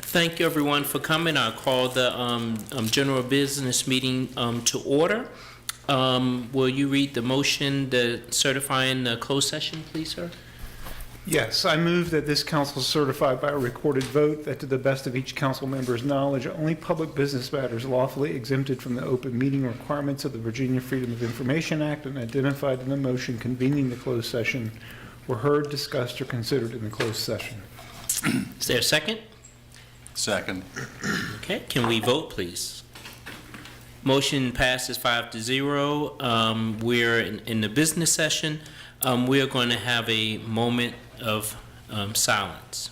Thank you, everyone, for coming. I call the general business meeting to order. Will you read the motion certifying the closed session, please, sir? Yes, I move that this council certify by a recorded vote that to the best of each council member's knowledge, only public business matters lawfully exempted from the open meeting requirements of the Virginia Freedom of Information Act and identified in the motion convening the closed session were heard, discussed, or considered in the closed session. Is there a second? Second. Okay, can we vote, please? Motion passes 5-0. We're in the business session. We're going to have a moment of silence.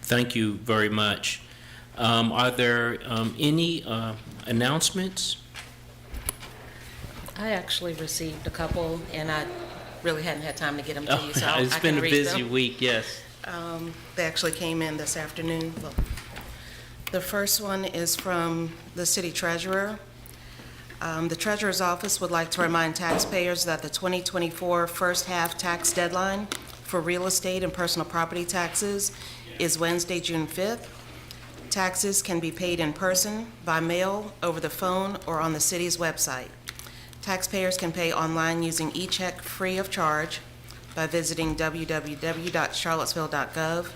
Thank you very much. Are there any announcements? I actually received a couple, and I really hadn't had time to get them to you, so It's I been can a read busy them. week, yes. They actually came in this afternoon. Well, the first one is from the city treasurer. The treasurer's office would like to remind taxpayers that the 2024 first half tax deadline for real estate and personal property taxes is Wednesday, June 5th. Taxes can be paid in person, by mail, over the phone, or on the city's website. Taxpayers can pay online using e-check free of charge by visiting www.charlottesville.gov.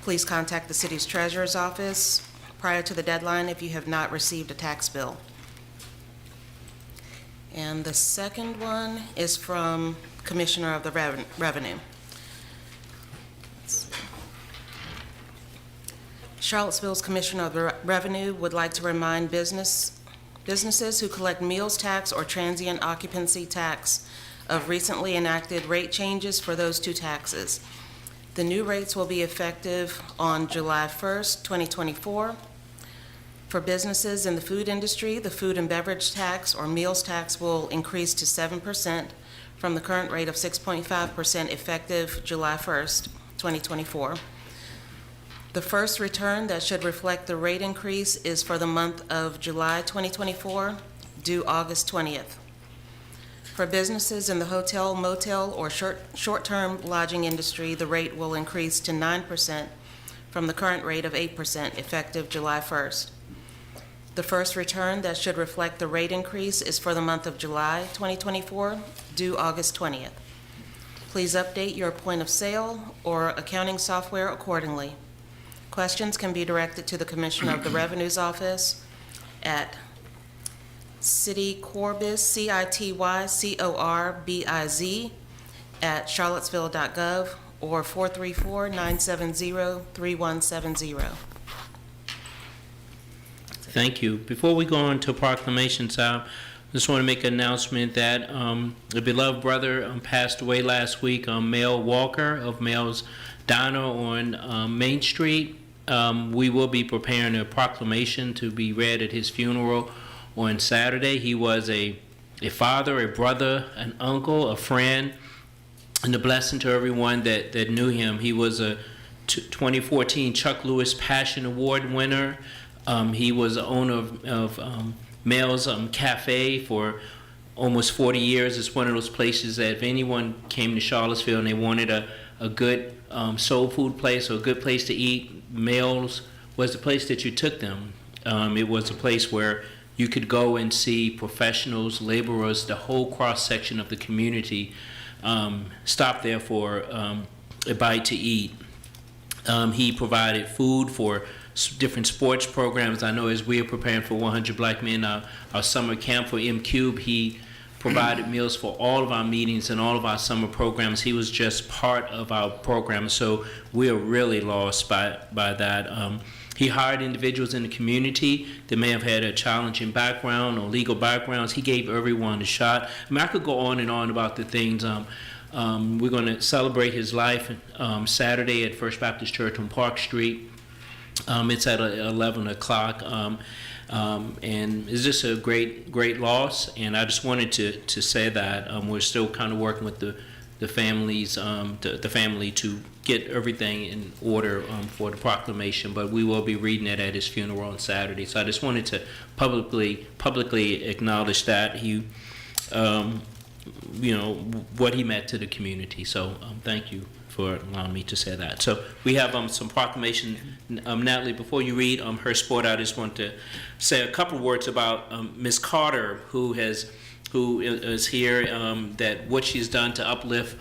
Please contact the city's treasurer's office prior to the deadline if you have not received a tax bill. And the second one is from Commissioner of the Revenue. Charlottesville's Commissioner of the Revenue would like to remind businesses who collect meals tax or transient occupancy tax of recently enacted rate changes for those two taxes. The new rates will be effective on July 1st, 2024. For businesses in the food industry, the food and beverage tax or meals tax will increase to 7% from the current rate of 6.5% effective July 1st, 2024. The first return that should reflect the rate increase is for the month of July 2024, due August 20th. For businesses in the hotel, motel, or short-term lodging industry, the rate will increase to 9% from the current rate of 8% effective July 1st. The first return that should reflect the rate increase is for the month of July 2024, due August 20th. Please update your point of sale or accounting software accordingly. Questions can be directed to the Commissioner of the Revenue's office at citycorbiz, CITYCORBIZ, at charlottesville.gov or 434-970-3170. Thank you. Before we go on to proclamations, I just want to make an announcement that a beloved brother passed away last week, Mel Walker of Mel's Diner on Main Street. We will be preparing a proclamation to be read at his funeral on Saturday. He was a father, a brother, an uncle, a friend, and a blessing to everyone that knew him. He was a 2014 Chuck Lewis Passion Award winner. He was the owner of Mel's Cafe for almost 40 years. It's one of those places that if anyone came to Charlottesville and they wanted a good soul food place or a good place to eat, Mel's was the place that you took them. It was a place where you could go and see professionals, laborers, the whole cross-section of the community stop there for a bite to eat. He provided food for different sports programs. I know as we are preparing for 100 Black Men, our summer camp for M-Cube, he provided meals for all of our meetings and all of our summer programs. He was just part of our program, so we are really lost by that. He hired individuals in the community that may have had a challenging background or legal backgrounds. He gave everyone a shot. I mean, I could go on and on about the things. We're going to celebrate his life Saturday at First Baptist Church on Park Street. It's at 11 o'clock. And it's just a great loss, and I just wanted to say that we're still kind of working with the the families, the family to get everything in order for the proclamation. But we will be reading it at his funeral on Saturday. So I just wanted to publicly acknowledge that he, what he meant to the community. So thank you for allowing me to say that. So we have some proclamation. Natalie, before you read her sport, I just want to say a couple of words about Ms. Carter, who is here, that what she's done to uplift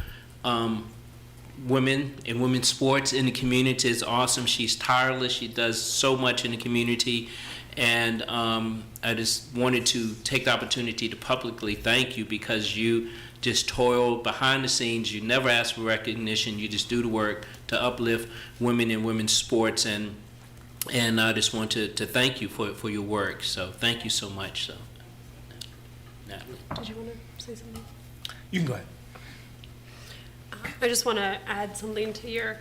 women and women's sports in the community is awesome. She's tireless. She does so much in the community. And I just wanted to take the opportunity to publicly thank you, because you just toil behind the scenes. You never ask for recognition. You just do the work to uplift women in women's sports. And I just want to thank you for your work. So thank you so much. So, Natalie. Did you want to say something? You can go ahead. I just want to add something to your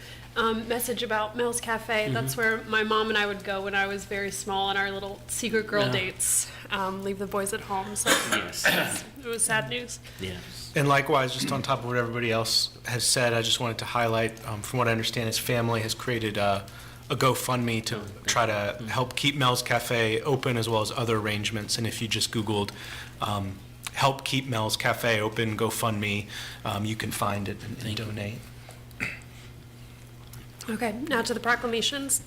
message about Mel's Cafe. That's where my mom and I would go when I was very small on our little secret girl dates. Leave the boys at home. So Yes. it was sad news. Yes. And likewise, just on top of what everybody else has said, I just wanted to highlight, from what I understand, his family has created a GoFundMe to try to help keep Mel's Cafe open, as well as other arrangements. And if you just Googled help keep Mel's Cafe open, GoFundMe, you can find it and donate. Okay, now to the proclamations.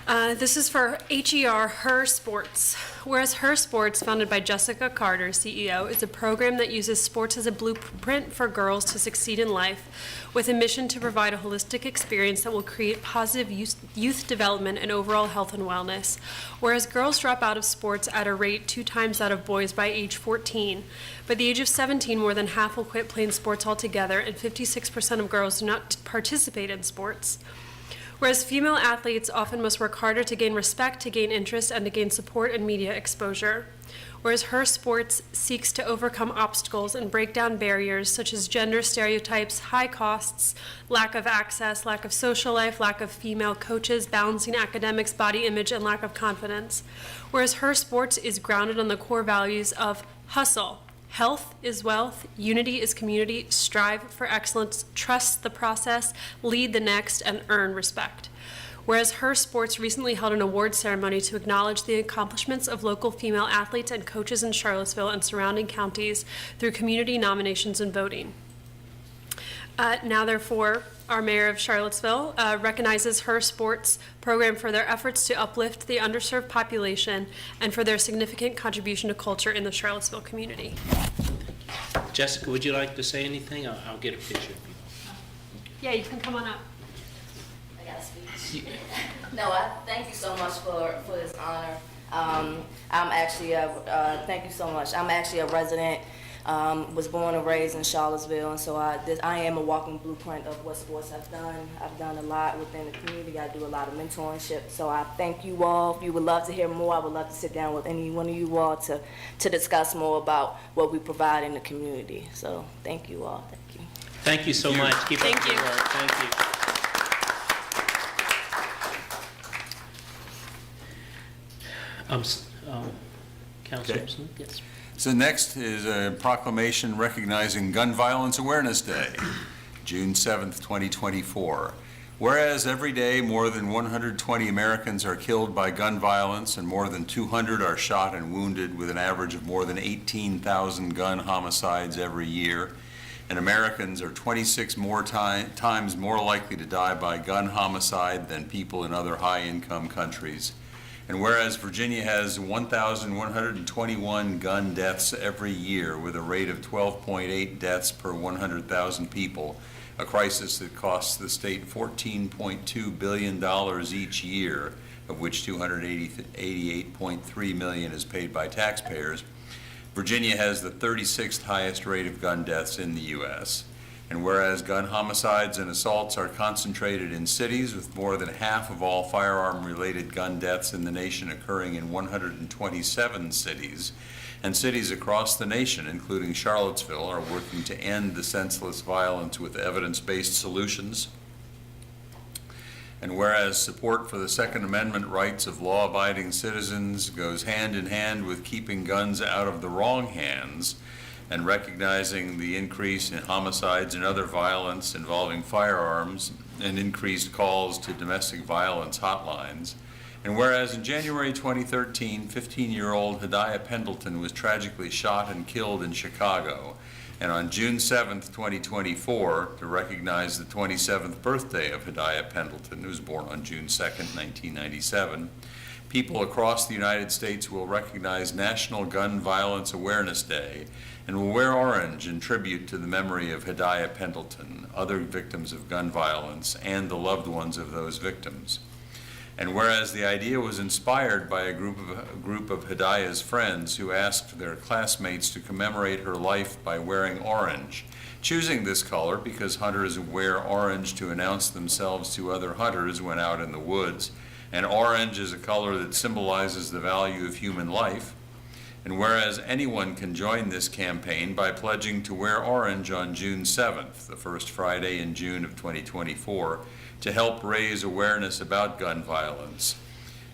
This is for HER Her Sports. Whereas Her Sports, founded by Jessica Carter, CEO, is a program that uses sports as a blueprint for girls to succeed in life, with a mission to provide a holistic experience that will create positive youth development and overall health and wellness. Whereas girls drop out of sports at a rate 2 times that of boys by age 14. By the age of 17, more than half will quit playing sports altogether, and 56% of girls do not participate in sports. Whereas female athletes often must work harder to gain respect, to gain interest, and to gain support and media exposure. Whereas Her Sports seeks to overcome obstacles and break down barriers such as gender stereotypes, high costs, lack of access, lack of social life, lack of female coaches, balancing academics, body image, and lack of confidence. Whereas Her Sports is grounded on the core values of hustle. Health is wealth, unity is community, strive for excellence, trust the process, lead the next, and earn respect. Whereas Her Sports recently held an awards ceremony to acknowledge the accomplishments of local female athletes and coaches in Charlottesville and surrounding counties through community nominations and voting. Now, therefore, our mayor of Charlottesville recognizes Her Sports program for their efforts to uplift the underserved population and for their significant contribution to culture in the Charlottesville community. Jessica, would you like to say anything? I'll get a picture of you. Yeah, you can come on up. I got a speech. No, I thank you so much for this honor. I'm actually thank you so much. I'm actually a resident. Was born and raised in Charlottesville, and so I am a walking blueprint of what sports I've done. I've done a lot within the community. I do a lot of mentorship. So I thank you all. If you would love to hear more, I would love to sit down with any one of you all to discuss more about what we provide in the community. So thank you all. Thank you. Thank you so much. Keep up Thank the you. work. Thank you. Councilor Okay. Smith? Yes. So next is a proclamation recognizing Gun Violence Awareness Day, June 7th, 2024. Whereas every day more than 120 Americans are killed by gun violence and more than 200 are shot and wounded, with an average of more than 18,000 gun homicides every year, and Americans are 26 more times more likely to die by gun homicide than people in other high-income countries. And whereas Virginia has 1,121 gun deaths every year, with a rate of 12.8 deaths per 100,000 people, a crisis that costs the state $14.2 billion each year, of which $288.3 million is paid by taxpayers, Virginia has the 36th highest rate of gun deaths in the U.S. And whereas gun homicides and assaults are concentrated in cities, with more than half of all firearm-related gun deaths in the nation occurring in 127 cities, and cities across the nation, including Charlottesville, are working to end the senseless violence with evidence-based solutions. And whereas support for the Second Amendment rights of law-abiding citizens goes hand in hand with keeping guns out of the wrong hands, and recognizing the increase in homicides and other violence involving firearms and increased calls to domestic violence hotlines. And whereas in January 2013, 15-year-old Hadiah Pendleton was tragically shot and killed in Chicago, and on June 7th, 2024, to recognize the 27th birthday of Hadiah Pendleton, who was born on June 2nd, 1997, people across the United States will recognize National Gun Violence Awareness Day and will wear orange in tribute to the memory of Hadiah Pendleton, other victims of gun violence, and the loved ones of those victims. And whereas the idea was inspired by a group of Hadiah's friends who asked their classmates to commemorate her life by wearing orange, choosing this color because hunters wear orange to announce themselves to other hunters when out in the woods, and orange is a color that symbolizes the value of human life. And whereas anyone can join this campaign by pledging to wear orange on June 7th, the first Friday in June of 2024, to help raise awareness about gun violence.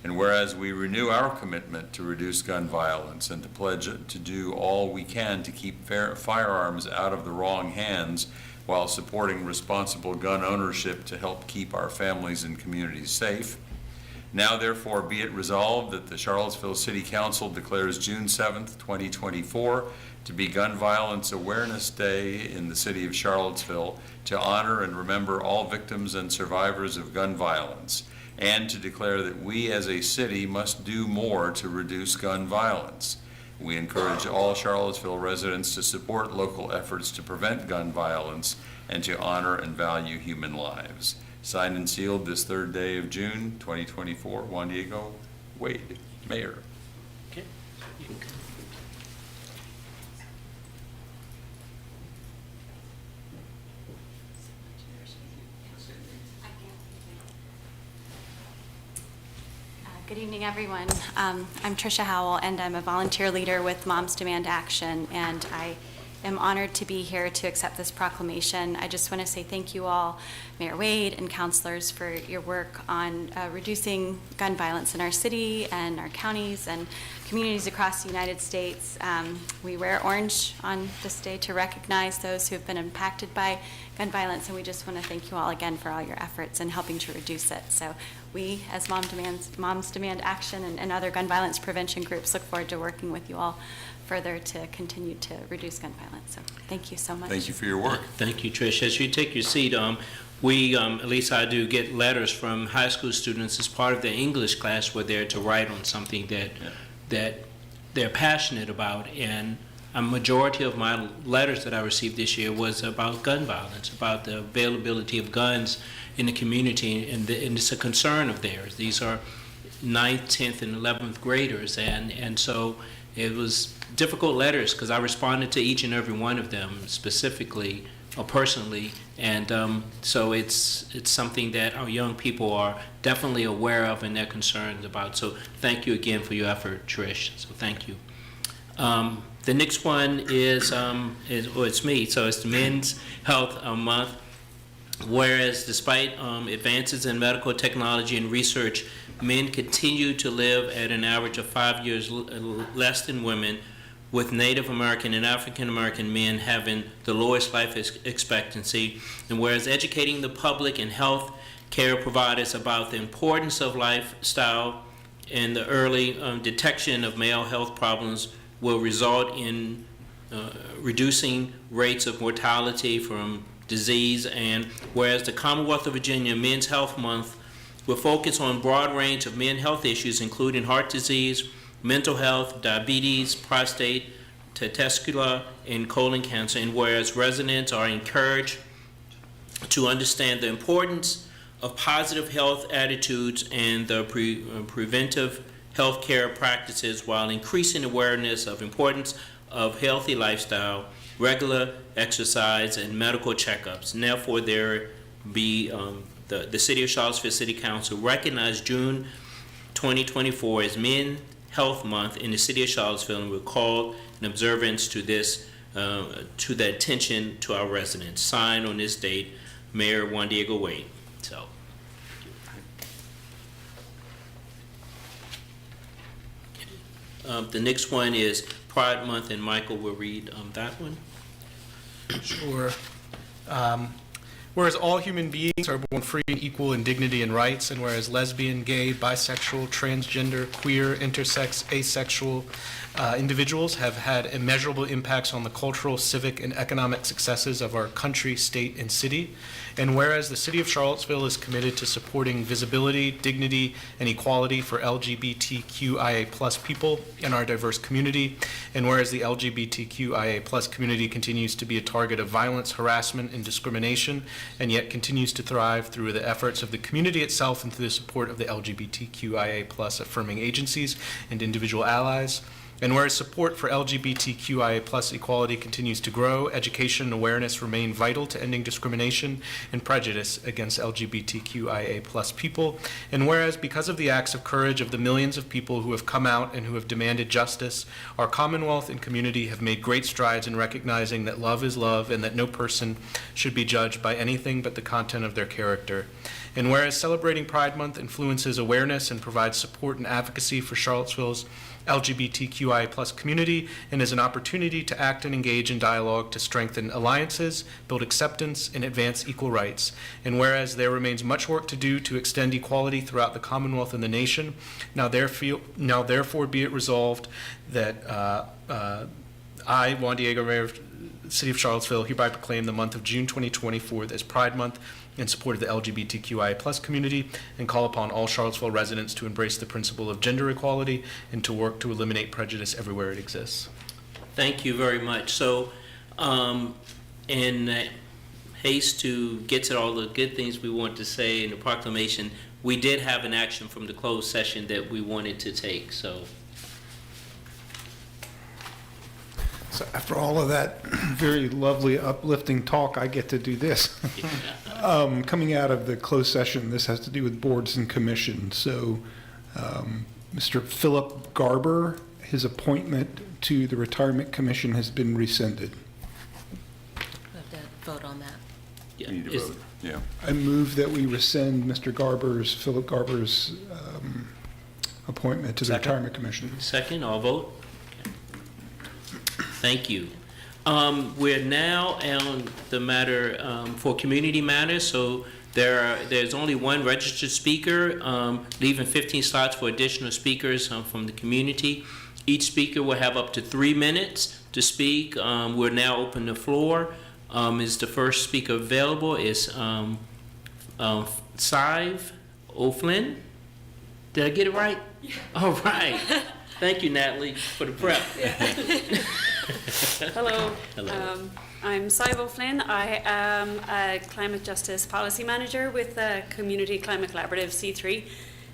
And whereas we renew our commitment to reduce gun violence and to pledge to do all we can to keep firearms out of the wrong hands while supporting responsible gun ownership to help keep our families and communities safe. Now therefore be it resolved that the Charlottesville City Council declares June 7th, 2024 to be Gun Violence Awareness Day in the city of Charlottesville, to honor and remember all victims and survivors of gun violence, and to declare that we as a city must do more to reduce gun violence. We encourage all Charlottesville residents to support local efforts to prevent gun violence and to honor and value human lives. Signed and sealed this third day of June, 2024, Juan Diego Wade, Mayor. Okay. Good evening, everyone. I'm Tricia Howell, and I'm a volunteer leader with Moms Demand Action, and I am honored to be here to accept this proclamation. I just want to say thank you all, Mayor Wade and councilors, for your work on reducing gun violence in our city and our counties and communities across the United States. We wear orange on this day to recognize those who have been impacted by gun violence, and we just want to thank you all again for all your efforts in helping to reduce it. So we, as Moms Demand Action and other gun violence prevention groups, look forward to working with you all further to continue to reduce gun violence. So thank you so much. Thank you for your work. Thank you, Trish. As you take your seat, we, at least I do, get letters from high school students as part of their English class where they're to write on something that they're passionate about. And a majority of my letters that I received this year was about gun violence, about the availability of guns in the community, and it's a concern of theirs. These are 9th, 10th, and 11th graders, and so it was difficult letters because I responded to each and every one of them specifically or personally, and so it's something that our young people are definitely aware of and they're concerned about. So thank you again for your effort, Trish. So thank you. The next one is it's me. So it's the Men's Health Month. Whereas despite advances in medical technology and research, men continue to live at an average of 5 years less than women, with Native American and African American men having the lowest life expectancy. And whereas educating the public and health care providers about the importance of lifestyle and the early detection of male health problems will result in reducing rates of mortality from disease, and whereas the Commonwealth of Virginia Men's Health Month will focus on a broad range of men's health issues, including heart disease, mental health, diabetes, prostate, testicular, and colon cancer, and whereas residents are encouraged to understand the importance of positive health attitudes and the preventive health care practices while increasing awareness of importance of healthy lifestyle, regular exercise, and medical checkups. And therefore, there be the City of Charlottesville City Council recognize June 2024 as Men's Health Month in the City of Charlottesville, and will call an observance to this, to the attention to our residents. Signed on this date, Mayor Juan Diego Wade. So. The next one is Pride Month, and Michael will read that one. Sure. Whereas all human beings are born free and equal in dignity and rights, and whereas lesbian, gay, bisexual, transgender, queer, intersex, asexual individuals have had immeasurable impacts on the cultural, civic, and economic successes of our country, state, and city, and whereas the City of Charlottesville is committed to supporting visibility, dignity, and equality for LGBTQIA+ people in our diverse community, and whereas the LGBTQIA+ community continues to be a target of violence, harassment, and discrimination, and yet continues to thrive through the efforts of the community itself and through the support of the LGBTQIA+ affirming agencies and individual allies. And whereas support for LGBTQIA+ equality continues to grow, education and awareness remain vital to ending discrimination and prejudice against LGBTQIA+ people. And whereas because of the acts of courage of the millions of people who have come out and who have demanded justice, our Commonwealth and community have made great strides in recognizing that love is love and that no person should be judged by anything but the content of their character. And whereas celebrating Pride Month influences awareness and provides support and advocacy for Charlottesville's LGBTQI+ community and is an opportunity to act and engage in dialogue to strengthen alliances, build acceptance, and advance equal rights. And whereas there remains much work to do to extend equality throughout the Commonwealth and the nation, now therefore be it resolved that I, Juan Diego, Mayor of the City of Charlottesville, hereby proclaim the month of June 2024 as Pride Month in support of the LGBTQIA+ community, and call upon all Charlottesville residents to embrace the principle of gender equality and to work to eliminate prejudice everywhere it exists. Thank you very much. So, in haste to get to all the good things we want to say in the proclamation, we did have an action from the closed session that we wanted to take, so. So after all of that very lovely, uplifting talk, I get to do this. Coming out of the closed session, this has to do with boards and commissions. So Mr. Philip Garber, his appointment to the Retirement Commission has been rescinded. We have to vote on that. Yeah. We need to Is- vote. Yeah. I move that we rescind Philip Garber's appointment to the Second. Retirement Commission. Second, all vote. Thank you. We're now on the matter for community matters. So there's only one registered speaker, leaving 15 slots for additional speakers from the community. Each speaker will have up to 3 minutes to speak. We're now open the floor. Is the first speaker available? Is Sive O'Flynn? Did I get it right? Yeah. All right. Thank you, Natalie, for the prep. Hello. Hello. I'm Sive O'Flynn. I am a climate justice policy manager with the Community Climate Collaborative C3.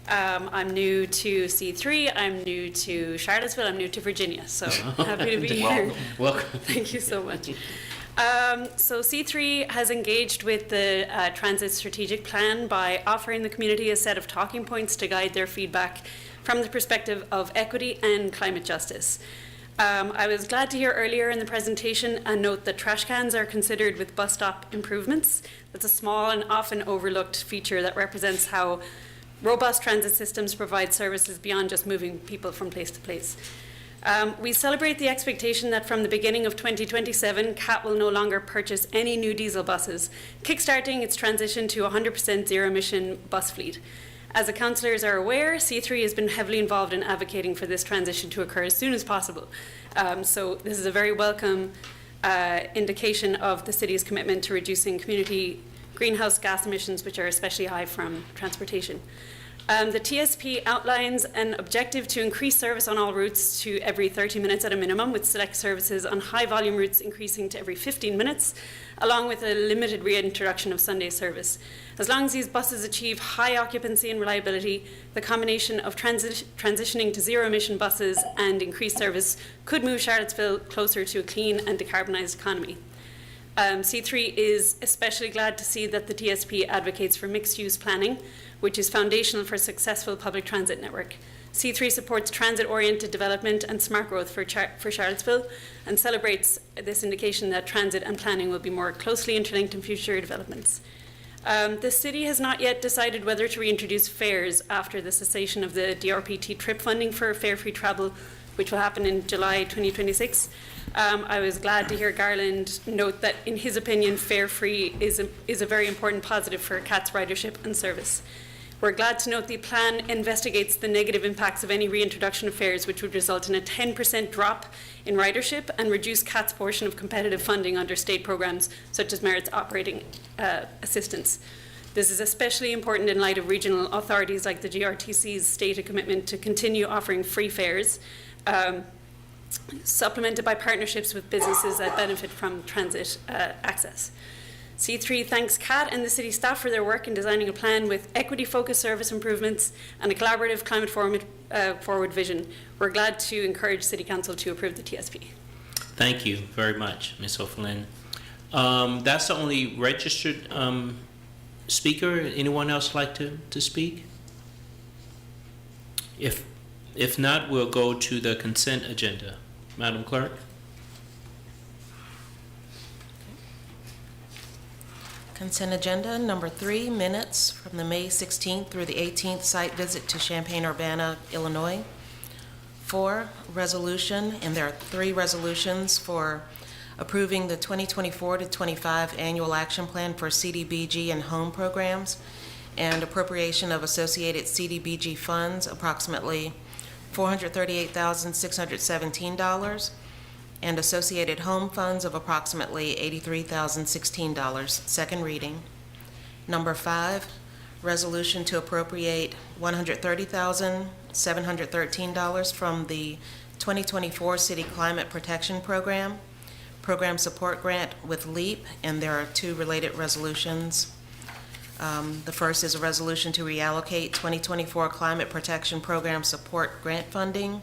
I'm new to C3. I'm new to Charlottesville. I'm new to Virginia. So happy to be here. Welcome. Thank you so much. So C3 has engaged with the Transit Strategic Plan by offering the community a set of talking points to guide their feedback from the perspective of equity and climate justice. I was glad to hear earlier in the presentation a note that trash cans are considered with bus stop improvements. That's a small and often overlooked feature that represents how robust transit systems provide services beyond just moving people from place to place. We celebrate the expectation that from the beginning of 2027, CAT will no longer purchase any new diesel buses, kickstarting its transition to 100% zero-emission bus fleet. As the councillors are aware, C3 has been heavily involved in advocating for this transition to occur as soon as possible. So this is a very welcome indication of the city's commitment to reducing community greenhouse gas emissions, which are especially high from transportation. The TSP outlines an objective to increase service on all routes to every 30 minutes at a minimum, with select services on high-volume routes increasing to every 15 minutes, along with a limited reintroduction of Sunday service. As long as these buses achieve high occupancy and reliability, the combination of transitioning to zero-emission buses and increased service could move Charlottesville closer to a clean and decarbonised economy. C3 is especially glad to see that the TSP advocates for mixed-use planning, which is foundational for a successful public transit network. C3 supports transit-oriented development and smart growth for Charlottesville and celebrates this indication that transit and planning will be more closely interlinked in future developments. The city has not yet decided whether to reintroduce fares after the cessation of the DRPT trip funding for fare-free travel which will happen in July 2026. I was glad to hear Garland note that, in his opinion, fare free is a very important positive for CATS ridership and service. We're glad to note the plan investigates the negative impacts of any reintroduction of fares, which would result in a 10% drop in ridership and reduce CAT's portion of competitive funding under state programs such as Merit's operating assistance. This is especially important in light of regional authorities like the GRTC's stated commitment to continue offering free fares, supplemented by partnerships with businesses that benefit from transit access. C3 thanks CAT and the city staff for their work in designing a plan with equity-focused service improvements and a collaborative climate forward vision. We're glad to encourage City Council to approve the TSP. Thank you very much, Ms. O'Flynn. That's the only registered speaker. Anyone else like to speak? If not, we'll go to the consent agenda. Madam Clerk? Consent agenda number 3, minutes from the May 16th through the 18th site visit to Champaign-Urbana, Illinois. 4, resolution, and there are 3 resolutions for approving the 2024 to 25 annual action plan for CDBG and home programs and appropriation of associated CDBG funds, approximately $438,617, and associated home funds of approximately $83,016. Second reading. Number 5, resolution to appropriate $130,713 from the 2024 City Climate Protection Program support grant with LEAP, and there are 2 related resolutions. The first is a resolution to reallocate 2024 Climate Protection Program support grant funding,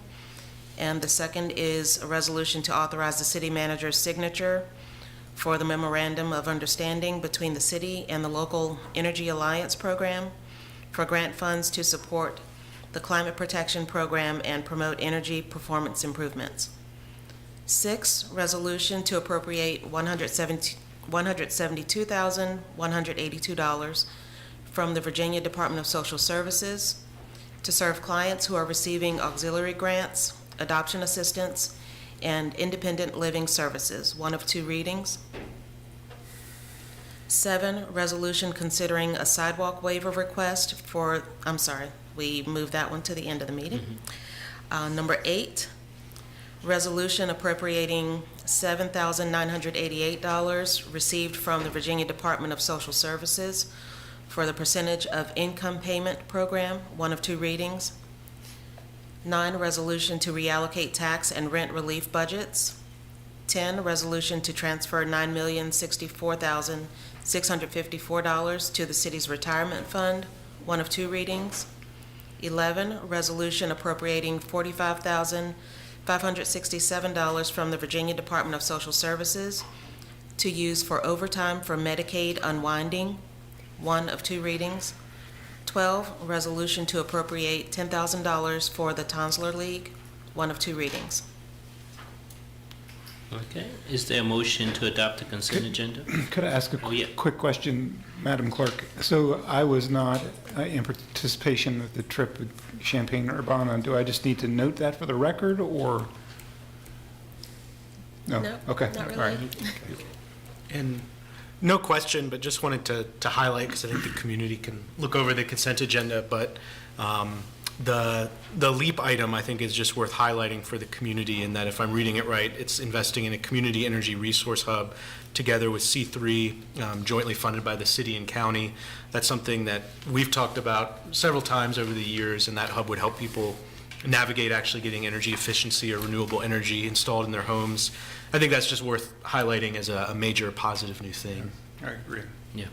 and the second is a resolution to authorize the city manager's signature for the memorandum of understanding between the city and the local Energy Alliance program for grant funds to support the climate protection program and promote energy performance improvements. 6, resolution to appropriate $172,182 from the Virginia Department of Social Services to serve clients who are receiving auxiliary grants, adoption assistance, and independent living services, 1 of 2 readings. 7, resolution considering a sidewalk waiver request for, we moved that one to the end of the meeting. Number 8, resolution appropriating $7,988 received from the Virginia Department of Social Services for the percentage of income payment program, 1 of 2 readings. 9, resolution to reallocate tax and rent relief budgets. 10, resolution to transfer $9,064,654 to the city's retirement fund, 1 of 2 readings. 11, resolution appropriating $45,567 from the Virginia Department of Social Services to use for overtime for Medicaid unwinding, 1 of 2 readings. 12, resolution to appropriate $10,000 for the Tonsler League, 1 of 2 readings. Okay. Is there a motion to adopt the consent agenda? Could I ask a yeah. quick question, Madam Clerk? So I was not in participation of the trip with Champaign-Urbana. Do I just need to note that for the record, or? No? No, Okay. not All right. really. And no question, but just wanted to highlight, because I think the community can look over the consent agenda, but the LEAP item, I think, is just worth highlighting for the community, in that, if I'm reading it right, it's investing in a community energy resource hub together with C3, jointly funded by the city and county. That's something that we've talked about several times over the years, and that hub would help people navigate actually getting energy efficiency or renewable energy installed in their homes. I think that's just worth highlighting as a major positive new thing. I agree. Yeah.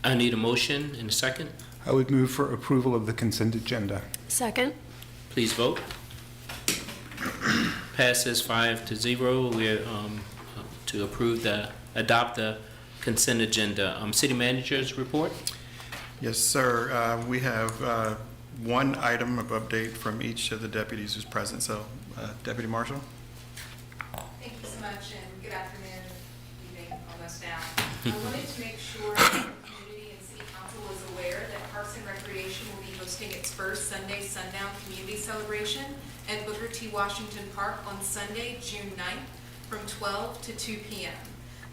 I need a motion in a second. I would move for approval of the consent agenda. Second. Please vote. Passes 5-0. We're to adopt the consent agenda. City manager's report. Yes, sir. We have 1 item of update from each of the deputies who's present. So, Deputy Marshal. Thank you so much, and good afternoon, evening, almost now. I wanted to make sure that the community and City Council was aware that Parks and Recreation will be hosting its first Sunday Sundown Community Celebration at Booker T. Washington Park on Sunday, June 9th, from 12 to 2 p.m.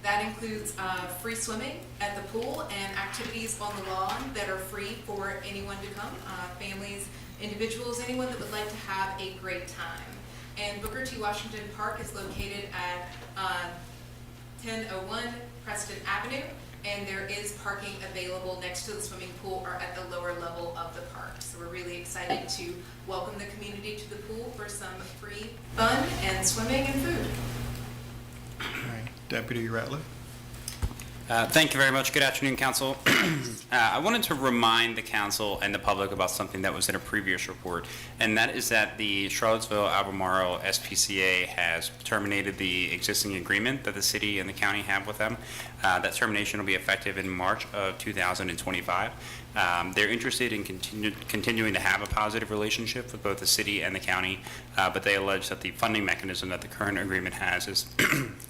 That includes free swimming at the pool and activities on the lawn that are free for anyone to come, families, individuals, anyone that would like to have a great time. And Booker T. Washington Park is located at 1001 Preston Avenue, and there is parking available next to the swimming pool or at the lower level of the park. So we're really excited to welcome the community to the pool for some free fun and swimming and food. All right, Deputy Rattler. Thank you very much. Good afternoon, Council. I wanted to remind the Council and the public about something that was in a previous report, and that is that the Charlottesville-Albemarle SPCA has terminated the existing agreement that the city and the county have with them. That termination will be effective in March of 2025. They're interested in continuing to have a positive relationship with both the city and the county, but they allege that the funding mechanism that the current agreement has is,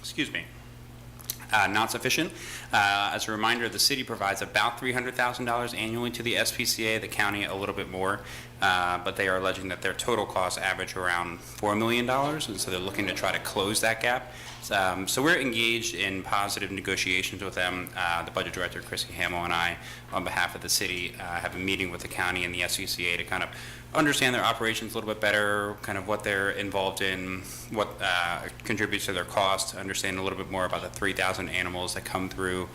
excuse me, not sufficient. As a reminder, the city provides about $300,000 annually to the SPCA, the county a little bit more, but they are alleging that their total costs average around $4 million, and so they're looking to try to close that gap. So we're engaged in positive negotiations with them. The Budget Director, Chrissy Hamill, and I, on behalf of the city, have a meeting with the county and the SPCA to kind of understand their operations a little bit better, kind of what they're involved in, what contributes to their cost, understand a little bit more about the 3,000 animals that come through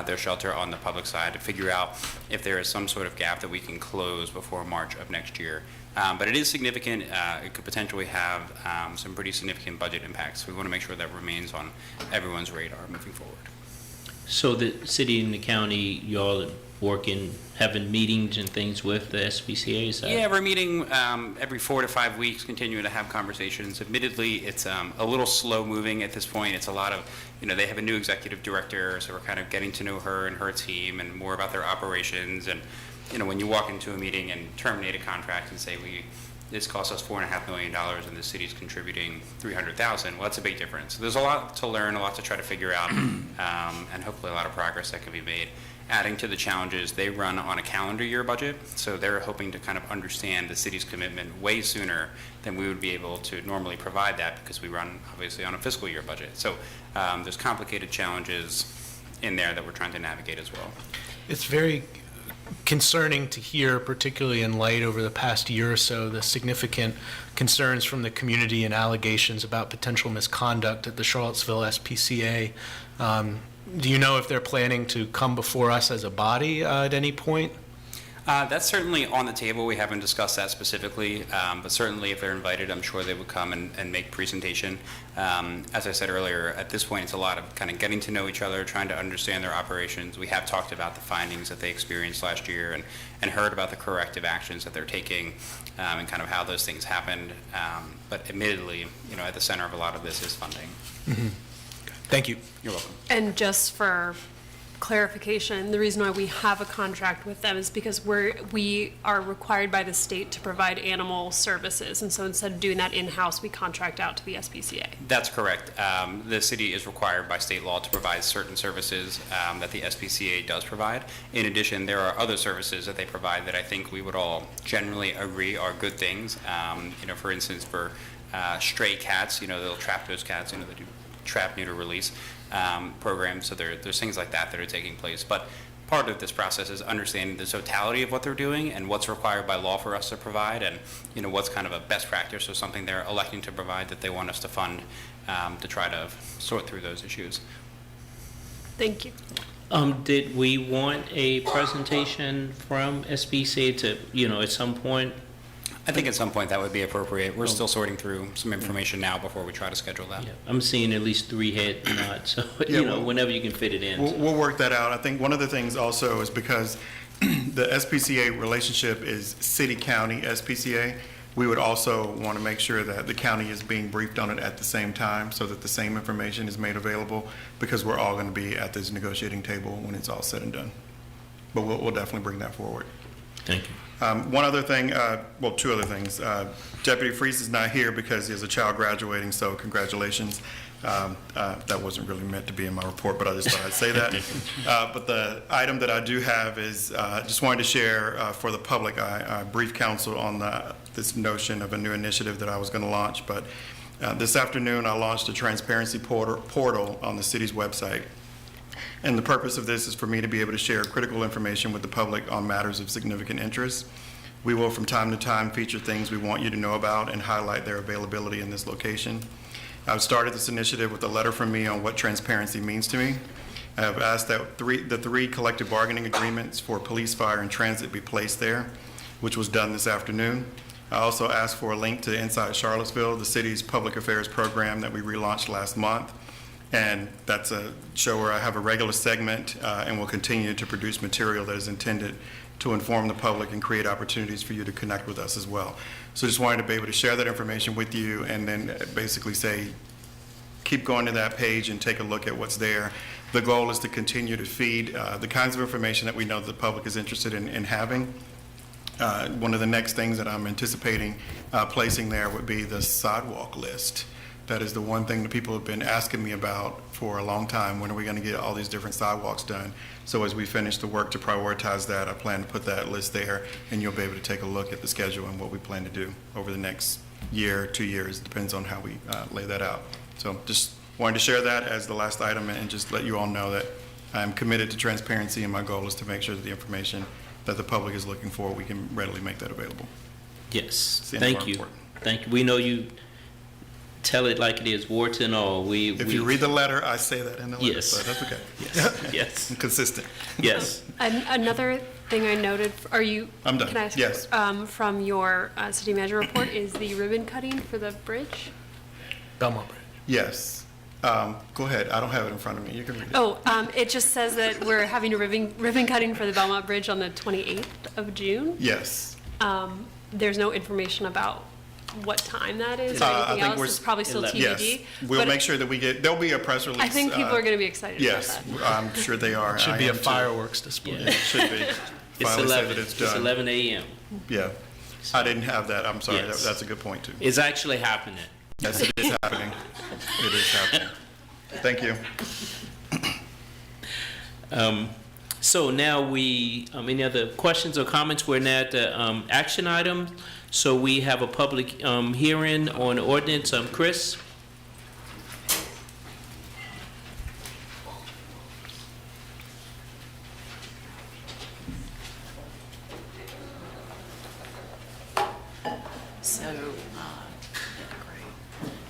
their shelter on the public side, to figure out if there is some sort of gap that we can close before March of next year. But it is significant. It could potentially have some pretty significant budget impacts. We want to make sure that remains on everyone's radar moving forward. So the city and the county, y'all working, having meetings and things with the SPCA? Is that? Yeah, we're meeting every 4 to 5 weeks, continuing to have conversations. Admittedly, it's a little slow moving at this point. It's a lot of, they have a new executive director, so we're kind of getting to know her and her team and more about their operations. And, when you walk into a meeting and terminate a contract and say, this costs us $4.5 million and the city's contributing $300,000, well, that's a big difference. So there's a lot to learn, a lot to try to figure out, and hopefully a lot of progress that can be made. Adding to the challenges, they run on a calendar year budget, so they're hoping to kind of understand the city's commitment way sooner than we would be able to normally provide that, because we run obviously on a fiscal year budget. So there's complicated challenges in there that we're trying to navigate as well. It's very concerning to hear, particularly in light over the past year or so, the significant concerns from the community and allegations about potential misconduct at the Charlottesville SPCA. Do you know if they're planning to come before us as a body at any point? That's certainly on the table. We haven't discussed that specifically, but certainly if they're invited, I'm sure they would come and make presentation. As I said earlier, at this point, it's a lot of kind of getting to know each other, trying to understand their operations. We have talked about the findings that they experienced last year and heard about the corrective actions that they're taking and kind of how those things happened. But admittedly, at the center of a lot of this is funding. Mm-hmm. Thank you. You're welcome. And just for clarification, the reason why we have a contract with them is because we are required by the state to provide animal services, and so instead of doing that in-house, we contract out to the SPCA. That's correct. The city is required by state law to provide certain services that the SPCA does provide. In addition, there are other services that they provide that I think we would all generally agree are good things. For instance, for stray cats, they'll trap those cats, they do trap, neuter, release programs. So there's things like that are taking place. But part of this process is understanding the totality of what they're doing and what's required by law for us to provide, and what's kind of a best practice or something they're electing to provide that they want us to fund to try to sort through those issues. Thank you. Did we want a presentation from SPCA to, at some point? I think at some point that would be appropriate. We're still sorting through some information now before we try to schedule that. Yeah, I'm seeing at least 3 head nods, so, whenever you can fit it in. We'll work that out. I think one of the things also is because the SPCA relationship is city-county SPCA, we would also want to make sure that the county is being briefed on it at the same time so that the same information is made available, because we're all going to be at this negotiating table when it's all said and done. But we'll definitely bring that forward. Thank you. One other thing, two other things. Deputy Freese is not here because he has a child graduating, so congratulations. That wasn't really meant to be in my report, but I just thought I'd say that. But the item that I do have is, just wanted to share for the public, I briefed council on this notion of a new initiative that I was going to launch. But this afternoon, I launched a transparency portal on the city's website. And the purpose of this is for me to be able to share critical information with the public on matters of significant interest. We will, from time to time, feature things we want you to know about and highlight their availability in this location. I've started this initiative with a letter from me on what transparency means to me. I have asked that the three collective bargaining agreements for police, fire, and transit be placed there, which was done this afternoon. I also asked for a link to Inside Charlottesville, the city's public affairs program that we relaunched last month. And that's a show where I have a regular segment and will continue to produce material that is intended to inform the public and create opportunities for you to connect with us as well. So just wanted to be able to share that information with you and then basically say, keep going to that page and take a look at what's there. The goal is to continue to feed the kinds of information that we know the public is interested in having. One of the next things that I'm anticipating placing there would be the sidewalk list. That is the one thing that people have been asking me about for a long time. When are we going to get all these different sidewalks done? So as we finish the work to prioritize that, I plan to put that list there, and you'll be able to take a look at the schedule and what we plan to do over the next year, 2 years. Depends on how we lay that out. So just wanted to share that as the last item and just let you all know that I'm committed to transparency, and my goal is to make sure that the information that the public is looking for, we can readily make that available. Yes, the end of thank our you. report. Thank you. We know you tell it like it is, warts and all. If you read the letter, I say that in the letter, Yes. so that's okay. Yes, yes, I'm consistent. yes. Another thing I noted, are you? I'm done. Can I ask? Yes. From your city manager report is the ribbon cutting for the bridge? Belmont Bridge. Yes. Go ahead. I don't have it in front of me. You can read it. Oh, it just says that we're having a ribbon cutting for the Belmont Bridge on the 28th of June. Yes. There's no information about what time that is or I anything think else. we're It's probably still 11. TBD. Yes. We'll but make sure that we get, there'll be a press release. I think people are going to be excited Yes, about that. I'm sure they are. Should I be a am too. fireworks display. Yeah. It should be. It's Finally say 11. that it's It's done. 11 a.m. Yeah. I didn't have that. I'm sorry. Yes. That's a good point, too. It's actually happening. Yes, it is happening. It is happening. Thank you. So now any other questions or comments? We're now at the action item. So we have a public hearing on ordinance. Chris?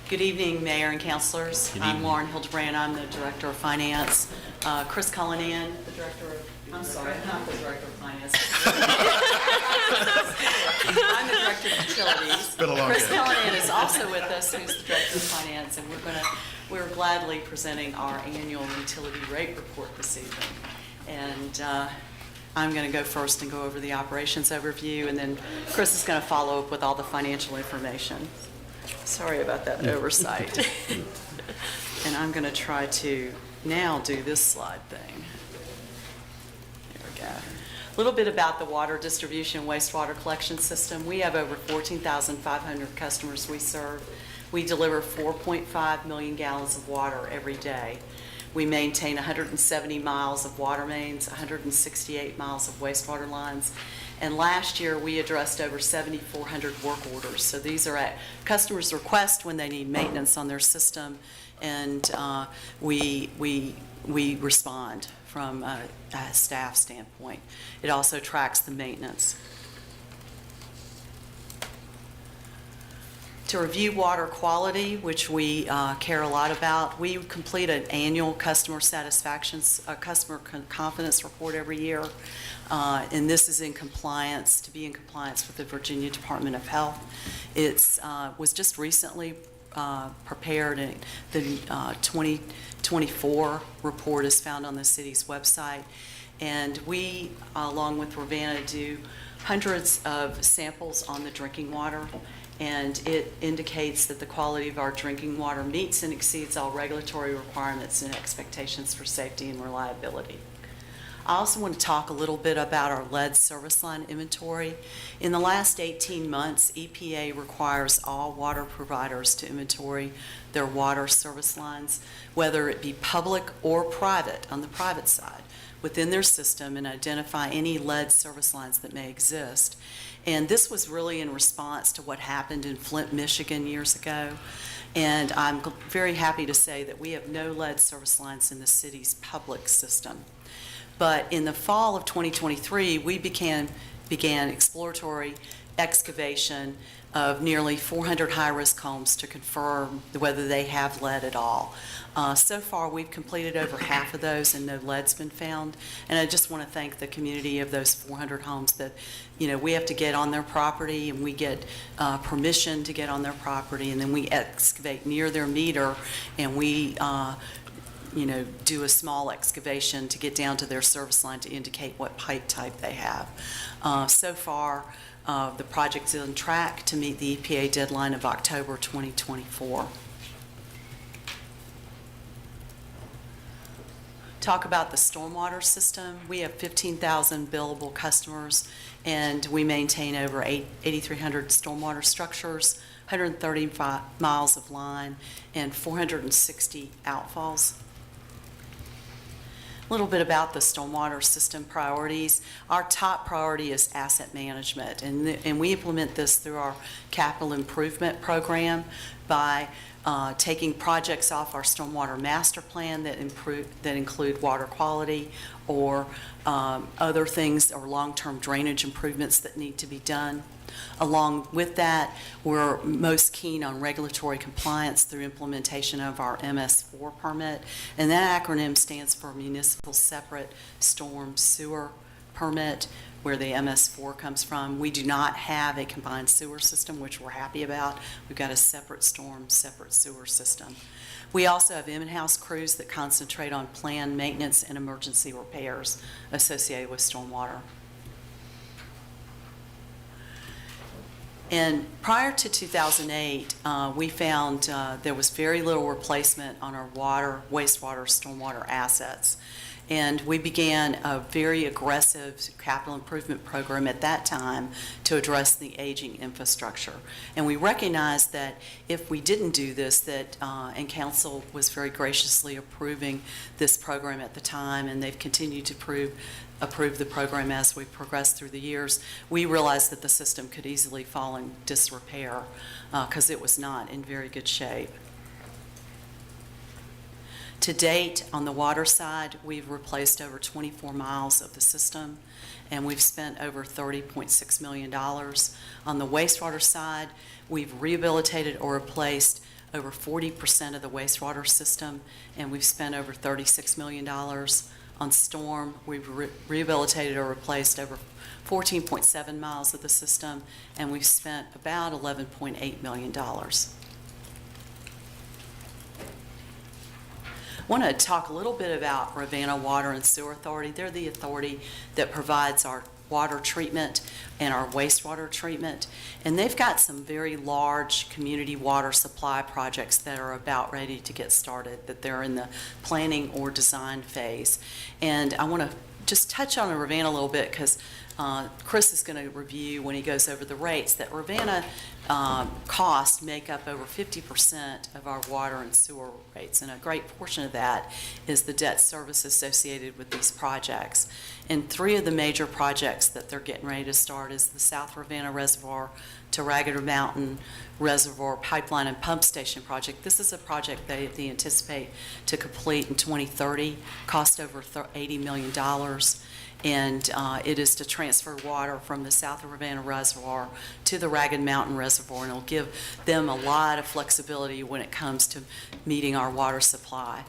Good evening, Mayor and Councilors. Good I'm evening. Lauren Hildebrand. I'm the Director of Finance. Chris Cullinan, the Director of, I'm sorry, I'm not the Director of Finance. I'm the Director of Utilities. been a long Chris day. Cullinan is also with us, who's the Director of Finance, and we're gladly presenting our annual utility rate report this evening. And I'm going to go first and go over the operations overview, and then Chris is going to follow up with all the financial information. Sorry about that oversight. And I'm going to try to now do this slide thing. There we go. A little bit about the water distribution wastewater collection system. We have over 14,500 customers we serve. We deliver 4.5 million gallons of water every day. We maintain 170 miles of water mains, 168 miles of wastewater lines. And last year, we addressed over 7,400 work orders. So these are at customers' request when they need maintenance on their system, and we respond from a staff standpoint. It also tracks the maintenance. To review water quality, which we care a lot about, we complete an annual customer satisfaction, customer confidence report every year. And this is in compliance, to be in compliance with the Virginia Department of Health. It was just recently prepared, and the 2024 report is found on the city's website. And we, along with Ravenna, do hundreds of samples on the drinking water, and it indicates that the quality of our drinking water meets and exceeds all regulatory requirements and expectations for safety and reliability. I also want to talk a little bit about our lead service line inventory. In the last 18 months, EPA requires all water providers to inventory their water service lines, whether it be public or private, on the private side, within their system, and identify any lead service lines that may exist. And this was really in response to what happened in Flint, Michigan years ago. And I'm very happy to say that we have no lead service lines in the city's public system. But in the fall of 2023, we began exploratory excavation of nearly 400 high-risk homes to confirm whether they have lead at all. So far, we've completed over half of those and no lead's been found. And I just want to thank the community of those 400 homes that, we have to get on their property and we get permission to get on their property, and then we excavate near their meter, and we do a small excavation to get down to their service line to indicate what pipe type they have. So far, the project's on track to meet the EPA deadline of October 2024. Talk about the stormwater system. We have 15,000 billable customers, and we maintain over 8,300 stormwater structures, 135 miles of line, and 460 outfalls. A little bit about the stormwater system priorities. Our top priority is asset management, and we implement this through our capital improvement program by taking projects off our stormwater master plan that include water quality or other things, or long-term drainage improvements that need to be done. Along with that, we're most keen on regulatory compliance through implementation of our MS4 permit, and that acronym stands for Municipal Separate Storm Sewer Permit, where the MS4 comes from. We do not have a combined sewer system, which we're happy about. We've got a separate storm, separate sewer system. We also have in-house crews that concentrate on planned maintenance and emergency repairs associated with stormwater. And prior to 2008, we found there was very little replacement on our water, wastewater, stormwater assets. And we began a very aggressive capital improvement program at that time to address the aging infrastructure. And we recognized that if we didn't do this, and Council was very graciously approving this program at the time, and they've continued to approve the program as we progress through the years, we realized that the system could easily fall in disrepair because it was not in very good shape. To date, on the water side, we've replaced over 24 miles of the system, and we've spent over $30.6 million. On the wastewater side, we've rehabilitated or replaced over 40% of the wastewater system, and we've spent over $36 million. On storm, we've rehabilitated or replaced over 14.7 miles of the system, and we've spent about $11.8 million. I want to talk a little bit about Ravenna Water and Sewer Authority. They're the authority that provides our water treatment and our wastewater treatment. And they've got some very large community water supply projects that are about ready to get started, that they're in the planning or design phase. And I want to just touch on Ravenna a little bit because Chris is going to review when he goes over the rates that Ravenna costs make up over 50% of our water and sewer rates, and a great portion of that is the debt service associated with these projects. And three of the major projects that they're getting ready to start is the South Ravenna Reservoir to Ragged Mountain Reservoir Pipeline and Pump Station project. This is a project they anticipate to complete in 2030, cost over $80 million. And it is to transfer water from the South Ravenna Reservoir to the Ragged Mountain Reservoir, and it'll give them a lot of flexibility when it comes to meeting our water supply.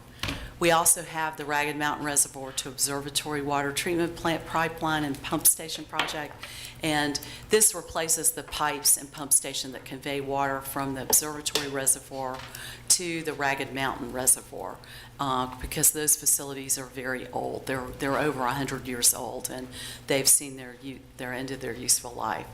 We also have the Ragged Mountain Reservoir to Observatory Water Treatment Plant Pipeline and Pump Station project, and this replaces the pipes and pump station that convey water from the Observatory Reservoir to the Ragged Mountain Reservoir because those facilities are very old. They're over 100 years old, and they've seen their end of their useful life.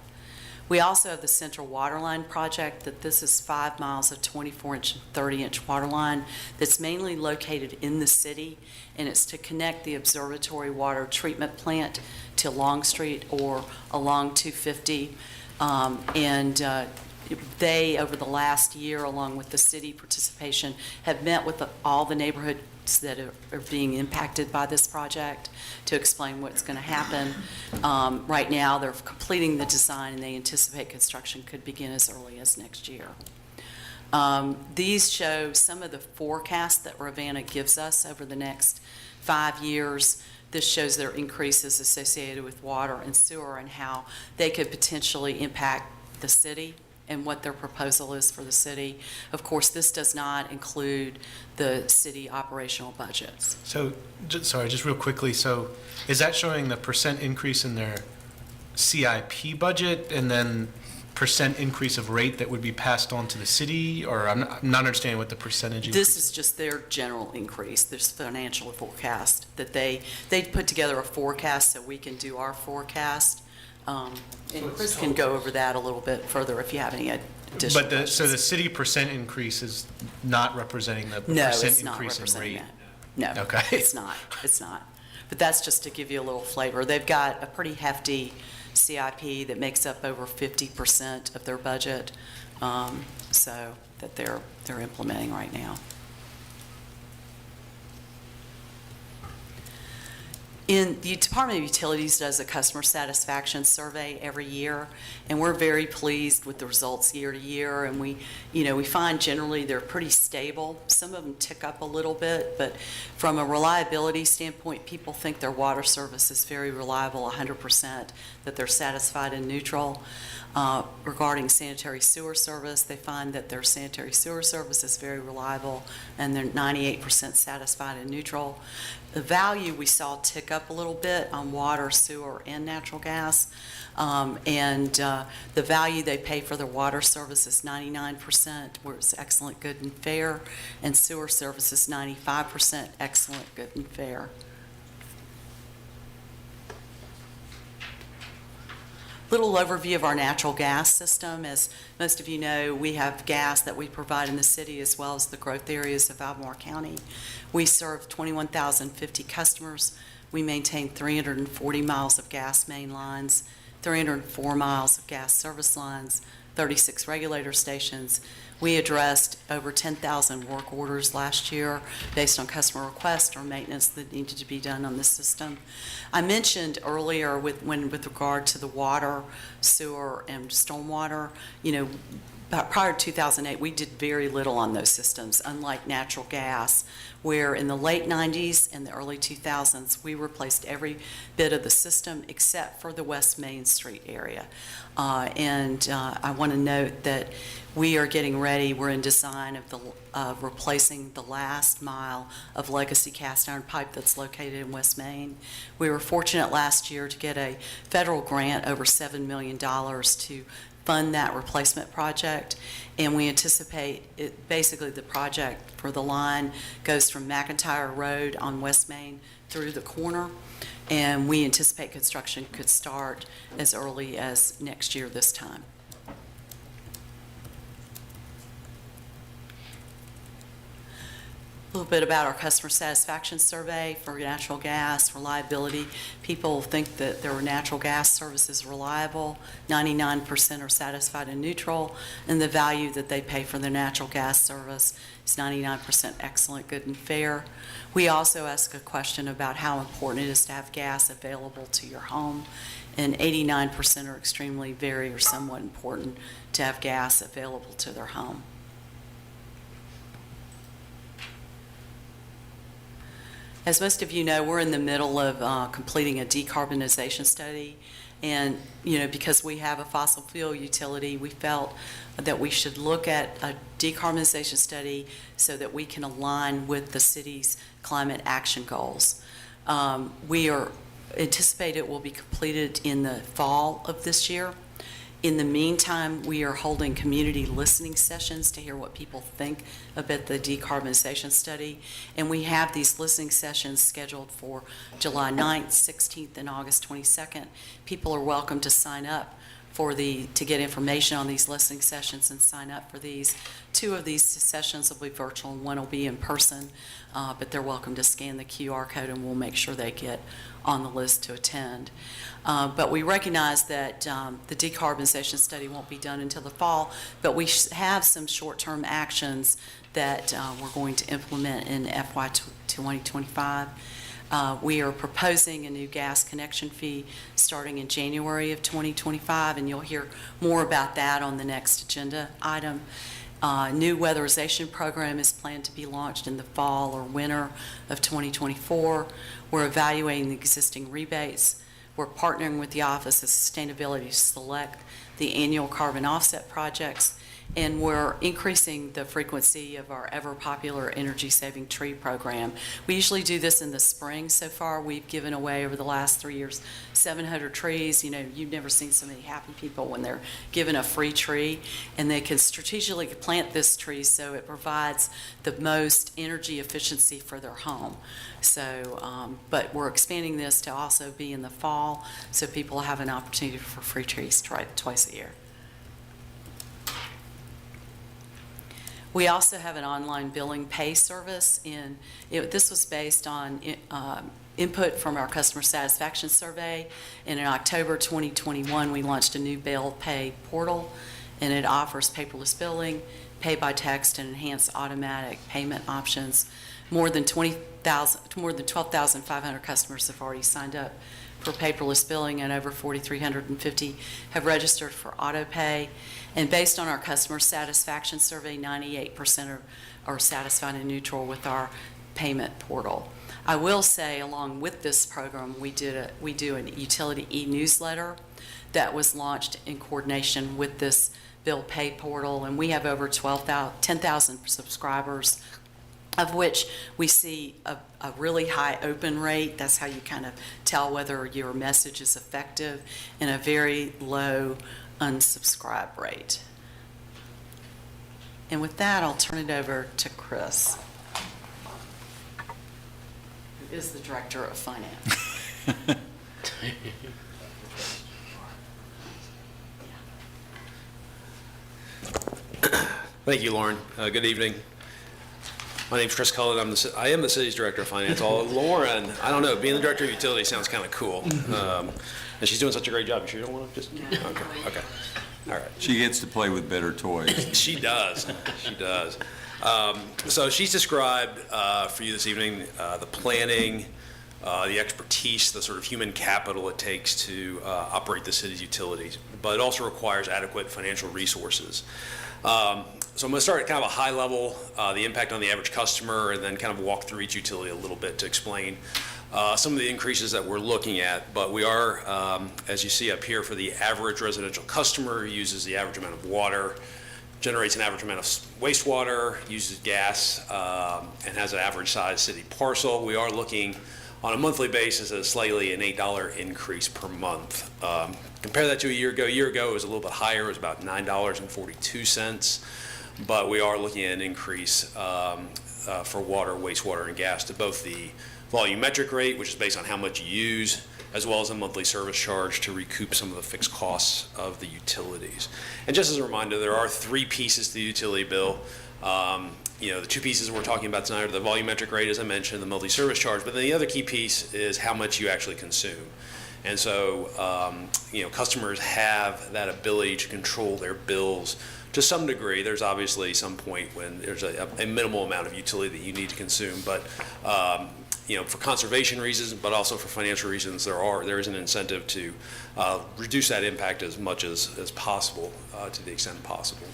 We also have the Central Water Line project, that this is 5 miles of 24-inch and 30-inch water line that's mainly located in the city, and it's to connect the Observatory Water Treatment Plant to Long Street or along 250. They, over the last year, along with the city participation, have met with all the neighborhoods that are being impacted by this project to explain what's going to happen. Right now, they're completing the design, and they anticipate construction could begin as early as next year. These show some of the forecasts that Ravenna gives us over the next 5 years. This shows their increases associated with water and sewer and how they could potentially impact the city and what their proposal is for the city. Of course, this does not include the city operational budgets. So, sorry, just real quickly, so is that showing the percent increase in their CIP budget and then percent increase of rate that would be passed on to the city? Or I'm not understanding what the percentage increase. This is just their general increase, this financial forecast, that they put together a forecast so we can do our forecast. And Chris can go over that a little bit further if you have any additional questions. So the city percent increase is not representing the No, percent it's not increase in representing rate? that. No, Okay. it's not. But that's just to give you a little flavor. They've got a pretty hefty CIP that makes up over 50% of their budget, so that they're implementing right now. The Department of Utilities does a customer satisfaction survey every year, and we're very pleased with the results year to year. And we find generally they're pretty stable. Some of them tick up a little bit, but from a reliability standpoint, people think their water service is very reliable, 100%, that they're satisfied and neutral. Regarding sanitary sewer service, they find that their sanitary sewer service is very reliable, and they're 98% satisfied and neutral. The value we saw tick up a little bit on water, sewer, and natural gas. The value they pay for their water service is 99%, where it's excellent, good, and fair, and sewer service is 95%, excellent, good, and fair. Little overview of our natural gas system. As most of you know, we have gas that we provide in the city as well as the growth areas of Albemarle County. We serve 21,050 customers. We maintain 340 miles of gas main lines, 304 miles of gas service lines, 36 regulator stations. We addressed over 10,000 work orders last year based on customer requests or maintenance that needed to be done on the system. I mentioned earlier with regard to the water, sewer, and stormwater, prior to 2008, we did very little on those systems, unlike natural gas, where in the late 90s and the early 2000s, we replaced every bit of the system except for the West Main Street area. I want to note that we are getting ready, we're in design of replacing the last mile of legacy cast iron pipe that's located in West Main. We were fortunate last year to get a federal grant over $7 million to fund that replacement project, and we anticipate basically the project for the line goes from McIntyre Road on West Main through the corner, and we anticipate construction could start as early as next year this time. A little bit about our customer satisfaction survey for natural gas reliability. People think that their natural gas service is reliable. 99% are satisfied and neutral, and the value that they pay for their natural gas service is 99% excellent, good, and fair. We also ask a question about how important it is to have gas available to your home, and 89% are extremely, very, or somewhat important to have gas available to their home. As most of you know, we're in the middle of completing a decarbonization study, and because we have a fossil fuel utility, we felt that we should look at a decarbonization study so that we can align with the city's climate action goals. We anticipate it will be completed in the fall of this year. In the meantime, we are holding community listening sessions to hear what people think about the decarbonization study. And we have these listening sessions scheduled for July 9th, 16th, and August 22nd. People are welcome to sign up to get information on these listening sessions and sign up for these. 2 of these sessions will be virtual, and 1 will be in person, but they're welcome to scan the QR code and we'll make sure they get on the list to attend. But we recognize that the decarbonization study won't be done until the fall, but we have some short-term actions that we're going to implement in FY 2025. We are proposing a new gas connection fee starting in January of 2025, and you'll hear more about that on the next agenda item. New weatherization program is planned to be launched in the fall or winter of 2024. We're evaluating the existing rebates. We're partnering with the Office of Sustainability to select the annual carbon offset projects, and we're increasing the frequency of our ever-popular energy-saving tree program. We usually do this in the spring. So far, we've given away over the last 3 years 700 trees. You know, you've never seen so many happy people when they're given a free tree, and they can strategically plant this tree so it provides the most energy efficiency for their home. So, but we're expanding this to also be in the fall, so people have an opportunity for free trees twice a year. We also have an online billing pay service. This was based on input from our customer satisfaction survey. And in October 2021, we launched a new bill pay portal, and it offers paperless billing, pay by text, and enhanced automatic payment options. More than 12,500 customers have already signed up for paperless billing, and over 4,350 have registered for auto pay. And based on our customer satisfaction survey, 98% are satisfied and neutral with our payment portal. I will say, along with this program, we do an utility e-newsletter that was launched in coordination with this bill pay portal, and we have over 10,000 subscribers, of which we see a really high open rate. That's how you kind of tell whether your message is effective, and a very low unsubscribe rate. And with that, I'll turn it over to Chris, who is the Director of Finance. Thank you, Lauren. Good evening. My name's Chris Cullen. I am the city's Director of Finance. Lauren, I don't know, being the Director of Utilities sounds kind of cool. And she's doing such a great job. You sure you don't want to just? Okay. All right. She gets to play with better toys. She does. She does. So she's described for you this evening the planning, the expertise, the sort of human capital it takes to operate the city's utilities, but it also requires adequate financial resources. So I'm going to start at kind of a high level, the impact on the average customer, and then kind of walk through each utility a little bit to explain some of the increases that we're looking at. But we are, as you see up here, for the average residential customer, uses the average amount of water, generates an average amount of wastewater, uses gas, and has an average size city parcel. We are looking on a monthly basis at slightly an $8 increase per month. Compare that to a year ago. A year ago it was a little bit higher. It was about $9.42. But we are looking at an increase for water, wastewater, and gas to both the volumetric rate, which is based on how much you use, as well as a monthly service charge to recoup some of the fixed costs of the utilities. And just as a reminder, there are 3 pieces to the utility bill. The 2 pieces we're talking about tonight are the volumetric rate, as I mentioned, the monthly service charge, but then the other key piece is how much you actually consume. And so, customers have that ability to control their bills to some degree. There's obviously some point when there's a minimal amount of utility that you need to consume, but for conservation reasons, but also for financial reasons, there is an incentive to reduce that impact as much as possible, to the extent possible.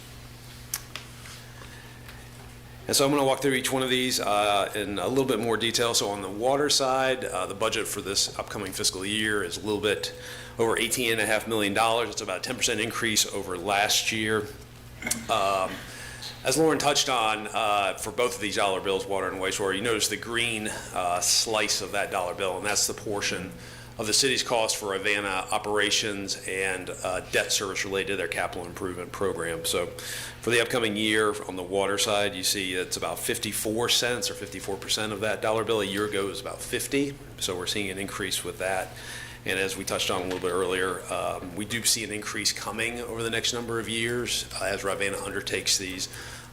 And so I'm going to walk through each one of these in a little bit more detail. So on the water side, the budget for this upcoming fiscal year is a little bit over $18.5 million. It's about a 10% increase over last year. As Lauren touched on, for both of these dollar bills, water and wastewater, you notice the green slice of that dollar bill, and that's the portion of the city's cost for Avana operations and debt service related to their capital improvement program. So for the upcoming year on the water side, you see it's about 54 cents or 54% of that dollar bill. A year ago it was about 50, so we're seeing an increase with that. And as we touched on a little bit earlier, we do see an increase coming over the next number of years as Ravenna undertakes these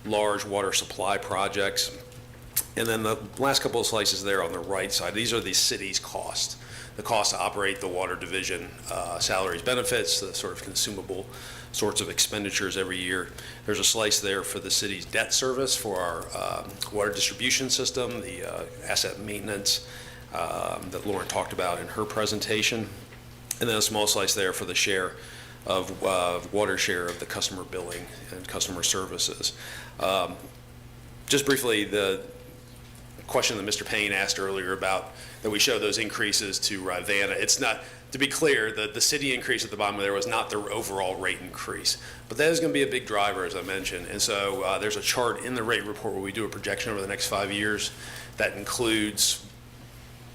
large water supply projects. And then the last couple of slices there on the right side, these are the city's costs. The cost to operate the water division, salaries, benefits, the sort of consumable sorts of expenditures every year. There's a slice there for the city's debt service for our water distribution system, the asset maintenance that Lauren talked about in her presentation, and then a small slice there for the share of water share of the customer billing and customer services. Just briefly, the question that Mr. Payne asked earlier about that we show those increases to Ravenna. It's not, to be clear, the city increase at the bottom there was not the overall rate increase, but that is going to be a big driver, as I mentioned. And so there's a chart in the rate report where we do a projection over the next 5 years that includes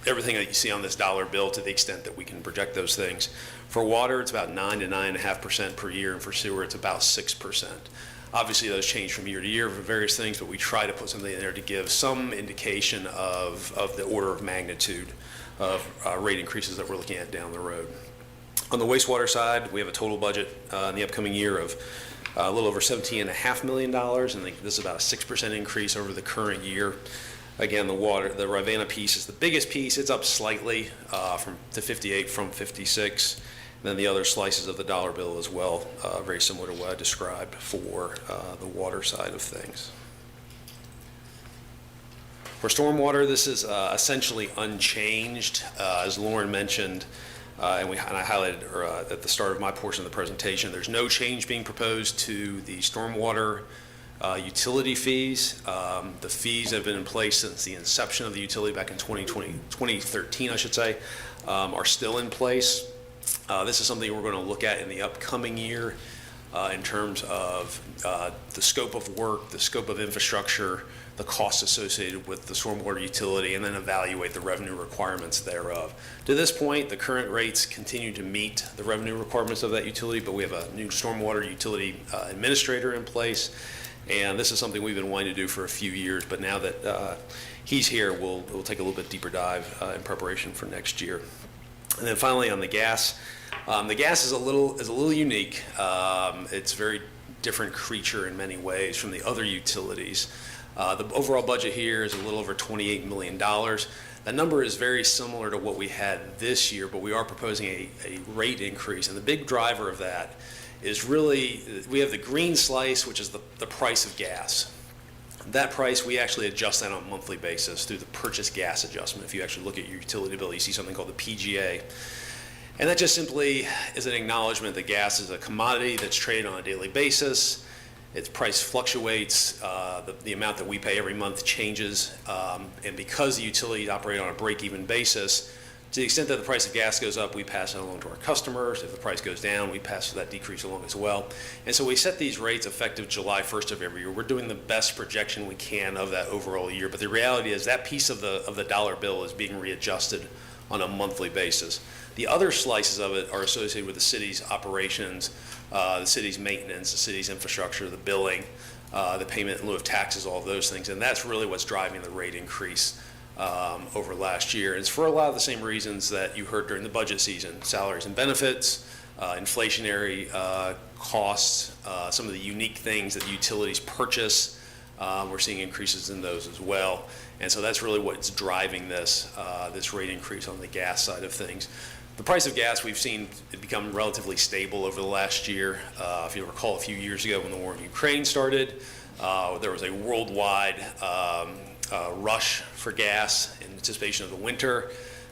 everything that you see on this dollar bill to the extent that we can project those things. For water, it's about 9 to 9.5% per year, and for sewer, it's about 6%. Obviously, those change from year to year for various things, but we try to put something in there to give some indication of the order of magnitude of rate increases that we're looking at down the road. On the wastewater side, we have a total budget in the upcoming year of a little over $17.5 million, and this is about a 6% increase over the current year. Again, the Ravenna piece is the biggest piece. It's up slightly to 58 from 56. And then the other slices of the dollar bill as well, very similar to what I described for the water side of things. For stormwater, this is essentially unchanged. As Lauren mentioned, and I highlighted at the start of my portion of the presentation, there's no change being proposed to the stormwater utility fees. The fees have been in place since the inception of the utility back in 2013, I should say, are still in place. This is something we're going to look at in the upcoming year in terms of the scope of work, the scope of infrastructure, the costs associated with the stormwater utility, and then evaluate the revenue requirements thereof. To this point, the current rates continue to meet the revenue requirements of that utility, but we have a new stormwater utility administrator in place, and this is something we've been wanting to do for a few years, but now that he's here, we'll take a little bit deeper dive in preparation for next year. And then finally on the gas is a little unique. It's a very different creature in many ways from the other utilities. The overall budget here is a little over $28 million. That number is very similar to what we had this year, but we are proposing a rate increase. And the big driver of that is really, we have the green slice, which is the price of gas. That price, we actually adjust that on a monthly basis through the purchase gas adjustment. If you actually look at your utility bill, you see something called the PGA. And that just simply is an acknowledgement that gas is a commodity that's traded on a daily basis. Its price fluctuates. The amount that we pay every month changes. And because the utilities operate on a break-even basis, to the extent that the price of gas goes up, we pass it along to our customers. If the price goes down, we pass that decrease along as well. And so we set these rates effective July 1st of every year. We're doing the best projection we can of that overall year. But the reality is that piece of the dollar bill is being readjusted on a monthly basis. The other slices of it are associated with the city's operations, the city's maintenance, the city's infrastructure, the billing, the payment in lieu of taxes, all of those things. And that's really what's driving the rate increase over last year. And it's for a lot of the same reasons that you heard during the budget season: salaries and benefits, inflationary costs, some of the unique things that the utilities purchase. We're seeing increases in those as well. And so that's really what's driving this rate increase on the gas side of things. The price of gas, we've seen it become relatively stable over the last year. If you recall, a few years ago when the war in Ukraine started, there was a worldwide rush for gas in anticipation of the winter.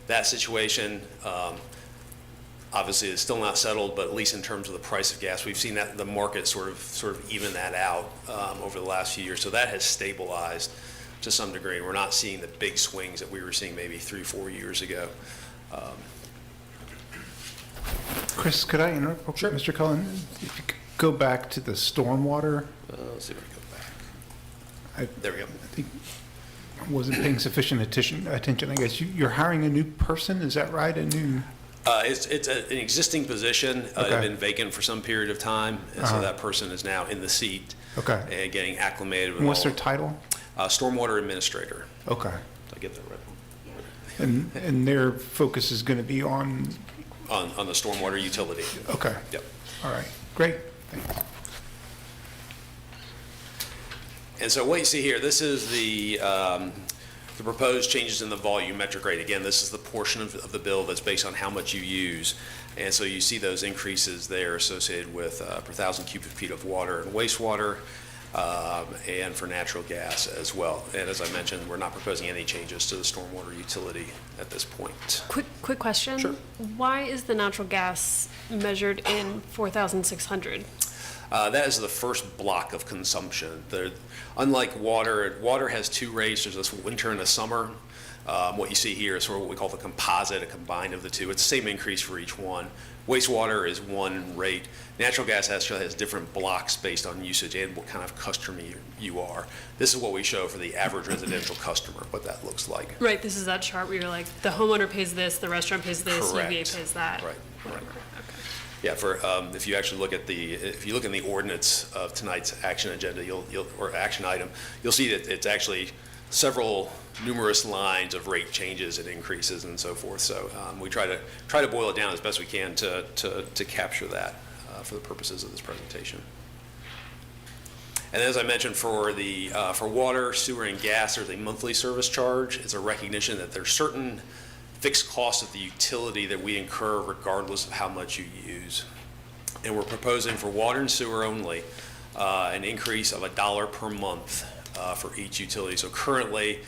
That situation obviously is still not settled, but at least in terms of the price of gas, we've seen that the market sort of even that out over the last few years. So that has stabilized to some degree. We're not seeing the big swings that we were seeing maybe 3-4 years ago. Chris, could I interrupt? Sure. Mr. Cullen, if you could go back to the stormwater. Let's see if we can go back. There we go. I think I wasn't paying sufficient attention. I guess you're hiring a new person. Is that right? A new. It's an existing position. It had been vacant for some period of time, and so that person is now in the seat. Okay. And getting acclimated with And what's their title? Stormwater administrator. Okay. Did I get that right? And their focus is going to be on on the stormwater utility. Okay, Yep. all right, great. Thanks. And so what you see here, this is the proposed changes in the volumetric rate. Again, this is the portion of the bill that's based on how much you use. And so you see those increases there associated with per thousand cubic feet of water and wastewater, and for natural gas as well. And as I mentioned, we're not proposing any changes to the stormwater utility at this point. Quick question. Sure. Why is the natural gas measured in 4,600? That is the first block of consumption. Unlike water, water has two rates. There's this winter and a summer. What you see here is sort of what we call the composite, a combined of the two. It's the same increase for each one. Wastewater is one rate. Natural gas actually has different blocks based on usage and what kind of customer you are. This is what we show for the average residential customer, what that looks like. Right, this is that chart where you're like, the homeowner pays this, the restaurant pays this, Correct. UVA pays that. Right, right. Whatever. Okay. Yeah, for if you actually look at if you look in the ordinance of tonight's action agenda, or action item, you'll see that it's actually numerous lines of rate changes and increases and so forth. So we try to boil it down as best we can to capture that for the purposes of this presentation. And as I mentioned, for water, sewer, and gas, there's a monthly service charge. It's a recognition that there's certain fixed costs of the utility that we incur regardless of how much you use. And we're proposing for water and sewer only an increase of $1 per month for each utility. So currently,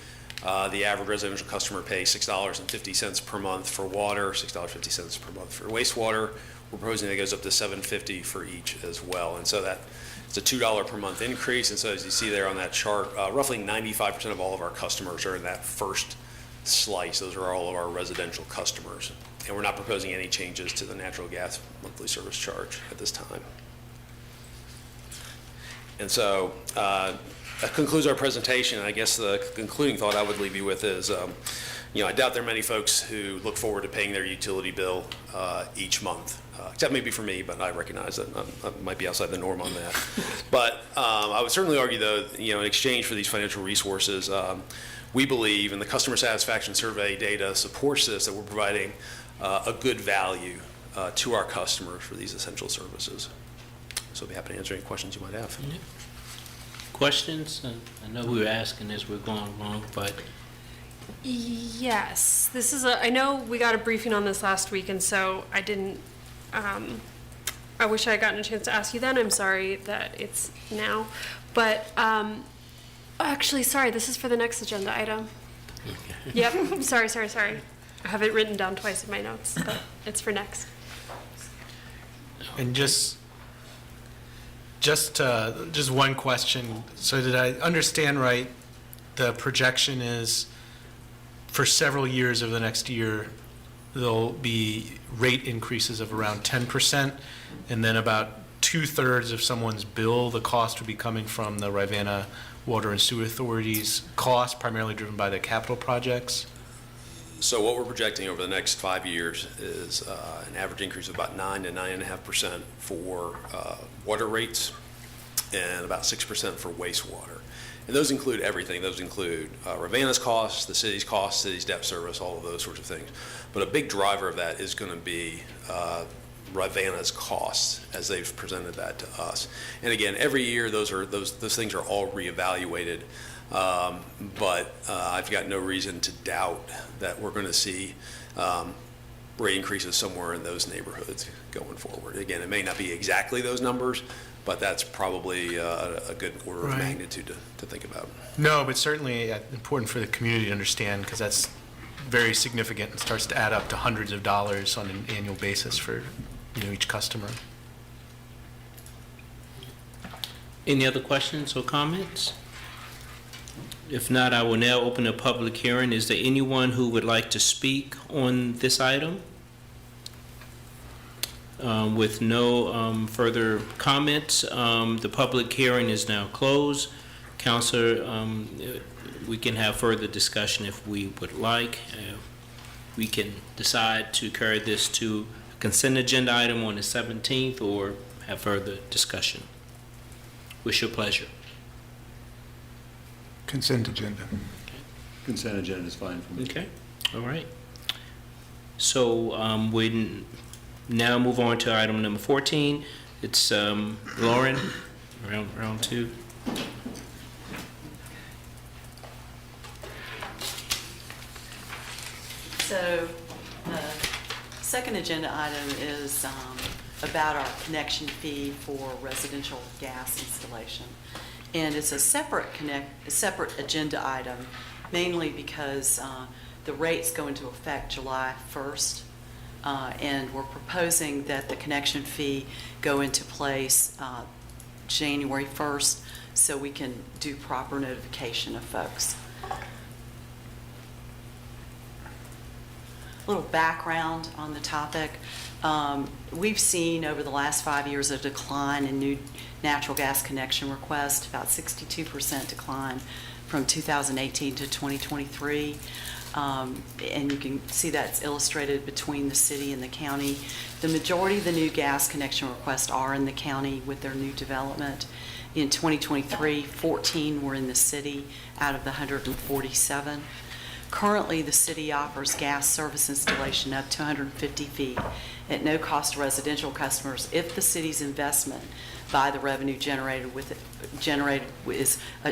the average residential customer pays $6.50 per month for water, $6.50 per month for wastewater. We're proposing that goes up to $7.50 for each as well. And so that it's a $2 per month increase. And so as you see there on that chart, roughly 95% of all of our customers are in that first slice. Those are all of our residential customers. And we're not proposing any changes to the natural gas monthly service charge at this time. And so that concludes our presentation. I guess the concluding thought I would leave you with is, I doubt there are many folks who look forward to paying their utility bill each month, except maybe for me, but I recognize that I might be outside the norm on that. But I would certainly argue, though, in exchange for these financial resources, we believe, and the customer satisfaction survey data supports this, that we're providing a good value to our customers for these essential services. So I'll be happy to answer any questions you might have. Questions? I know we were asking as we're going along, but Yes, this is I know we got a briefing on this last week, and so I didn't, I wish I had gotten a chance to ask you then. I'm sorry that it's now. But, actually, sorry, this is for the next agenda item. Yep, sorry. I have it written down twice in my notes, but it's for next. And just one question. So did I understand right, the projection is for several years of the next year, there'll be rate increases of around 10%, and then about 2/3 of someone's bill, the cost would be coming from the Rivanna Water and Sewer Authority's cost, primarily driven by the capital projects? So what we're projecting over the next 5 years is an average increase of about 9 to 9.5% for water rates and about 6% for wastewater. And those include everything. Those include Rivanna's costs, the city's costs, city's debt service, all of those sorts of things. But a big driver of that is going to be Rivanna's costs as they've presented that to us. And again, every year those things are all reevaluated. But I've got no reason to doubt that we're going to see rate increases somewhere in those neighborhoods going forward. Again, it may not be exactly those numbers, but that's probably a good order of magnitude to think about. No, but certainly important for the community to understand, because that's very significant and starts to add up to hundreds of dollars on an annual basis for each customer. any other questions or comments? If not, I will now open a public hearing. Is there anyone who would like to speak on this item? With no further comments, the public hearing is now closed. Counselor, we can have further discussion if we would like. We can decide to carry this to a consent agenda item on the 17th or have further discussion. What's your pleasure? Consent agenda. Consent agenda is fine for me. Okay, all right. So Now move on to item number 14. It's Lauren, round two. So, the second agenda item is about our connection fee for residential gas installation. And it's a separate agenda item, mainly because the rates go into effect July 1st. And we're proposing that the connection fee go into place January 1st, so we can do proper notification of folks. A little background on the topic. We've seen over the last 5 years a decline in new natural gas connection requests, about 62% decline from 2018 to 2023. And you can see that's illustrated between the city and the county. The majority of the new gas connection requests are in the county with their new development. In 2023, 14 were in the city out of the 147. Currently, the city offers gas service installation up to 150 feet at no cost to residential customers if the city's investment by the revenue generated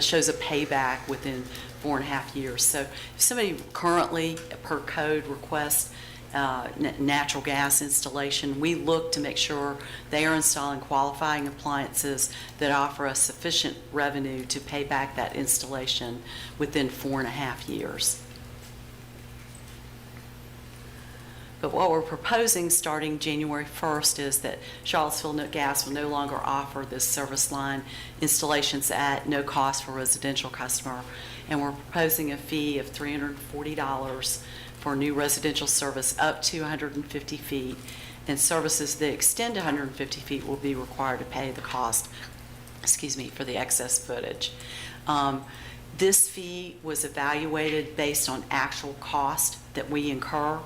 shows a payback within 4.5 years. So if somebody currently, per code, requests natural gas installation, we look to make sure they are installing qualifying appliances that offer us sufficient revenue to pay back that installation within 4.5 years. But what we're proposing starting January 1st is that Charlottesville Gas will no longer offer this service line installations at no cost for residential customer. And we're proposing a fee of $340 for new residential service up to 150 feet. And services that extend to 150 feet will be required to pay the cost, for the excess footage. This fee was evaluated based on actual cost that we incur.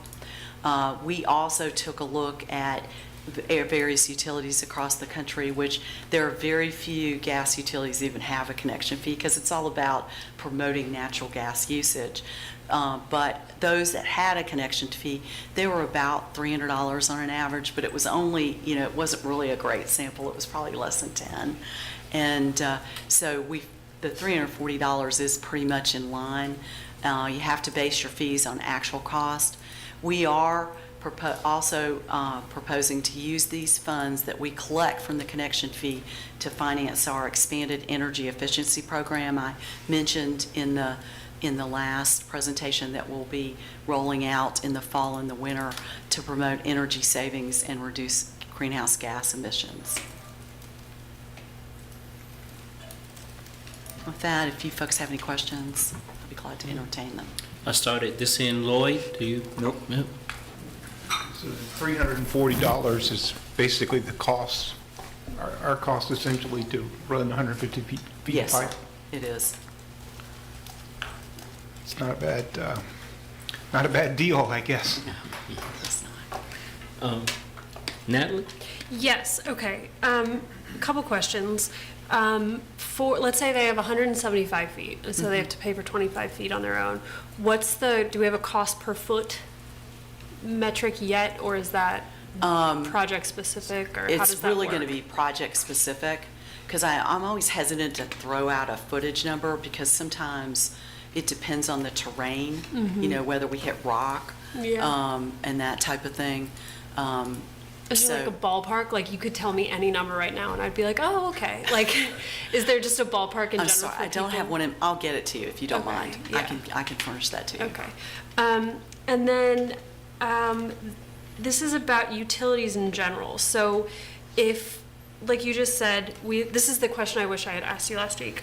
We also took a look at various utilities across the country, which there are very few gas utilities that even have a connection fee because it's all about promoting natural gas usage. But those that had a connection fee, they were about $300 on an average, but it was only, it wasn't really a great sample. It was probably less than 10. And so the $340 is pretty much in line. You have to base your fees on actual cost. We are also proposing to use these funds that we collect from the connection fee to finance our expanded energy efficiency program. I mentioned in the last presentation that we'll be rolling out in the fall and the winter to promote energy savings and reduce greenhouse gas emissions. With that, if you folks have any questions, I'll be glad to entertain them. I started this in Lloyd. Do you? Nope. So $340 is basically the cost, our cost essentially to run 150 feet of pipe. Yes, it is. It's not a bad deal, I guess. No, it's not. Natalie? Yes, okay. A couple questions. Let's say they have 175 feet, and so they have to pay for 25 feet on their own. Do we have a cost per foot metric yet, or is that project specific, or how does that work? It's really going to be project specific, because I'm always hesitant to throw out a footage number, because sometimes it depends on the terrain, whether we hit rock, and that type of thing. Is there like a ballpark? Like, you could tell me any number right now and I'd be like, oh, okay. Like, is there just a ballpark in general? I'm sorry, I don't have one. I'll get it to you if you don't mind. Yeah. I can furnish that to you. Okay. And then this is about utilities in general. So if, like you just said, this is the question I wish I had asked you last week.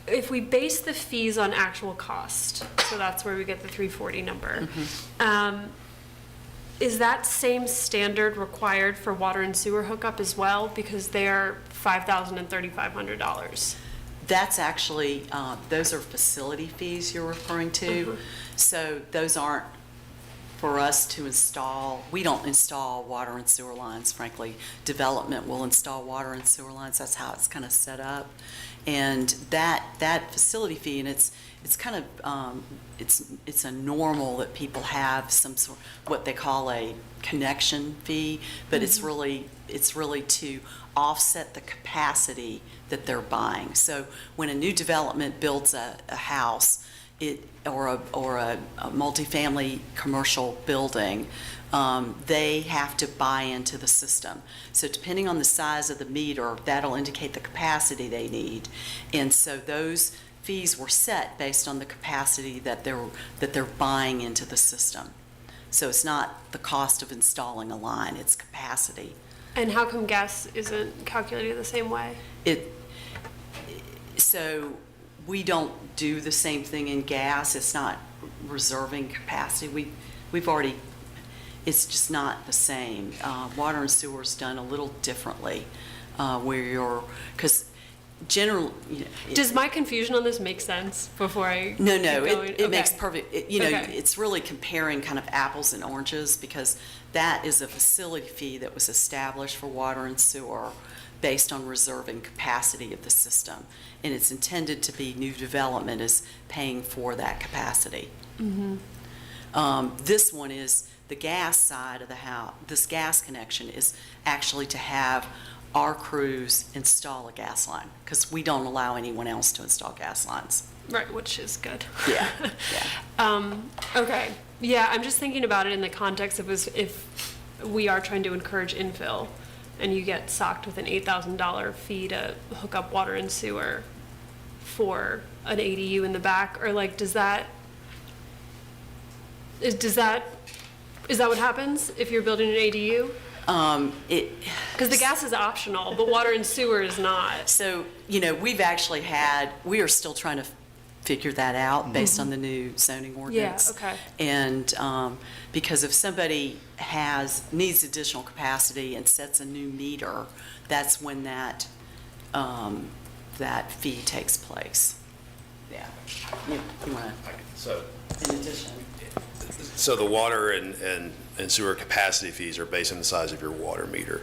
If we base the fees on actual cost, so that's where we get the 340 number, is that same standard required for water and sewer hookup as well? Because they're $5,000 and $3,500. That's actually, those are facility fees you're referring to. So those aren't for us to install, we don't install water and sewer lines, frankly. Development will install water and sewer lines. That's how it's kind of set up. And that facility fee, and it's kind of, it's a normal that people have some sort, what they call a connection fee, but it's really to offset the capacity that they're buying. So when a new development builds a house, or a multifamily commercial building, they have to buy into the system. So depending on the size of the meter, that'll indicate the capacity they need. And so those fees were set based on the capacity that they're buying into the system. So it's not the cost of installing a line, it's capacity. And how come gas isn't calculated the same way? So we don't do the same thing in gas. It's not reserving capacity. We've already, it's just not the same. Water and sewer is done a little differently, because generally, Does my confusion on this make sense before I No, keep going? it makes perfect, Okay. it's really comparing kind of apples and oranges, because that is a facility fee that was established for water and sewer based on reserving capacity of the system. And it's intended to be new development is paying for that capacity. This one is the gas side of the house. This gas connection is actually to have our crews install a gas line, because we don't allow anyone else to install gas lines. Right, which is good. Yeah, yeah. Okay, yeah, I'm just thinking about it in the context of if we are trying to encourage infill, and you get socked with an $8,000 fee to hook up water and sewer for an ADU in the back, or like, is that what happens if you're building an ADU? Because the gas is optional, but water and sewer is not. So, we've actually we are still trying to figure that out based on the new zoning ordinance. Yeah, okay. And because if somebody needs additional capacity and sets a new meter, that's when that fee takes place. Yeah. You want So, to, in addition? so the water and sewer capacity fees are based on the size of your water meter.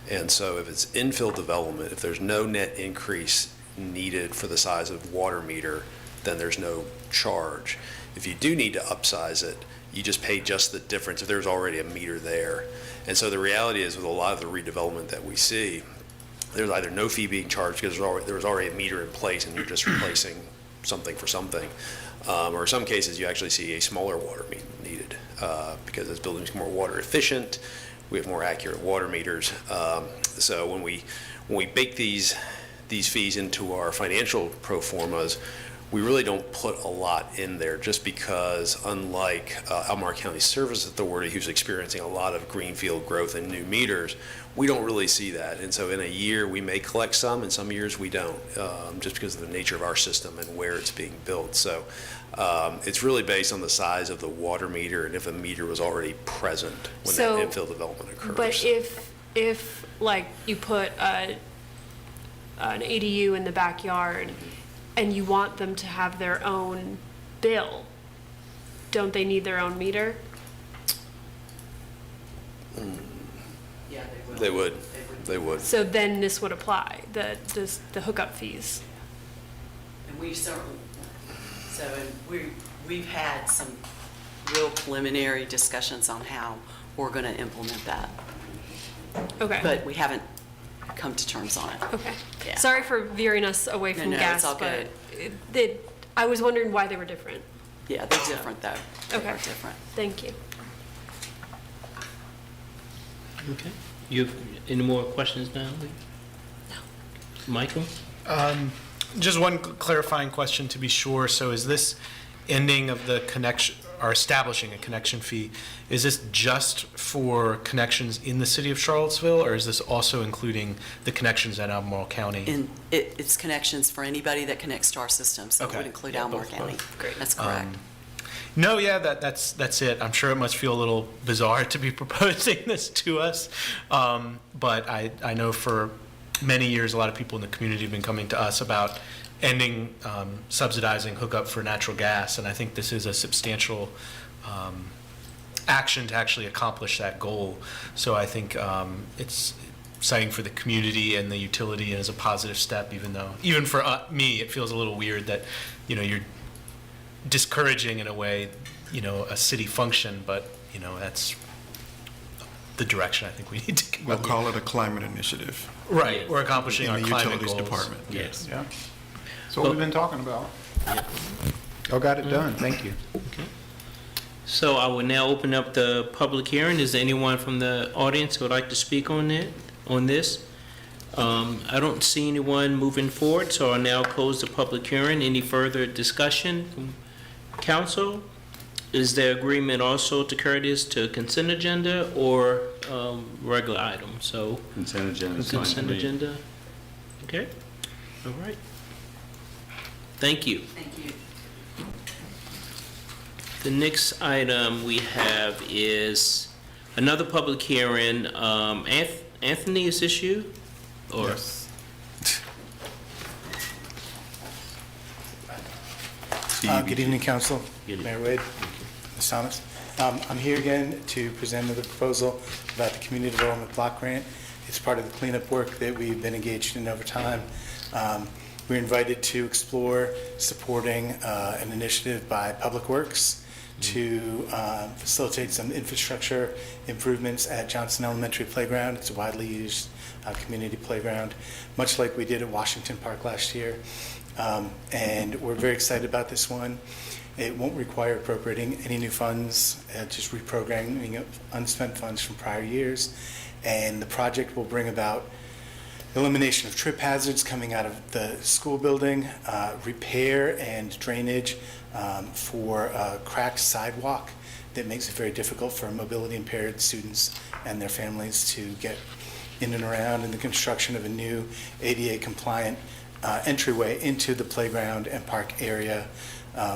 And so if it's infill development, if there's no net increase needed for the size of water meter, then there's no charge. If you do need to upsize it, you just pay just the difference if there's already a meter there. And so the reality is, with a lot of the redevelopment that we see, there's either no fee being charged because there was already a meter in place and you're just replacing something for something. Or in some cases, you actually see a smaller water meter needed because as buildings become more water efficient, we have more accurate water meters. So when we bake these fees into our financial pro formas, we really don't put a lot in there, just because unlike Albemarle County Service Authority, who's experiencing a lot of greenfield growth and new meters, we don't really see that. And so in a year, we may collect some, and some years we don't, just because of the nature of our system and where it's being built. So it's really based on the size of the water meter and if a meter was already present when that infill development occurs. But if like you put an ADU in the backyard and you want them to have their own bill, don't they need their own meter? Yeah, They would. So then this would apply, the hookup fees. And we've had some real preliminary discussions on how we're going to implement that. Okay. But we haven't come to terms on it. Okay. Yeah. Sorry for veering us away from No, gas, it's all but good. I was wondering why they were different. Yeah, they're different though. Okay. They're different. Thank you. Okay. You have any more questions now, Lee? No. Michael? Just one clarifying question to be sure. So is this ending of the connection, or establishing a connection fee, is this just for connections in the city of Charlottesville, or is this also including the connections at Albemarle County? And it's connections for anybody that connects to our system, so it Okay. would include Yeah, Albemarle both. County. Great. That's correct. No, yeah, that's it. I'm sure it must feel a little bizarre to be proposing this to us, but I know for many years a lot of people in the community have been coming to us about ending subsidizing hookup for natural gas, and I think this is a substantial action to actually accomplish that goal. So I think it's exciting for the community and the utility, and is a positive step, even for me, it feels a little weird that, you're discouraging in a way, a city function, but, that's the direction I think we need to go. We'll call it a climate initiative. Right, we're accomplishing In our the climate Utilities goals. Department. Yes. Yeah. That's what we've been talking about. Y'all got it done. Thank you. So I will now open up the public hearing. Is there anyone from the audience who would like to speak on this? I don't see anyone moving forward, so I'll now close the public hearing. Any further discussion from council? Is there agreement also to carry this to consent agenda or regular item? So Consent agenda. is fine consent to me. agenda? Okay, all right. Thank you. Thank you. The next item we have is another public hearing. Anthony, is this you? Or- Yes. Good evening, Council. Good evening. Mayor Wade, Ms. Thomas. I'm here again to present another proposal about the Community Development Block Grant. It's part of the cleanup work that we've been engaged in over time. We're invited to explore supporting an initiative by Public Works to facilitate some infrastructure improvements at Johnson Elementary Playground. It's a widely used community playground, much like we did at Washington Park last year. And we're very excited about this one. It won't require appropriating any new funds, just reprogramming of unspent funds from prior years. And the project will bring about elimination of trip hazards coming out of the school building, repair and drainage for a cracked sidewalk that makes it very difficult for mobility impaired students and their families to get in and around, and the construction of a new ADA compliant entryway into the playground and park area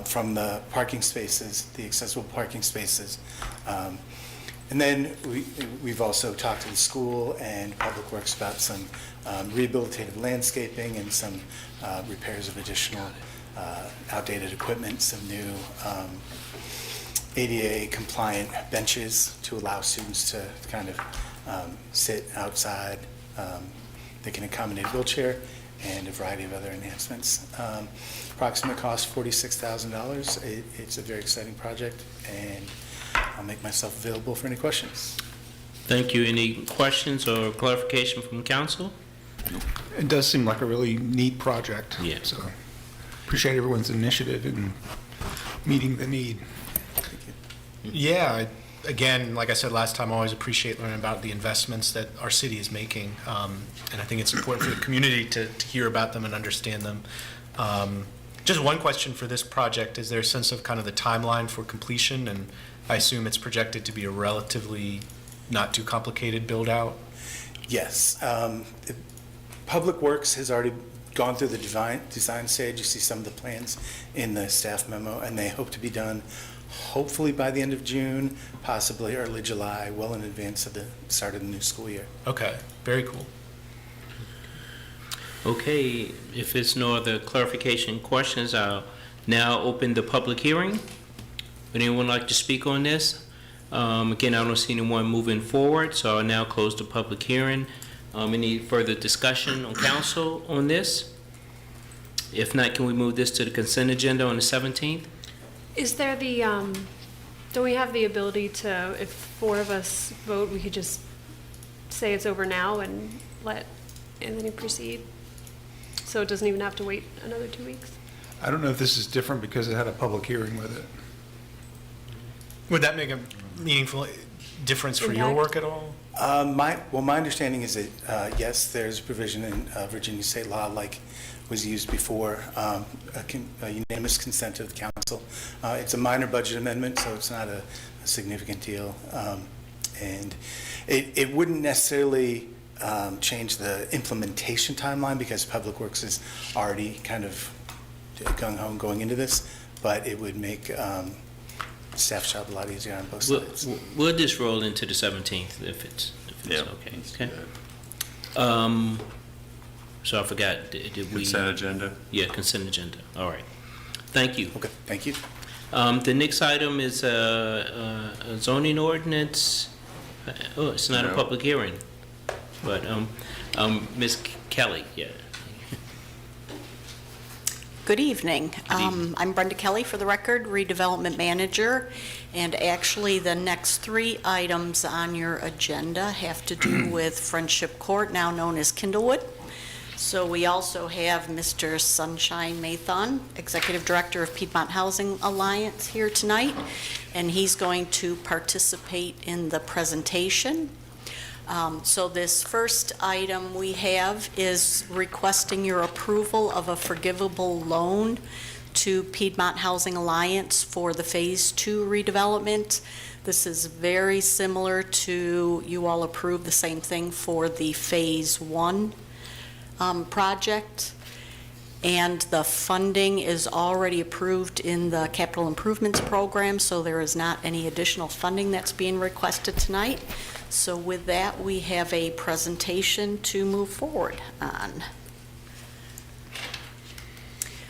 from the parking spaces, the accessible parking spaces. And then we've also talked to the school and Public Works about some rehabilitative landscaping and some repairs of additional outdated equipment, some new ADA compliant benches to allow students to kind of sit outside. They can accommodate a wheelchair and a variety of other enhancements. Approximate cost $46,000. It's a very exciting project, and I'll make myself available for any questions. Thank you. Any questions or clarification from council? It does seem like a really neat project. Yeah. So appreciate everyone's initiative in meeting the need. Yeah, again, like I said last time, I always appreciate learning about the investments that our city is making. And I think it's important for the community to hear about them and understand them. Just one question for this project, is there a sense of kind of the timeline for completion? And I assume it's projected to be a relatively not too complicated build out? Yes. Public Works has already gone through the design stage. You see some of the plans in the staff memo, and they hope to be done hopefully by the end of June, possibly early July, well in advance of the start of the new school year. Okay, very cool. Okay, if there's no other clarification questions, I'll now open the public hearing. Would anyone like to speak on this? Again, I don't see anyone moving forward, so I'll now close the public hearing. Any further discussion on council on this? If not, can we move this to the consent agenda on the 17th? Is there the, do we have the ability to, if four of us vote, we could just say it's over now and let Anthony proceed? So it doesn't even have to wait another 2 weeks? I don't know if this is different because it had a public hearing with it. Would that make a meaningful difference for your Impact? work at all? My understanding is that, yes, there's a provision in Virginia state law, like was used before, a unanimous consent of the council. It's a minor budget amendment, so it's not a significant deal. And it wouldn't necessarily change the implementation timeline because Public Works is already kind of gung-ho going into this, but it would make staff's job a lot easier on both sides. We'll just roll into the 17th if it's okay. Okay. So I forgot, did we? Consent agenda? Yeah, consent agenda. All right. Thank you. Okay, thank you. The next item is a zoning ordinance. Oh, it's not a No. public hearing, but Ms. Kelly, yeah. Good evening. I'm Brenda Kelly, for the record, redevelopment manager. And actually, the next 3 items on your agenda have to do with Friendship Court, now known as Kindlewood. So we also have Mr. Sunshine Mathon, Executive Director of Piedmont Housing Alliance, here tonight, and he's going to participate in the presentation. So this first item we have is requesting your approval of a forgivable loan to Piedmont Housing Alliance for the Phase 2 redevelopment. This is very similar to, you all approved the same thing for the Phase 1 project. And the funding is already approved in the capital improvements program, so there is not any additional funding that's being requested tonight. So with that, we have a presentation to move forward on.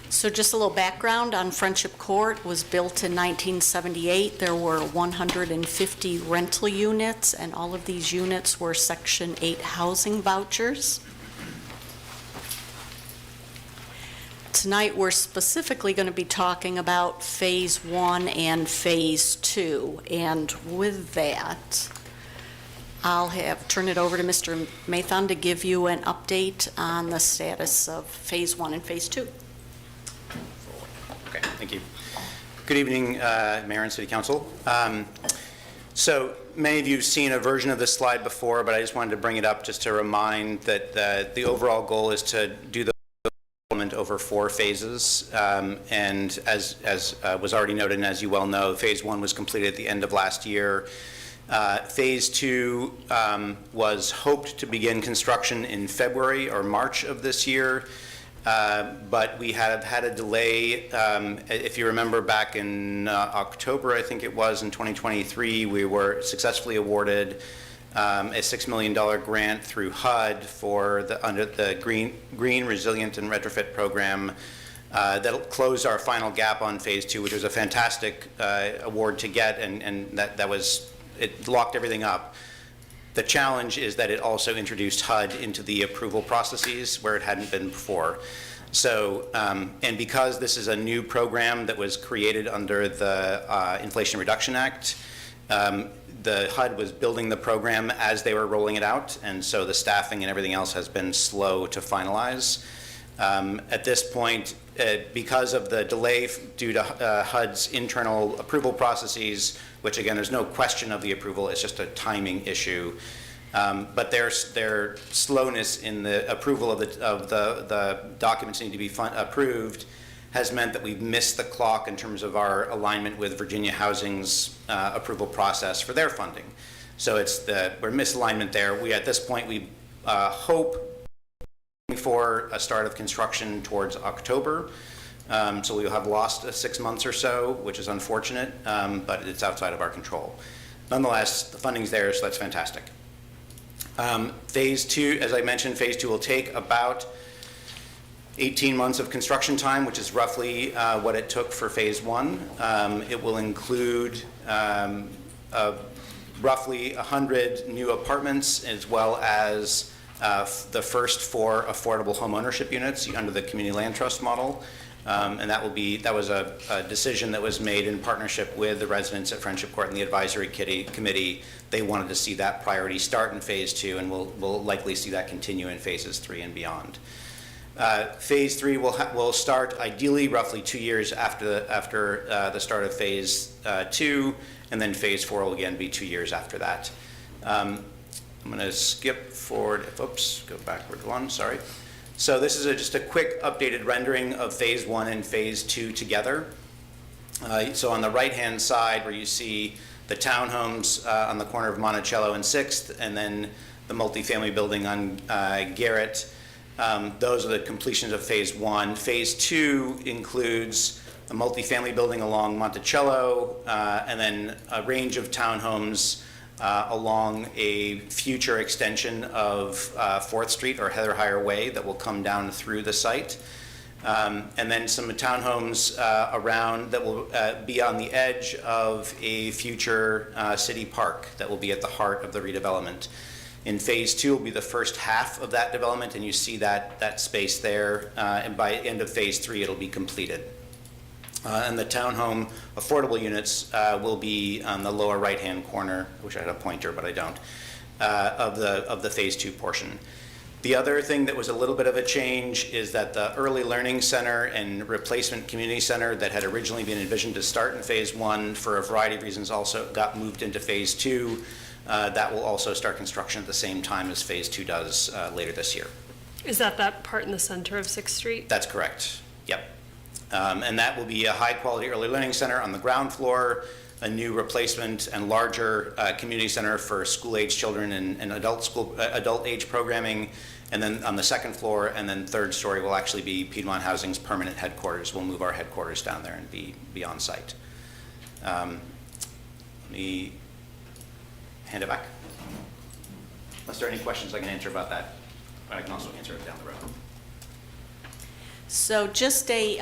So just a little background on Friendship Court. It was built in 1978. There were 150 rental units, and all of these units were Section 8 housing vouchers. Tonight, we're specifically going to be talking about Phase 1 and Phase 2. And with that, I'll turn it over to Mr. Mathon to give you an update on the status of Phase 1 and Phase 2. Okay, thank you. Good evening, Mayor and City Council. So many of you have seen a version of this slide before, but I just wanted to bring it up just to remind that the overall goal is to do the development over 4 phases. And as was already noted, and as you well know, Phase 1 was completed at the end of last year. Phase 2 was hoped to begin construction in February or March of this year, but we have had a delay. If you remember back in October, I think it was, in 2023, we were successfully awarded a $6 million grant through HUD under the Green Resilient and Retrofit Program that'll close our final gap on Phase 2, which was a fantastic award to get, and it locked everything up. The challenge is that it also introduced HUD into the approval processes where it hadn't been before. So, and because this is a new program that was created under the Inflation Reduction Act, the HUD was building the program as they were rolling it out, and so the staffing and everything else has been slow to finalize. At this point, because of the delay due to HUD's internal approval processes, which again, there's no question of the approval, it's just a timing issue. But their slowness in the approval of the documents that need to be approved has meant that we've missed the clock in terms of our alignment with Virginia Housing's approval process for their funding. So we're misalignment there. At this point, we hope for a start of construction towards October. So we'll have lost 6 months or so, which is unfortunate, but it's outside of our control. Nonetheless, the funding's there, so that's fantastic. Phase 2, as I mentioned, Phase 2 will take about 18 months of construction time, which is roughly what it took for Phase 1. It will include roughly 100 new apartments, as well as the first 4 affordable home ownership units under the Community Land Trust model. And that was a decision that was made in partnership with the residents at Friendship Court and the advisory committee. They wanted to see that priority start in Phase 2, and we'll likely see that continue in Phases 3 and beyond. Phase 3 will start ideally roughly 2 years after the start of Phase 2, and then Phase 4 will again be 2 years after that. I'm going to skip forward. Go backward one, sorry. So this is just a quick updated rendering of Phase 1 and Phase 2 together. So on the right-hand side, where you see the townhomes on the corner of Monticello and 6th, and then the multifamily building on Garrett, those are the completions of Phase 1. Phase 2 includes a multifamily building along Monticello, and then a range of townhomes along a future extension of 4th Street or Heather Higher Way that will come down through the site. And then some townhomes around that will be on the edge of a future city park that will be at the heart of the redevelopment. In Phase 2 will be the first half of that development, and you see that space there. And by end of Phase 3, it'll be completed. And the townhome affordable units will be on the lower right-hand corner. I wish I had a pointer, but I don't, of the Phase 2 portion. The other thing that was a little bit of a change is that the Early Learning Center and Replacement Community Center that had originally been envisioned to start in Phase 1 for a variety of reasons also got moved into Phase 2. That will also start construction at the same time as Phase 2 does later this year. Is that part in the center of 6th Street? That's correct. Yep. And that will be a high-quality early learning center on the ground floor, a new replacement and larger community center for school-age children and adult-age programming. And then on the second floor and then third story will actually be Piedmont Housing's permanent headquarters. We'll move our headquarters down there and be on site. Let me hand it back. Unless there are any questions I can answer about that, I can also answer it down the road. So just a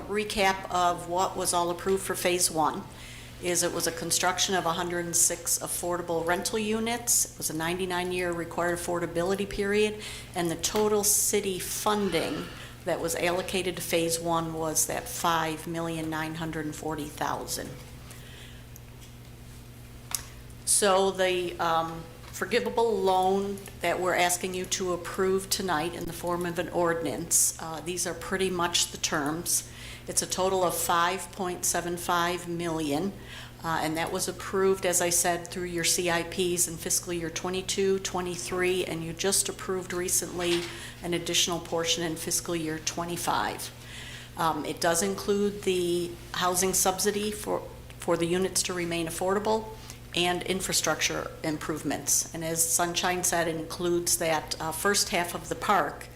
recap of what was all approved for Phase 1 is it was a construction of 106 affordable rental units. It was a 99-year required affordability period, and the total city funding that was allocated to Phase 1 was that $5,940,000. So the forgivable loan that we're asking you to approve tonight in the form of an ordinance, these are pretty much the terms. It's a total of $5.75 million, and that was approved, as I said, through your CIPs in fiscal year 22, 23, and you just approved recently an additional portion in fiscal year 25. It does include the housing subsidy for the units to remain affordable and infrastructure improvements. And as Sunshine said, it includes that first half of the park,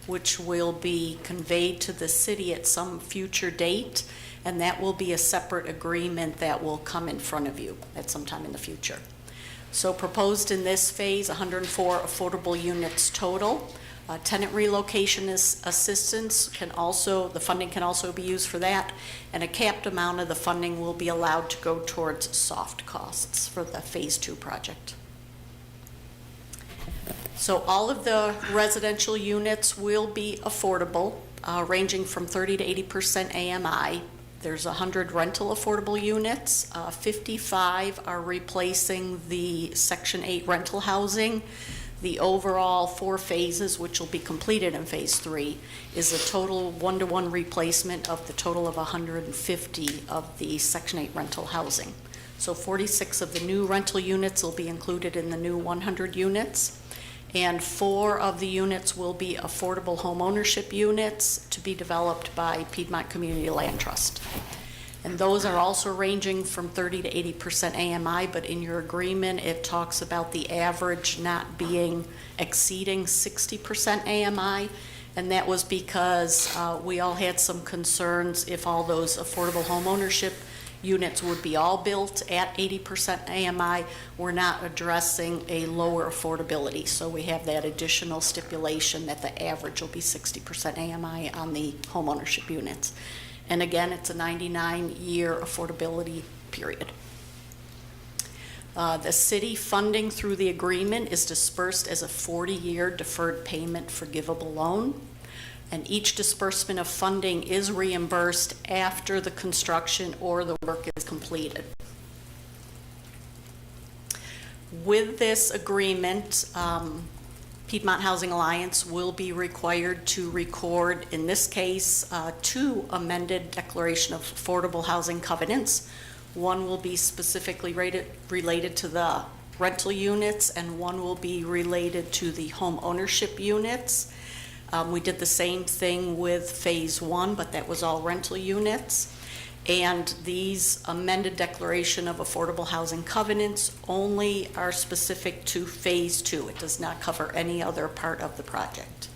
which will be conveyed to the city at some future date, and that will be a separate agreement that will come in front of you at some time in the future. So proposed in this phase, 104 affordable units total. Tenant relocation assistance the funding can also be used for that, and a capped amount of the funding will be allowed to go towards soft costs for the Phase 2 project. So all of the residential units will be affordable, ranging from 30 to 80% AMI. There's 100 rental affordable units. 55 are replacing the Section 8 rental housing. The overall 4 phases, which will be completed in Phase 3, is a total 1-to-1 replacement of the total of 150 of the Section 8 rental housing. So 46 of the new rental units will be included in the new 100 units, and 4 of the units will be affordable home ownership units to be developed by Piedmont Community Land Trust. And those are also ranging from 30 to 80% AMI, but in your agreement, it talks about the average not exceeding 60% AMI, and that was because we all had some concerns if all those affordable home ownership units would be all built at 80% AMI. We're not addressing a lower affordability, so we have that additional stipulation that the average will be 60% AMI on the home ownership units. And again, it's a 99-year affordability period. The city funding through the agreement is dispersed as a 40-year deferred payment forgivable loan, and each disbursement of funding is reimbursed after the construction or the work is completed. With this agreement, Piedmont Housing Alliance will be required to record, in this case, 2 amended Declaration of Affordable Housing Covenants. One will be specifically related to the rental units, and one will be related to the home ownership units. We did the same thing with Phase 1, but that was all rental units. And these amended Declaration of Affordable Housing Covenants only are specific to Phase 2. It does not cover any other part of the project.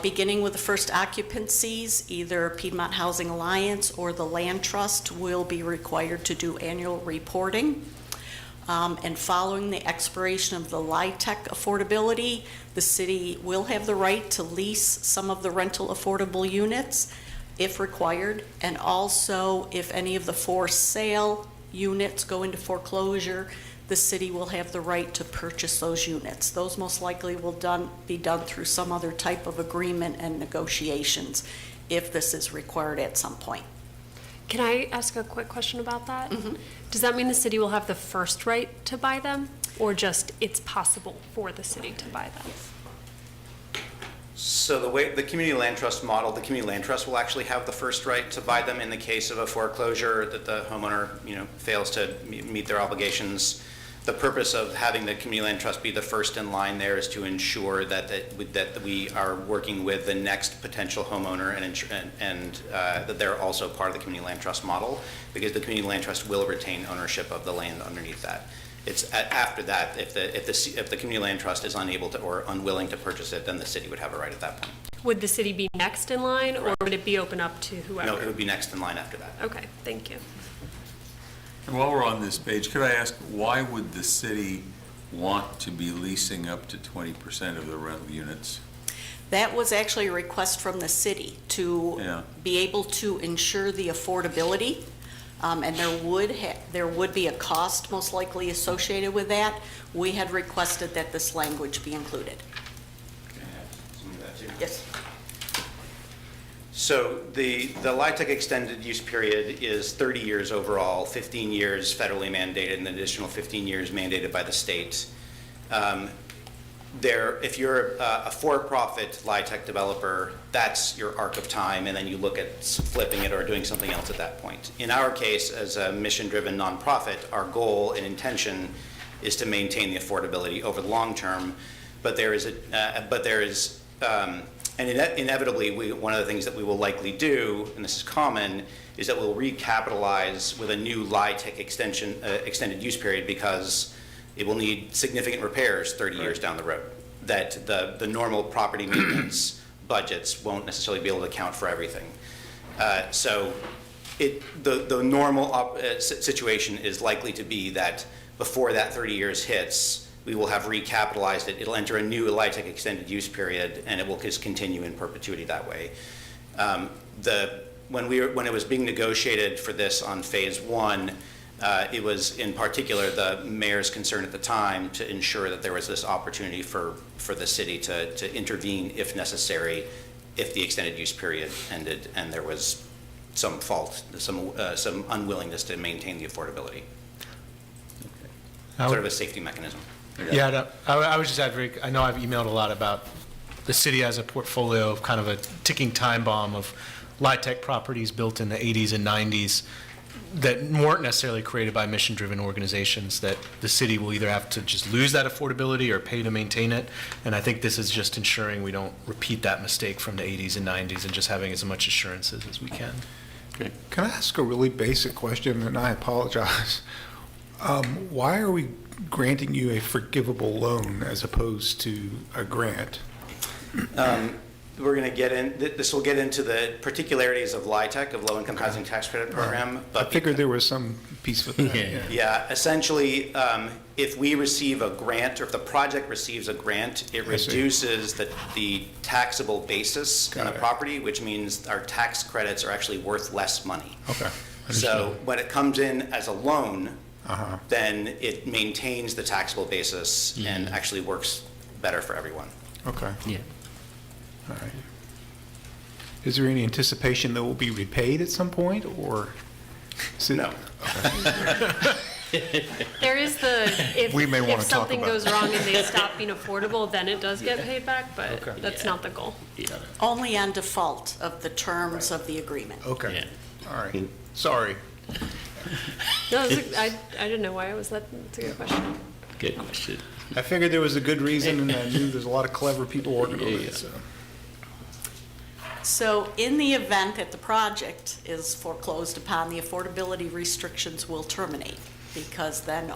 Beginning with the first occupancies, either Piedmont Housing Alliance or the Land Trust will be required to do annual reporting. And following the expiration of the LIHTC affordability, the city will have the right to lease some of the rental affordable units if required. And also, if any of the for sale units go into foreclosure, the city will have the right to purchase those units. Those most likely will be done through some other type of agreement and negotiations if this is required at some point. Can I ask a quick question about that? Does that mean the city will have the first right to buy them, or just it's possible for the city to buy them? So the way the community land trust model, the community land trust will actually have the first right to buy them in the case of a foreclosure that the homeowner, fails to meet their obligations. The purpose of having the community land trust be the first in line there is to ensure that we are working with the next potential homeowner and that they're also part of the community land trust model, because the community land trust will retain ownership of the land underneath that. It's after that, if the community land trust is unable to or unwilling to purchase it, then the city would have a right at that point. Would the city be next in line, or would it be open up to whoever? No, it would be next in line after that. Okay, thank you. And while we're on this page, could I ask, why would the city want to be leasing up to 20% of the rental units? That was actually a request from the city to be able to ensure the affordability. And there would be a cost most likely associated with that. We had requested that this language be included. Can I have some of that too? Yes. So the LIHTC extended use period is 30 years overall, 15 years federally mandated, and an additional 15 years mandated by the state. If you're a for-profit LIHTC developer, that's your arc of time, and then you look at flipping it or doing something else at that point. In our case, as a mission-driven nonprofit, our goal and intention is to maintain the affordability over the long term, and inevitably, one of the things that we will likely do, and this is common, is that we'll recapitalize with a new LIHTC extended use period, because it will need significant repairs 30 years down the road, that the normal property maintenance budgets won't necessarily be able to account for everything. So the normal situation is likely to be that before that 30 years hits, we will have recapitalized it. It'll enter a new LIHTC extended use period, and it will just continue in perpetuity that way. When it was being negotiated for this on phase one, it was in particular the mayor's concern at the time to ensure that there was this opportunity for the city to intervene if necessary, if the extended use period ended and there was some fault, some unwillingness to maintain the affordability. Sort of a safety mechanism. Yeah, I would just add, Rick, I know I've emailed a lot about the city as a portfolio of kind of a ticking time bomb of LIHTC properties built in the 80s and 90s that weren't necessarily created by mission-driven organizations, that the city will either have to just lose that affordability or pay to maintain it. And I think this is just ensuring we don't repeat that mistake from the 80s and 90s, and just having as much assurances as we can. Okay. Can I ask a really basic question, and I apologize? Why are we granting you a forgivable loan as opposed to a grant? We're going to get in, this will get into the particularities of LIHTC, of Low Income Housing Tax Credit Program. I figured there was some piece with that. Yeah, essentially, if we receive a grant, or if the project receives a grant, it reduces the taxable basis in the property, which means our tax credits are actually worth less money. Okay. So when it comes in as a loan, then it maintains the taxable basis and actually works better for everyone. Okay. Yeah. All right. Is there any anticipation that will be repaid at some point, or? No. There is We may wanna if talk something about goes that. wrong and they stop being affordable, then it does get paid back, but that's not the goal. Only on default of the terms of the agreement. Okay. All right. Sorry. No, I didn't know why I was that. That's a good question. Good question. I figured there was a good reason, and I knew there's a lot of clever people working on it, so. So in the event that the project is foreclosed upon, the affordability restrictions will terminate, because then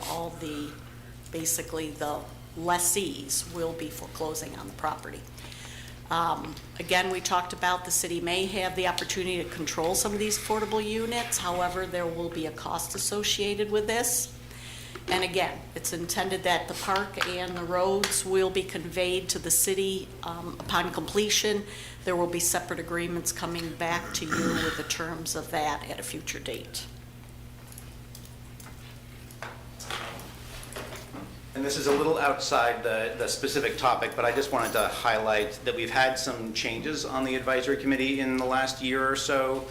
basically the lessees will be foreclosing on the property. Again, we talked about the city may have the opportunity to control some of these affordable units. However, there will be a cost associated with this. And again, it's intended that the park and the roads will be conveyed to the city upon completion. There will be separate agreements coming back to you with the terms of that at a future date. And this is a little outside the specific topic, but I just wanted to highlight that we've had some changes on the advisory committee in the last year or so,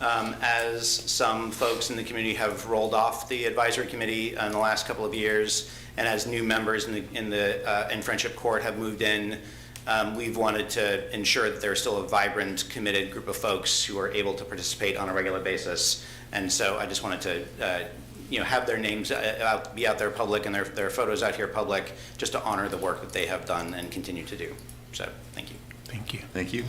as some folks in the community have rolled off the advisory committee in the last couple of years, and as new members in Friendship Court have moved in. We've wanted to ensure that there's still a vibrant, committed group of folks who are able to participate on a regular basis. And so I just wanted to have their names be out there public and their photos out here public, just to honor the work that they have done and continue to do. So, thank you. Thank you. Thank you.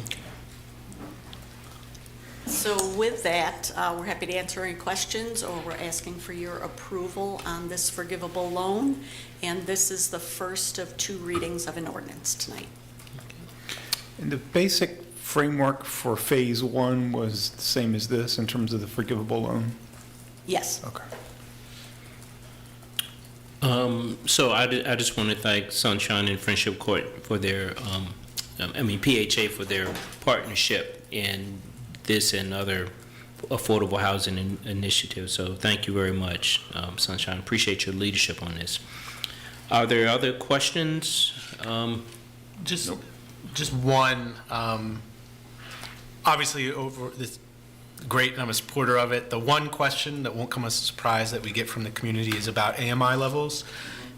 So with that, we're happy to answer any questions, or we're asking for your approval on this forgivable loan. And this is the first of 2 readings of an ordinance tonight. And the basic framework for Phase 1 was the same as this in terms of the forgivable loan? Yes. Okay. So I just want to thank Sunshine and Friendship Court for their, PHA for their partnership in this and other affordable housing initiatives. So thank you very much, Sunshine. Appreciate your leadership on this. Are there other questions? Just one. Obviously, over this great, and I'm a supporter of it. The one question that won't come as a surprise that we get from the community is about AMI levels.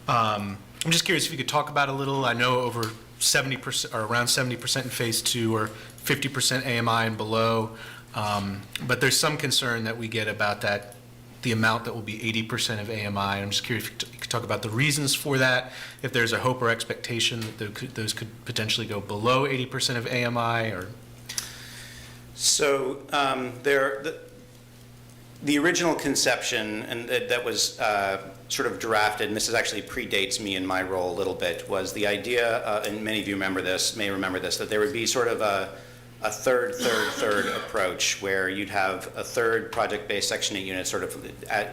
I'm just curious if you could talk about a little. I know over 70% or around 70% in Phase 2 or 50% AMI and below, but there's some concern that we get about that, the amount that will be 80% of AMI. I'm just curious if you could talk about the reasons for that, if there's a hope or expectation that those could potentially go below 80% of AMI, or... So the original conception, and that was sort of drafted, and this actually predates me in my role a little bit, was the idea, and many of you may remember this, that there would be sort of a third approach, where you'd have a third project-based Section 8 unit, sort of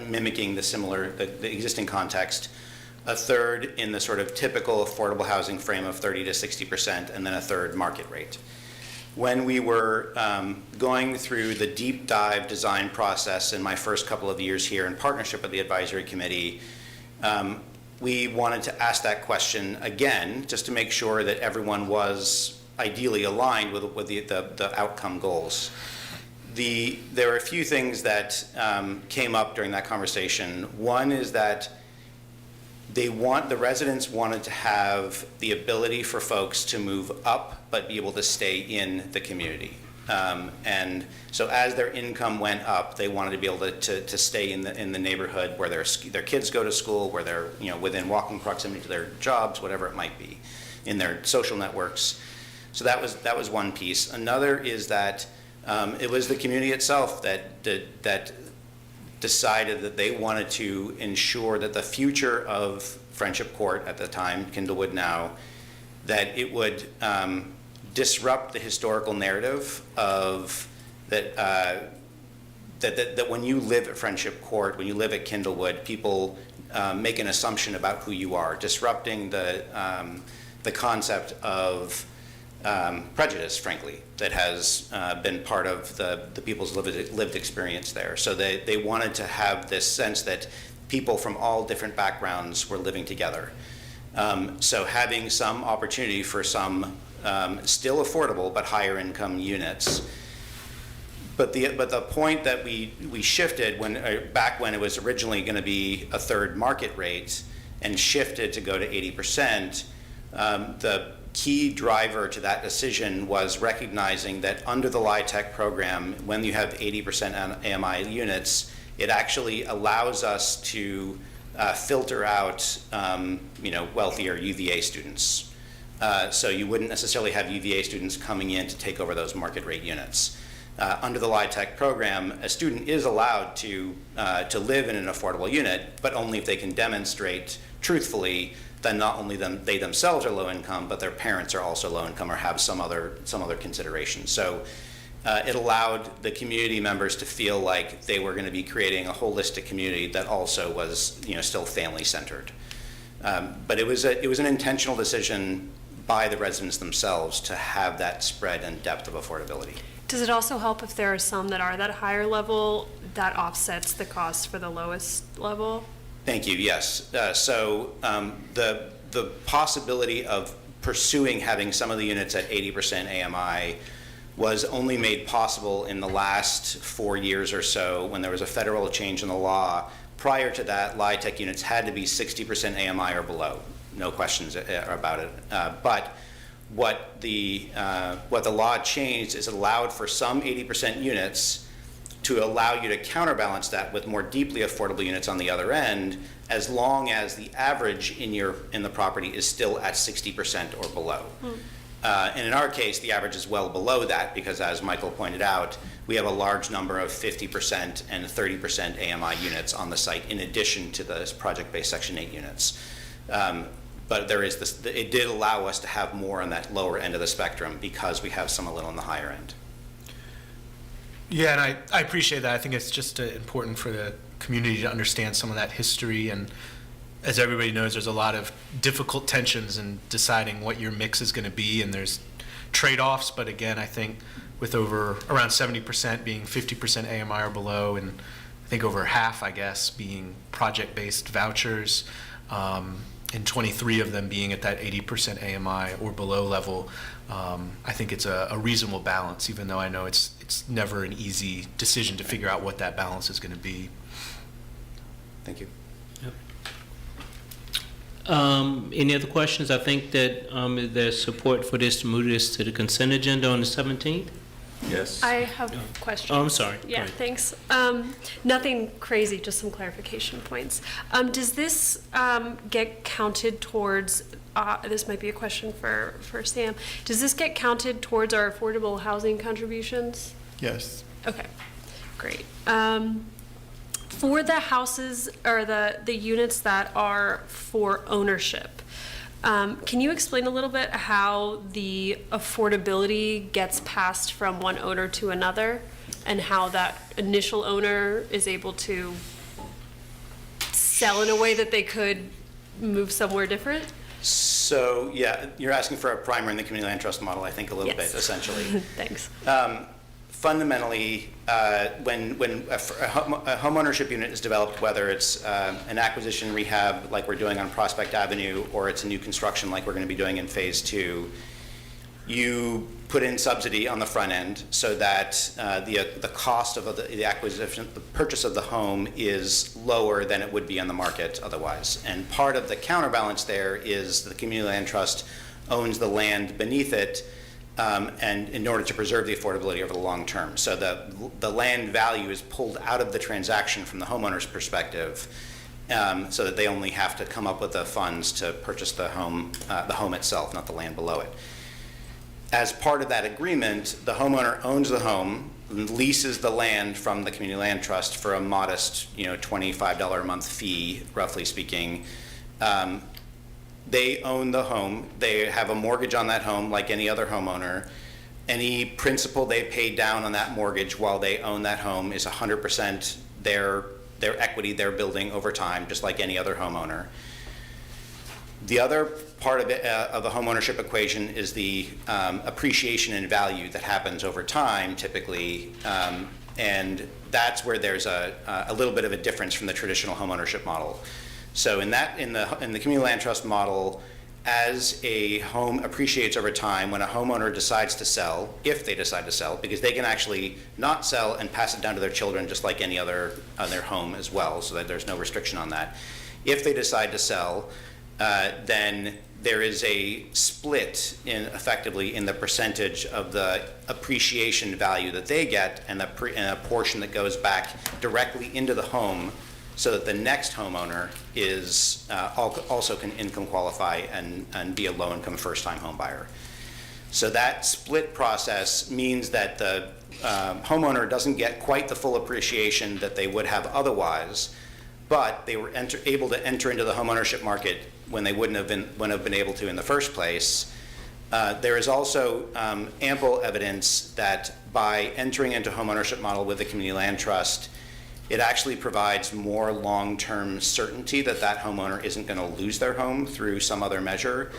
mimicking the existing context, a third in the sort of typical affordable housing frame of 30 to 60%, and then a third market rate. When we were going through the deep dive design process in my first couple of years here in partnership with the advisory committee, we wanted to ask that question again, just to make sure that everyone was ideally aligned with the outcome goals. There were a few things that came up during that conversation. One is that the residents wanted to have the ability for folks to move up but be able to stay in the community. And so as their income went up, they wanted to be able to stay in the neighborhood where their kids go to school, where they're within walking proximity to their jobs, whatever it might be, in their social networks. So that was one piece. Another is that it was the community itself that decided that they wanted to ensure that the future of Friendship Court at the time, Kindlewood now, that it would disrupt the historical narrative of that when you live at Friendship Court, when you live at Kindlewood, people make an assumption about who you are, disrupting the concept of prejudice, frankly, that has been part of the people's lived experience there. So they wanted to have this sense that people from all different backgrounds were living together. So having some opportunity for some still affordable but higher income units. But the point that we shifted back when it was originally going to be a third market rate and shifted to go to 80%, the key driver to that decision was recognizing that under the LIHTC program, when you have 80% AMI units, it actually allows us to filter out wealthier UVA students. So you wouldn't necessarily have UVA students coming in to take over those market rate units. Under the LIHTC program, a student is allowed to live in an affordable unit, but only if they can demonstrate truthfully that not only they themselves are low income, but their parents are also low income or have some other consideration. So it allowed the community members to feel like they were going to be creating a holistic community that also was, still family-centered. But it was an intentional decision by the residents themselves to have that spread and depth of affordability. Does it also help if there are some that are that higher level that offsets the cost for the lowest level? Thank you, yes. The possibility of pursuing having some of the units at 80% AMI was only made possible in the last 4 years or so when there was a federal change in the law. Prior to that, LIHTC units had to be 60% AMI or below, no questions about it. But what the law changed is it allowed for some 80% units to allow you to counterbalance that with more deeply affordable units on the other end, as long as the average in the property is still at 60% or below. And in our case, the average is well below that because, as Michael pointed out, we have a large number of 50% and 30% AMI units on the site in addition to the project-based Section 8 units. But there is this, it did allow us to have more on that lower end of the spectrum because we have some a little on the higher end. Yeah, and I appreciate that. I think it's just important for the community to understand some of that history. And as everybody knows, there's a lot of difficult tensions in deciding what your mix is going to be, and there's trade-offs. But again, I think with around 70% being 50% AMI or below, and I think over half, I guess, being project-based vouchers, and 23 of them being at that 80% AMI or below level, I think it's a reasonable balance, even though I know it's never an easy decision to figure out what that balance is going to be. Thank you. Any other questions? I think that there's support for this to move this to the consent agenda on the 17th. Yes. I have questions. Oh, I'm sorry. Go Yeah, ahead. thanks. Nothing crazy, just some clarification points. Does this get counted towards, this might be a question for Sam, does this get counted towards our affordable housing contributions? Yes. Okay, great. For the houses or the units that are for ownership, can you explain a little bit how the affordability gets passed from one owner to another and how that initial owner is able to sell in a way that they could move somewhere different? So, yeah, you're asking for a primer in the community land trust model, I think, a little Yes. bit, essentially. Thanks. Fundamentally, when a home ownership unit is developed, whether it's an acquisition rehab like we're doing on Prospect Avenue or it's a new construction like we're going to be doing in Phase 2, you put in subsidy on the front end so that the cost of the acquisition, the purchase of the home is lower than it would be on the market otherwise. And part of the counterbalance there is the community land trust owns the land beneath it, and in order to preserve the affordability over the long term. So the land value is pulled out of the transaction from the homeowner's perspective, so that they only have to come up with the funds to purchase the home itself, not the land below it. As part of that agreement, the homeowner owns the home, leases the land from the community land trust for a modest, $25 a month fee, roughly speaking. They own the home. They have a mortgage on that home like any other homeowner. Any principal they pay down on that mortgage while they own that home is 100% their equity they're building over time, just like any other homeowner. The other part of the homeownership equation is the appreciation in value that happens over time, typically, and that's where there's a little bit of a difference from the traditional homeownership model. So in the community land trust model, as a home appreciates over time, when a homeowner decides to sell, if they decide to sell, because they can actually not sell and pass it down to their children just like any other their home as well, so that there's no restriction on that. If they decide to sell, then there is a split effectively in the percentage of the appreciation value that they get and a portion that goes back directly into the home, so that the next homeowner is also can income qualify and be a low-income first-time home buyer. So that split process means that the homeowner doesn't get quite the full appreciation that they would have otherwise, but they were able to enter into the homeownership market when they wouldn't have been able to in the first place, There is also ample evidence that by entering into homeownership model with the Community Land Trust, it actually provides more long-term certainty that that homeowner isn't going to lose their home through some other measure.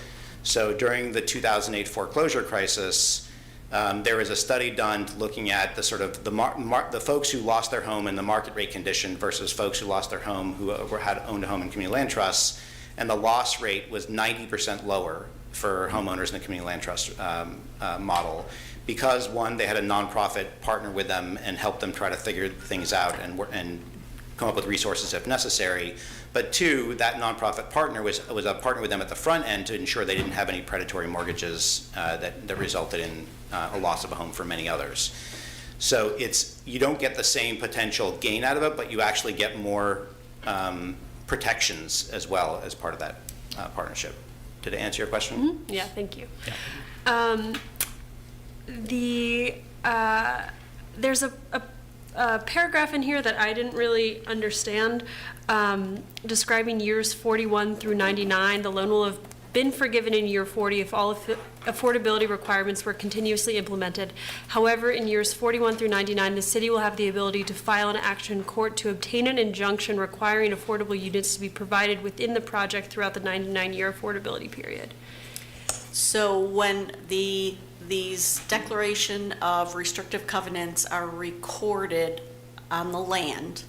So during the 2008 foreclosure crisis, there was a study done looking at the sort of the folks who lost their home in the market rate condition versus folks who lost their home who had owned a home in community land trusts, and the loss rate was 90% lower for homeowners in the community land trust model, because one, they had a nonprofit partner with them and help them try to figure things out and come up with resources if necessary. But two, that nonprofit partner was a partner with them at the front end to ensure they didn't have any predatory mortgages that resulted in a loss of a home for many others. So you don't get the same potential gain out of it, but you actually get more protections as well as part of that partnership. Did I answer your question? Mm-hmm. Yeah, thank you. There's a paragraph in here that I didn't really understand, describing years 41 through 99. The loan will have been forgiven in year 40 if all affordability requirements were continuously implemented. However, in years 41 through 99, the city will have the ability to file an action in court to obtain an injunction requiring affordable units to be provided within the project throughout the 99-year affordability period. So when these declaration of restrictive covenants are recorded on the land,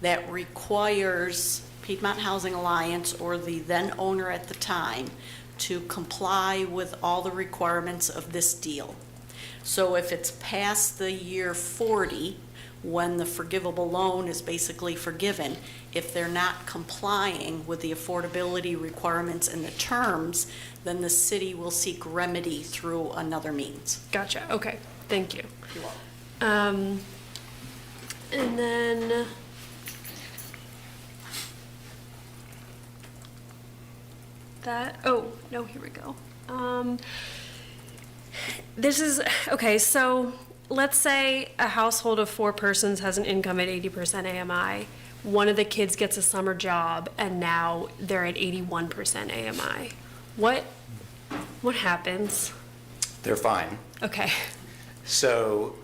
that requires Piedmont Housing Alliance or the then owner at the time to comply with all the requirements of this deal. So if it's past the year 40, when the forgivable loan is basically forgiven, if they're not complying with the affordability requirements and the terms, then the city will seek remedy through another means. Gotcha. Okay. Thank you. You're welcome. And then here we go. This is, okay, so let's say a household of 4 persons has an income at 80% AMI. One of the kids gets a summer job and now they're at 81% AMI. What happens? They're fine. Okay. So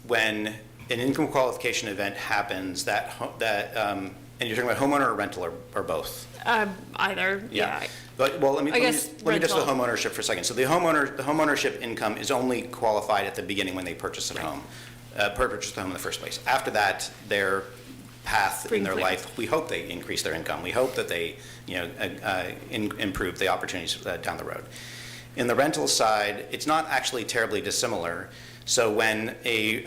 when an income qualification event happens, and you're talking about homeowner or rental or both? Either. Yeah. But let me just the rental. homeownership for a second. So the homeownership income is only qualified at the beginning when they purchase a home, purchase the home in the first place. After that, their path in their life, we hope they increase their income. We hope that they, improve the opportunities down the road. In the rental side, it's not actually terribly dissimilar. So when a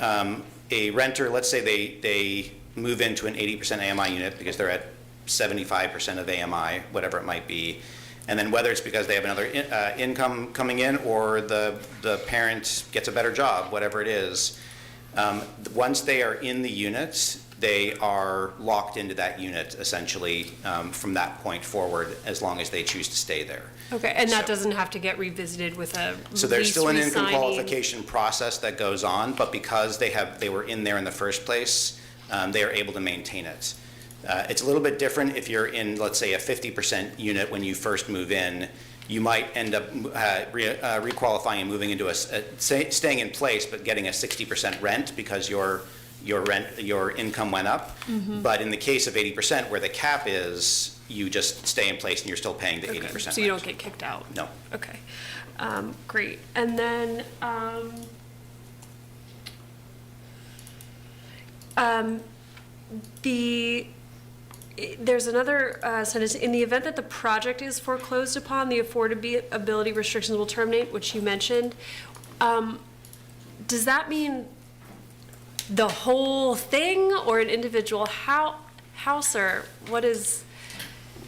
renter, let's say they move into an 80% AMI unit because they're at 75% of AMI, whatever it might be, and then whether it's because they have another income coming in or the parent gets a better job, whatever it is, once they are in the unit, they are locked into that unit essentially from that point forward as long as they choose to stay there. Okay, and that doesn't have to get revisited with a So there's still an income re-signing. qualification process that goes on, but because they were in there in the first place, they are able to maintain it. It's a little bit different if you're in, let's say, a 50% unit when you first move in. You might end up requalifying and moving into staying in place, but getting a 60% rent because your income went up. Mm-hmm. But in the case of 80%, where the cap is, you just stay in place and you're still paying the 80% rent. So you don't get kicked out? No. Okay. Great. And then there's another sentence. In the event that the project is foreclosed upon, the affordability restrictions will terminate, which you mentioned. Does that mean the whole thing or an individual house, or what is?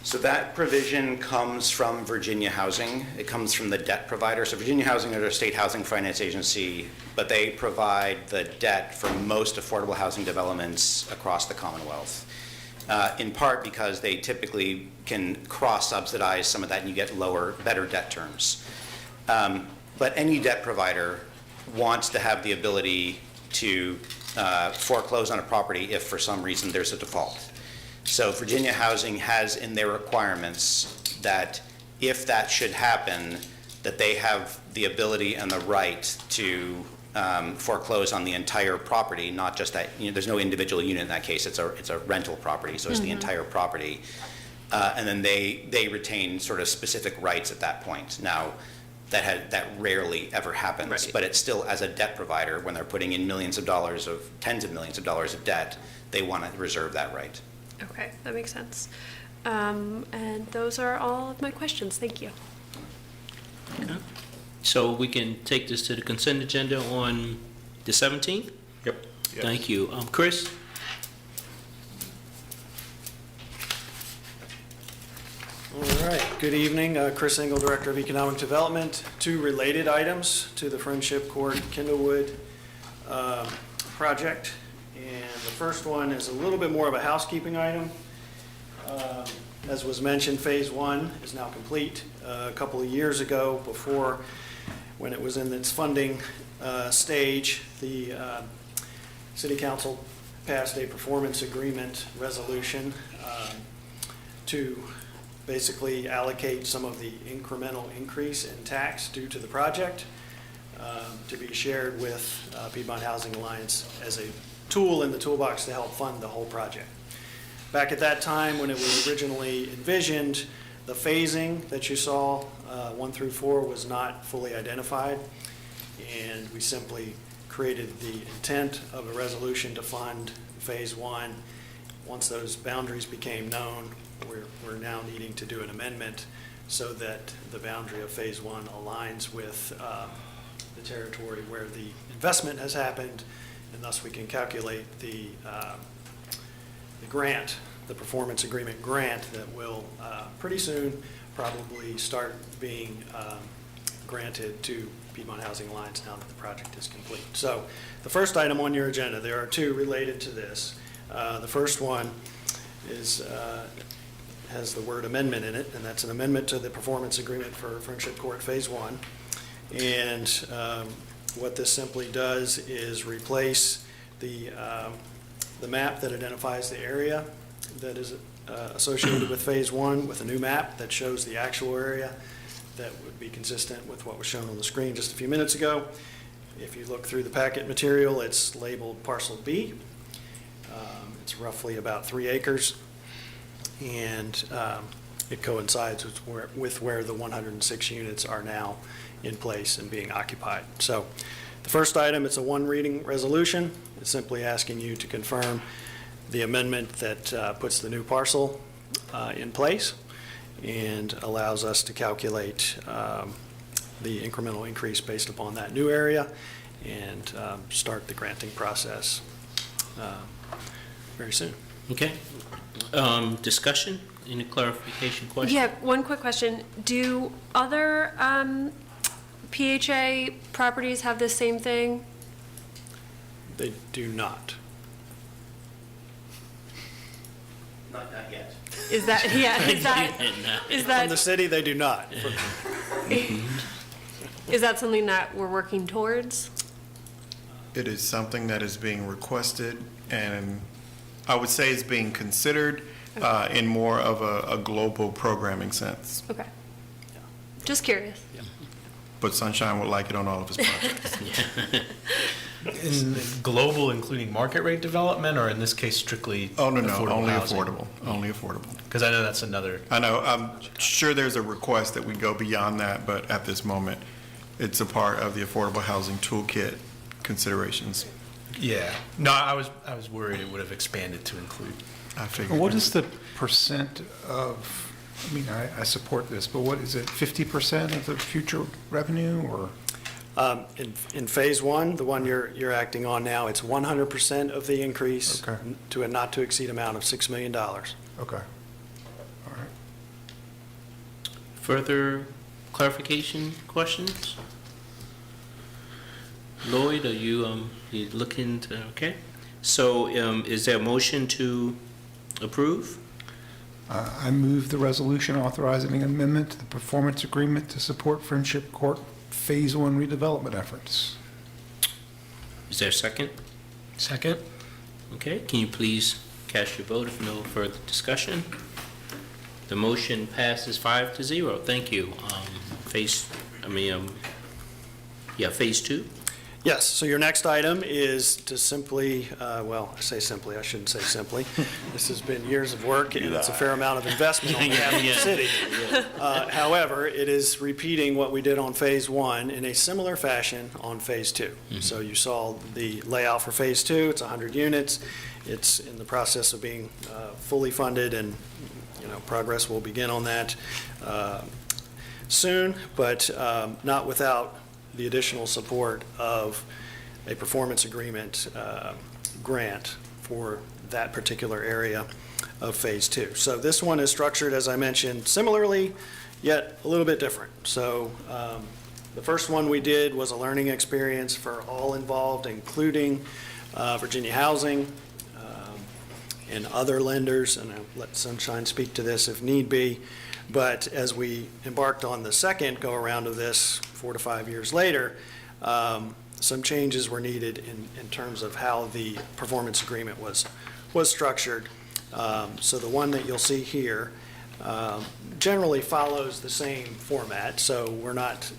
So that provision comes from Virginia Housing. It comes from the debt provider. So Virginia Housing is a state housing finance agency, but they provide the debt for most affordable housing developments across the Commonwealth, in part because they typically can cross-subsidize some of that and you get better debt terms. But any debt provider wants to have the ability to foreclose on a property if for some reason there's a default. So Virginia Housing has in their requirements that if that should happen, that they have the ability and the right to foreclose on the entire property, not just that, there's no individual unit in that case, it's a rental property, so it's the entire property. And then they retain sort of specific rights at that point. Now, that rarely ever happens, Right. but it's still, as a debt provider, when they're putting in tens of millions of dollars of debt, they want to reserve that right. Okay, that makes sense. And those are all of my questions. Thank you. Okay. So we can take this to the consent agenda on the 17th? Yep. Thank you. Chris? All right, good evening. Chris Engel, Director of Economic Development. Two related items to the Friendship Court Kindlewood project. And the first one is a little bit more of a housekeeping item. As was mentioned, Phase 1 is now complete. A couple of years ago, before, when it was in its funding stage, the City Council passed a performance agreement resolution to basically allocate some of the incremental increase in tax due to the project to be shared with Piedmont Housing Alliance as a tool in the toolbox to help fund the whole project. Back at that time, when it was originally envisioned, the phasing that you saw, 1 through 4, was not fully identified, and we simply created the intent of a resolution to fund Phase 1. Once those boundaries became known, we're now needing to do an amendment so that the boundary of Phase 1 aligns with the territory where the investment has happened, and thus we can calculate the grant, the performance agreement grant that will pretty soon probably start being granted to Piedmont Housing Alliance now that the project is complete. So the first item on your agenda, there are two related to this. The first one is has the word amendment in it, and that's an amendment to the performance agreement for Friendship Court Phase 1. And what this simply does is replace the map that identifies the area that is associated with Phase 1 with a new map that shows the actual area that would be consistent with what was shown on the screen just a few minutes ago. If you look through the packet material, it's labeled Parcel B. It's roughly about 3 acres, and it coincides with where the 106 units are now in place and being occupied. So the first item, it's a one-reading resolution. It's simply asking you to confirm the amendment that puts the new parcel in place and allows us to calculate the incremental increase based upon that new area and start the granting process very soon. Okay. Discussion? Any clarification questions? Yeah, one quick question. Do other PHA properties have the same thing? They do not. Not yet. Is that, yeah, is From the city, they do not. is that something that we're working towards? It is something that is being requested, and I would say it's being considered in more of a global programming sense. Okay. Just curious. But Sunshine would like it on all of his projects. In global, including market rate development, or in this case strictly No, affordable only housing? affordable, only affordable. Because I know that's another. I know, I'm sure there's a request that we go beyond that, but at this moment, it's a part of the affordable housing toolkit considerations. Yeah. No, I was worried it would have expanded to include. I figured. What is the percent of, I mean, I support this, but what is it, 50% of the future revenue, or? In Phase 1, the one you're acting on now, it's 100% of the increase to a not-to-exceed amount of $6 million. Okay. All right. Further clarification questions? Lloyd, are you looking to, okay? So is there a motion to approve? I move the resolution authorizing an amendment to the performance agreement to support Friendship Court Phase 1 redevelopment efforts. Is there a second? Second. Okay, can you please cast your vote if no further discussion? The motion passes 5-0. Thank you. phase two? Yes, so your next item is to simply, well, I say simply, I shouldn't say simply. This has been years of work, and it's a fair amount of investment on behalf of the city. However, it is repeating what we did on Phase 1 in a similar fashion on Phase 2. So you saw the layout for Phase 2, it's 100 units. It's in the process of being fully funded, and, progress will begin on that soon, but not without the additional support of a performance agreement grant for that particular area of Phase 2. So this one is structured, as I mentioned, similarly, yet a little bit different. So the first one we did was a learning experience for all involved, including Virginia Housing and other lenders, and I'll let Sunshine speak to this if need be. But as we embarked on the second go-around of this 4 to 5 years later, some changes were needed in terms of how the performance agreement was structured. So the one that you'll see here generally follows the same format. So we're not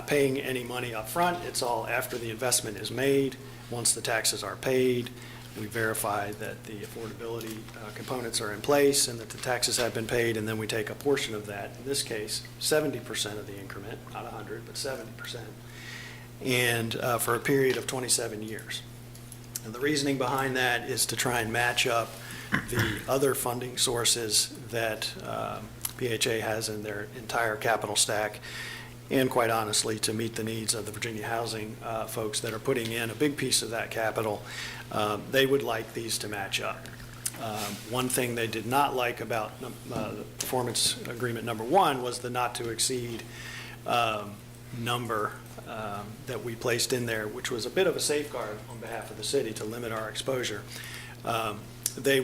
paying any money up front. It's all after the investment is made. Once the taxes are paid, we verify that the affordability components are in place and that the taxes have been paid, and then we take a portion of that, in this case, 70% of the increment, not 100, but 70%, and for a period of 27 years. And the reasoning behind that is to try and match up the other funding sources that PHA has in their entire capital stack, and quite honestly, to meet the needs of the Virginia Housing folks that are putting in a big piece of that capital. They would like these to match up. One thing they did not like about the performance agreement number 1 was the not to exceed number that we placed in there, which was a bit of a safeguard on behalf of the city to limit our exposure. They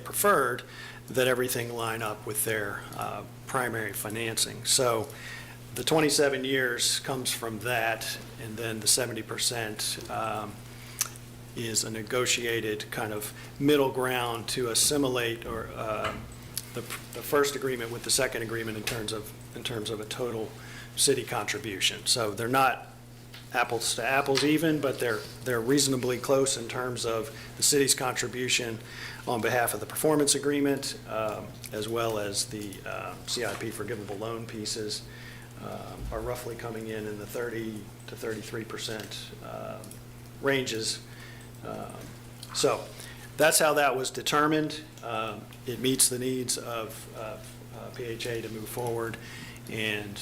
preferred that everything line up with their primary financing. So the 27 years comes from that, and then the 70% is a negotiated kind of middle ground to assimilate or the first agreement with the second agreement in terms of a total city contribution. So they're not apples to apples even, but they're reasonably close in terms of the city's contribution on behalf of the performance agreement, as well as the CIP forgivable loan pieces are roughly coming in the 30 to 33% ranges. So that's how that was determined. It meets the needs of PHA to move forward, and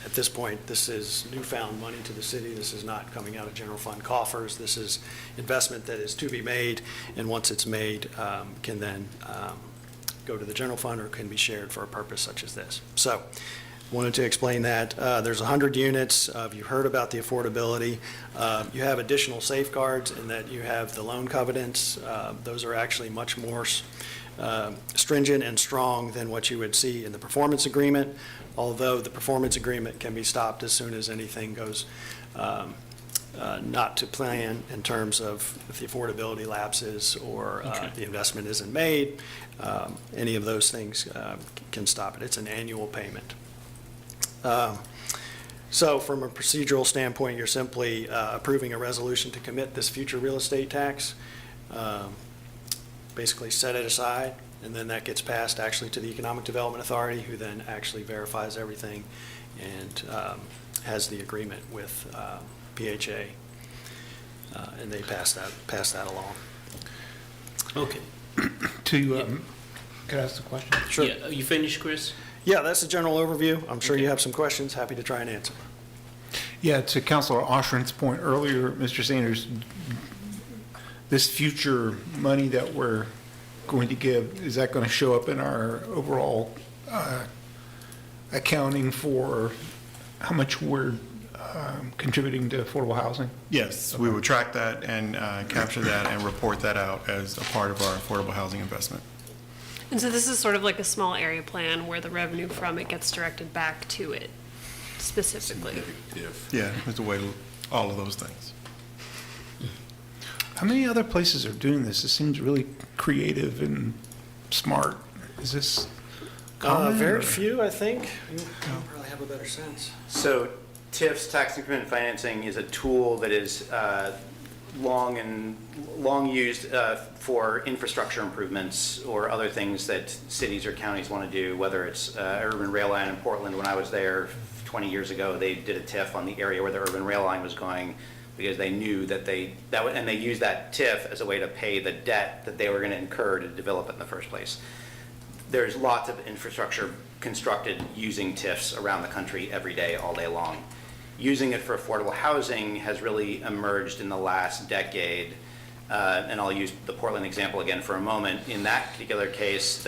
at this point, this is newfound money to the city. This is not coming out of general fund coffers. This is investment that is to be made, and once it's made, can then go to the general fund or can be shared for a purpose such as this. So wanted to explain that. There's 100 units. You heard about the affordability. You have additional safeguards in that you have the loan covenants. Those are actually much more stringent and strong than what you would see in the performance agreement, although the performance agreement can be stopped as soon as anything goes not to plan in terms of if the affordability lapses or the investment isn't made. Any of those things can stop it. It's an annual payment. So from a procedural standpoint, you're simply approving a resolution to commit this future real estate tax, basically set it aside, and then that gets passed actually to the Economic Development Authority, who then actually verifies everything and has the agreement with PHA, and they pass that along. Okay. Can I ask a question? Sure. Yeah, you finished, Chris? Yeah, that's a general overview. I'm sure you have some questions. Happy to try and answer. Yeah, to Councilor Oshrin's point earlier, Mr. Sanders, this future money that we're going to give, is that going to show up in our overall accounting for how much we're contributing to affordable housing? Yes, we will track that and capture that and report that out as a part of our affordable housing investment. And so this is sort of like a small area plan where the revenue from it gets directed back to it specifically. Yeah, there's a way to all of those things. How many other places are doing this? It seems really creative and smart. Is this comment? Very or- few, I think. You probably have a better sense. So TIFs, tax increment financing, is a tool that is long used for infrastructure improvements or other things that cities or counties want to do, whether it's urban rail line in Portland. When I was there 20 years ago, they did a TIF on the area where the urban rail line was going because they knew that they used that TIF as a way to pay the debt that they were going to incur to develop it in the first place. There's lots of infrastructure constructed using TIFs around the country every day, all day long. Using it for affordable housing has really emerged in the last decade, and I'll use the Portland example again for a moment. In that particular case,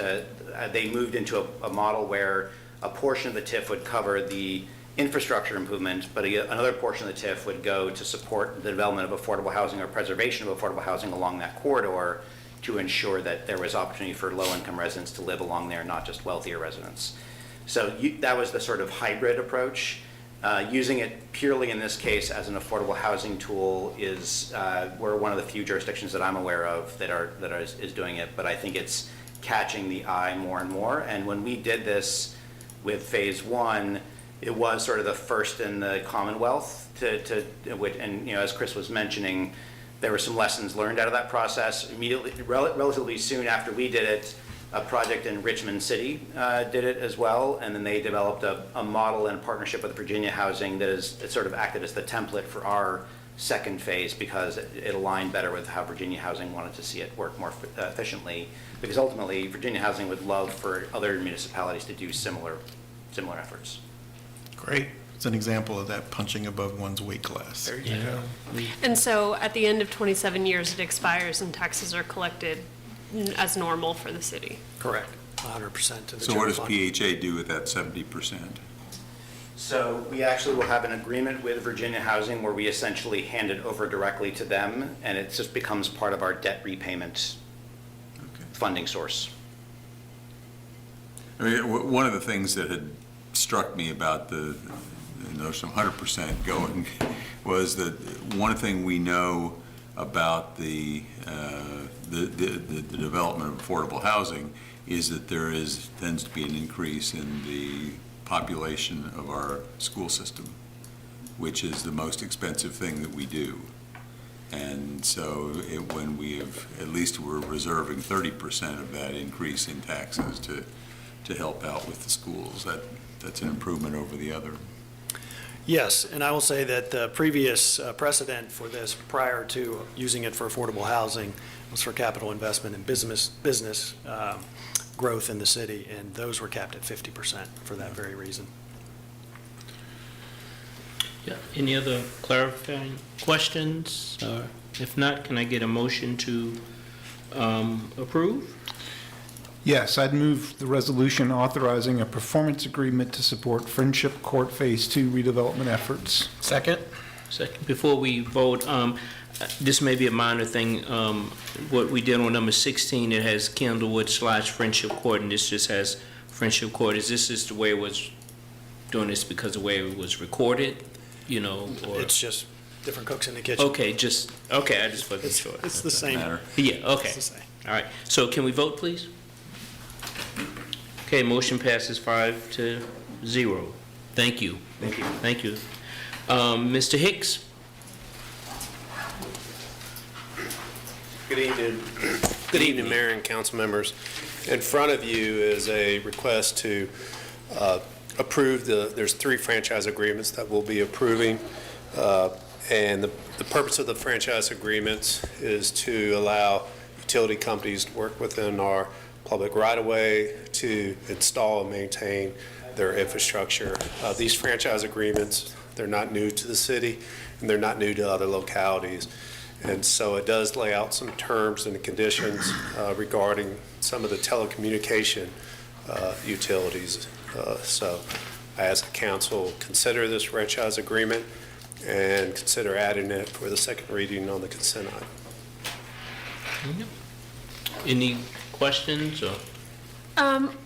they moved into a model where a portion of the TIF would cover the infrastructure improvement, but another portion of the TIF would go to support the development of affordable housing or preservation of affordable housing along that corridor to ensure that there was opportunity for low-income residents to live along there, not just wealthier residents. So that was the sort of hybrid approach. Using it purely in this case as an affordable housing tool is, we're one of the few jurisdictions that I'm aware of that is doing it, but I think it's catching the eye more and more. And when we did this with phase one, it was sort of the first in the Commonwealth and as Chris was mentioning, there were some lessons learned out of that process. Immediately, relatively soon after we did it, a project in Richmond City did it as well, and then they developed a model in partnership with Virginia Housing that it sort of acted as the template for our second phase because it aligned better with how Virginia Housing wanted to see it work more efficiently, because ultimately Virginia Housing would love for other municipalities to do similar efforts. Great. It's an example of that punching above one's weight class. There you go. And so at the end of 27 years, it expires and taxes are collected as normal for the city. Correct, 100% to the So what does general fund. PHA do with that 70%? So we actually will have an agreement with Virginia Housing where we essentially hand it over directly to them, and it just becomes part of our debt repayment funding source. I mean, one of the things that had struck me about the notion of 100% going was that one thing we know about the development of affordable housing is that there tends to be an increase in the population of our school system, which is the most expensive thing that we do. And so when at least we're reserving 30% of that increase in taxes to help out with the schools, that's an improvement over the other. Yes, and I will say that the previous precedent for this prior to using it for affordable housing was for capital investment and business growth in the city, and those were capped at 50% for that very reason. Yeah. Any other clarifying questions? Or if not, can I get a motion to approve? Yes, I'd move the resolution authorizing a performance agreement to support Friendship Court Phase 2 redevelopment efforts. Second? Second. Before we vote, this may be a minor thing. What we did on number 16, it has Candlewood/Friendship Court, and this just has Friendship Court. Is this just the way it was doing this because of the way it was recorded, or? It's just different cooks in the kitchen. Okay, I just wasn't sure. It's the same. Yeah, okay. It's the same. All right. So can we vote, please? Okay, motion passes 5-0. Thank you. Thank you. Thank you. Mr. Hicks? Good evening. Good evening, Mayor and council members. In front of you is a request to approve there's 3 franchise agreements that we'll be approving. And the purpose of the franchise agreements is to allow utility companies to work within our public right-of-way to install and maintain their infrastructure. These franchise agreements, they're not new to the city, and they're not new to other localities. And so it does lay out some terms and conditions regarding some of the telecommunication utilities. So I ask the council consider this franchise agreement and consider adding it for the second reading on the consent item. Any questions? Or?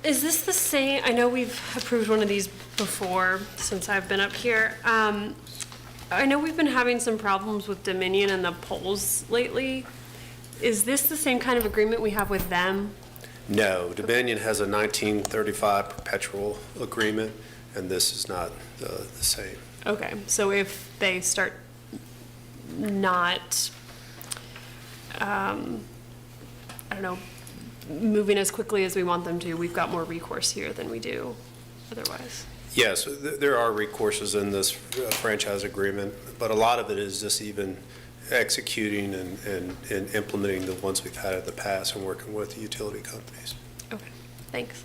Is this the same? I know we've approved one of these before since I've been up here. I know we've been having some problems with Dominion and the poles lately. Is this the same kind of agreement we have with them? No, Dominion has a 1935 perpetual agreement, and this is not the same. Okay, so if they start not, I don't know, moving as quickly as we want them to, we've got more recourse here than we do otherwise. Yes, there are recourses in this franchise agreement, but a lot of it is just even executing and implementing the ones we've had in the past and working with the utility companies. Okay, thanks.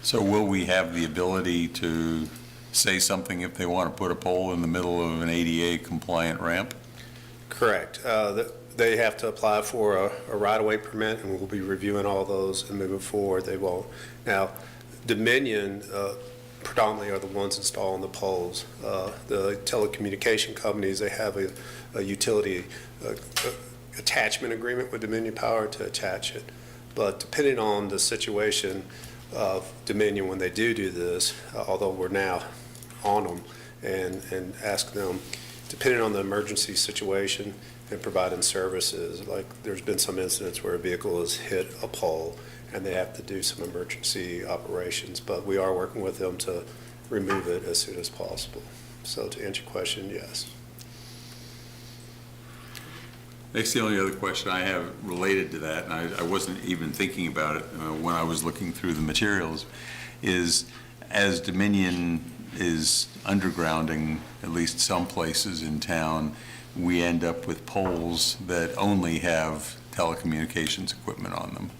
So will we have the ability to say something if they want to put a pole in the middle of an ADA compliant ramp? Correct. They have to apply for a right-of-way permit, and we'll be reviewing all those and moving forward. They won't. Now, Dominion predominantly are the ones installing the poles. The telecommunication companies, they have a utility attachment agreement with Dominion Power to attach it. But depending on the situation of Dominion when they do this, although we're now on them and ask them, depending on the emergency situation and providing services, like there's been some incidents where a vehicle has hit a pole and they have to do some emergency operations, but we are working with them to remove it as soon as possible. So to answer your question, yes. That's the only other question I have related to that, and I wasn't even thinking about it when I was looking through the materials, is as Dominion is undergrounding at least some places in town, we end up with poles that only have telecommunications equipment on them.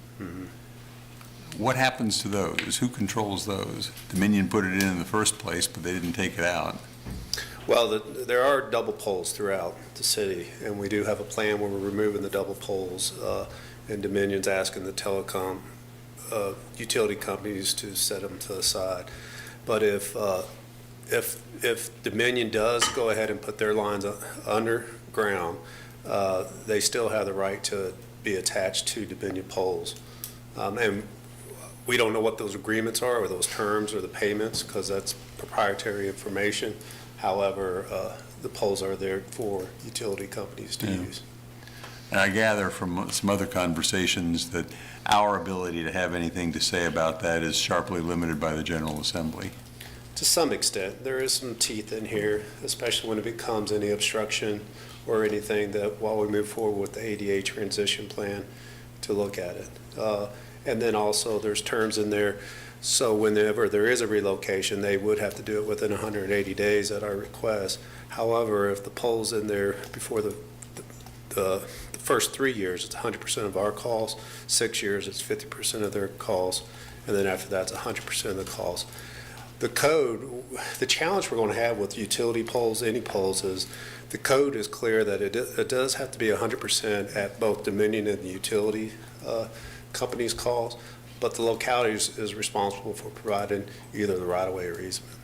What happens to those? Who controls those? Dominion put it in the first place, but they didn't take it out. Well, there are double poles throughout the city, and we do have a plan where we're removing the double poles, and Dominion's asking the telecom utility companies to set them to the side. But if Dominion does go ahead and put their lines underground, they still have the right to be attached to Dominion poles. And we don't know what those agreements are, or those terms, or the payments, because that's proprietary information. However, the poles are there for utility companies to use. And I gather from some other conversations that our ability to have anything to say about that is sharply limited by the General Assembly. To some extent, there is some teeth in here, especially when it becomes any obstruction or anything that while we move forward with the ADA transition plan to look at it. And then also there's terms in there, so whenever there is a relocation, they would have to do it within 180 days at our request. However, if the pole's in there before the first 3 years, it's 100% of our calls. 6 years, it's 50% of their calls. And then after that, it's 100% of the calls. The code, the challenge we're going to have with utility poles, any poles, is the code is clear that it does have to be 100% at both Dominion and the utility companies' calls, but the locality is responsible for providing either the right-of-way or easement.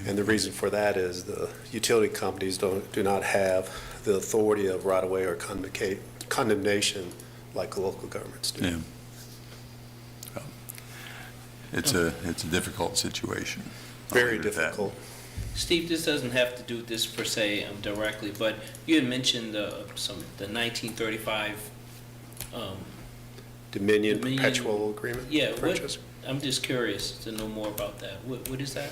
And the reason for that is the utility companies do not have the authority of right-of-way or condemnation like the local governments do. Yeah. Well, it's a difficult situation. Very difficult. Steve, this doesn't have to do this per se directly, but you had mentioned the 1935 Dominion Perpetual Agreement. Yeah, I'm just curious to know more about that. What is that?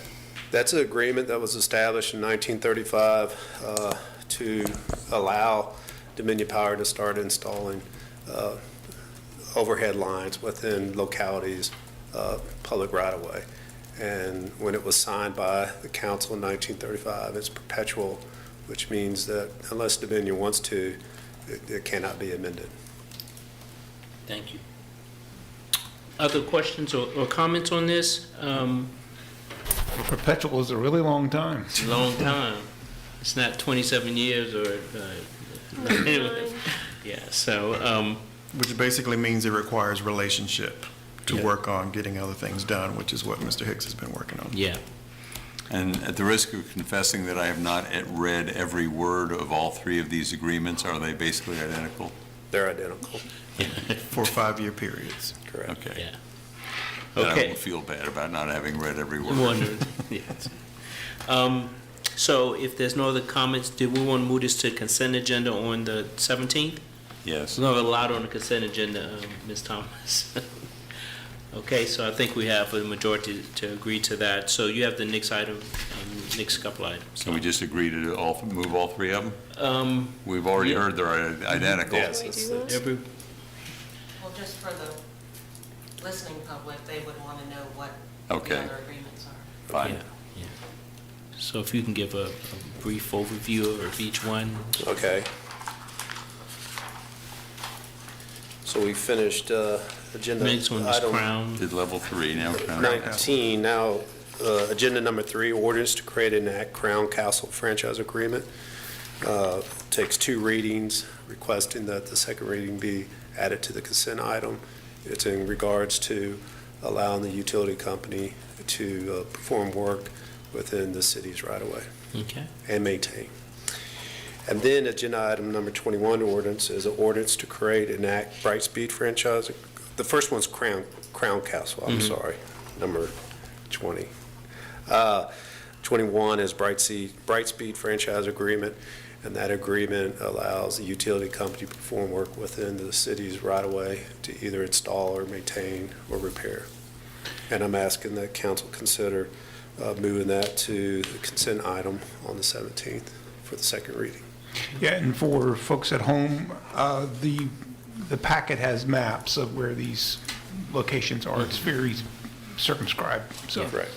That's an agreement that was established in 1935 to allow Dominion Power to start installing overhead lines within localities, public right-of-way. And when it was signed by the council in 1935, it's perpetual, which means that unless Dominion wants to, it cannot be amended. Thank you. Other questions or comments on this? Perpetual is a really long time. It's a long time. It's not 27 years or... yeah, so... which basically means it requires relationship to work on getting other things done, which is what Mr. Hicks has been working on. Yeah. And at the risk of confessing that I have not read every word of all three of these agreements, are they basically identical? They're identical. For 5-year periods. Correct. Okay. Yeah. Then Okay. I won't feel bad about not having read every word. Yes. So if there's no other comments, do we want to move this to consent agenda on the 17th? Yes. We have a lot on the consent agenda, Ms. Thomas. Okay, so I think we have a majority to agree to that. So you have the next item, next couple items. Can we just agree to move all three of them? We've already heard they're identical. Yes, Every, Well, just for the listening public, they would want to know what Okay. the other agreements are. Fine. yeah. So if you can give a brief overview of each one. Okay. So we finished agenda Next one is item Crown. Did level 3, now Crown. 19. Now, agenda number 3, ordinance to create and enact Crown Castle franchise agreement. Takes 2 readings, requesting that the second reading be added to the consent item. It's in regards to allowing the utility company to perform work within the city's right-of-way Okay. and maintain. And then agenda item number 21, ordinance, is an ordinance to create and enact Brightspeed franchise. The first one's Crown Castle, I'm sorry, number 20. 21 is Brightspeed franchise agreement, and that agreement allows the utility company to perform work within the city's right-of-way to either install or maintain or repair. And I'm asking that council consider moving that to the consent item on the 17th for the second reading. Yeah, and for folks at home, the packet has maps of where these locations are. It's very circumscribed, so. Right.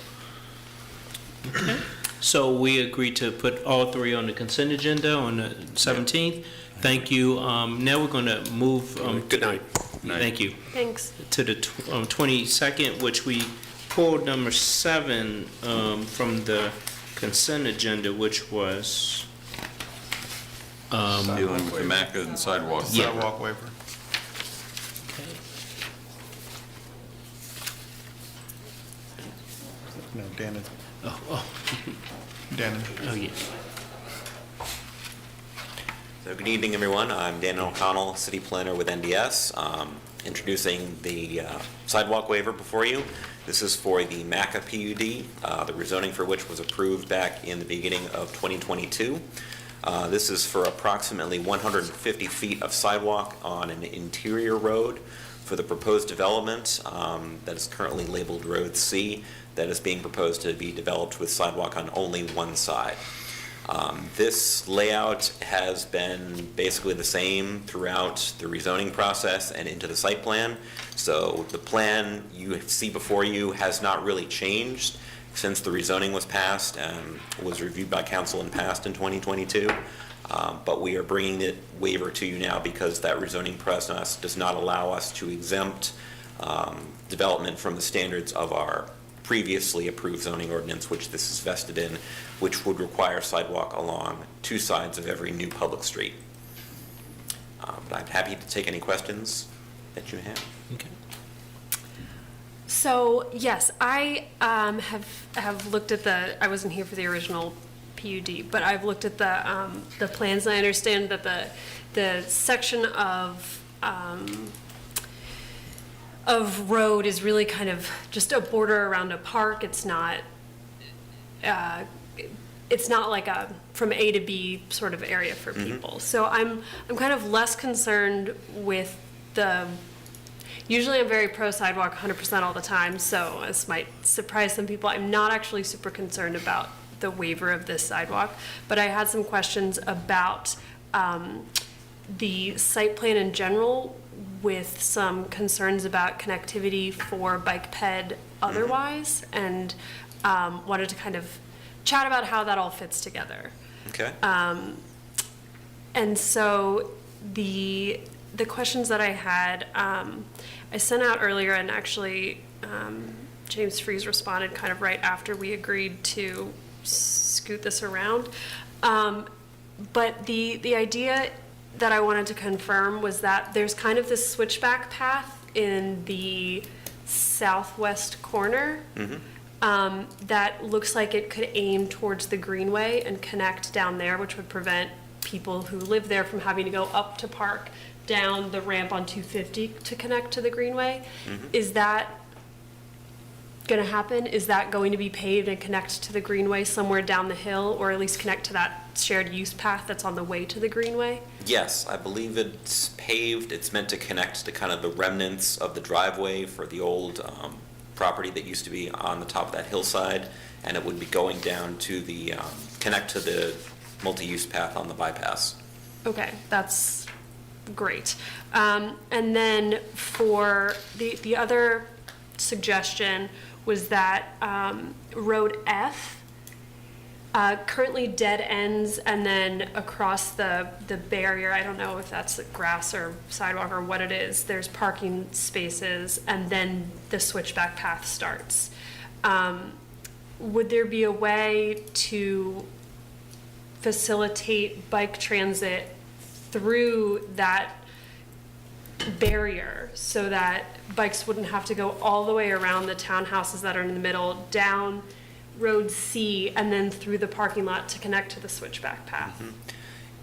So we agreed to put all 3 on the consent agenda on the 17th. Thank you. Now we're going to move. Good night. Thank you. Thanks. To the 22nd, which we pulled number 7 from the consent agenda, which was Dealing with the MACA and sidewalk. Yeah. Sidewalk waiver. No, Dan is. Oh, Dan is. oh yeah. So good evening, everyone. I'm Dan O'Connell, City Planner with NDS, introducing the sidewalk waiver before you. This is for the MACA PUD, the rezoning for which was approved back in the beginning of 2022. This is for approximately 150 feet of sidewalk on an interior road for the proposed development that is currently labeled Road C, that is being proposed to be developed with sidewalk on only one side. This layout has been basically the same throughout the rezoning process and into the site plan. So the plan you see before you has not really changed since the rezoning was passed and was reviewed by council and passed in 2022. But we are bringing the waiver to you now because that rezoning process does not allow us to exempt development from the standards of our previously approved zoning ordinance, which this is vested in, which would require sidewalk along 2 sides of every new public street. But I'm happy to take any questions that you have. Okay. So, yes, I have looked at I wasn't here for the original PUD, but I've looked at the plans, and I understand that the section of road is really kind of just a border around a park. It's not like a from A to B sort of area for people. So I'm kind of less concerned with usually I'm very pro sidewalk 100% all the time, so this might surprise some people. I'm not actually super concerned about the waiver of this sidewalk, but I had some questions about the site plan in general, with some concerns about connectivity for bike ped otherwise, and wanted to kind of chat about how that all fits together. Okay. And so the questions that I had, I sent out earlier, and actually James Freeze responded kind of right after we agreed to scoot this around. But the idea that I wanted to confirm was that there's kind of this switchback path in the southwest corner that looks like it could aim towards the Greenway and connect down there, which would prevent people who live there from having to go up to Park, down the ramp on 250 to connect to the Greenway. Is that going to happen? Is that going to be paved and connect to the greenway somewhere down the hill, or at least connect to that shared use path that's on the way to the greenway? Yes, I believe it's paved. It's meant to connect to kind of the remnants of the driveway for the old property that used to be on the top of that hillside, and it would be going down to the, connect to the multi-use path on the bypass. Okay, that's great. And then for the other suggestion was that Road F currently dead ends, and then across the barrier, I don't know if that's grass or sidewalk or what it is, there's parking spaces, and then the switchback path starts. Would there be a way to facilitate bike transit through that barrier so that bikes wouldn't have to go all the way around the townhouses that are in the middle, down Road C, and then through the parking lot to connect to the switchback path?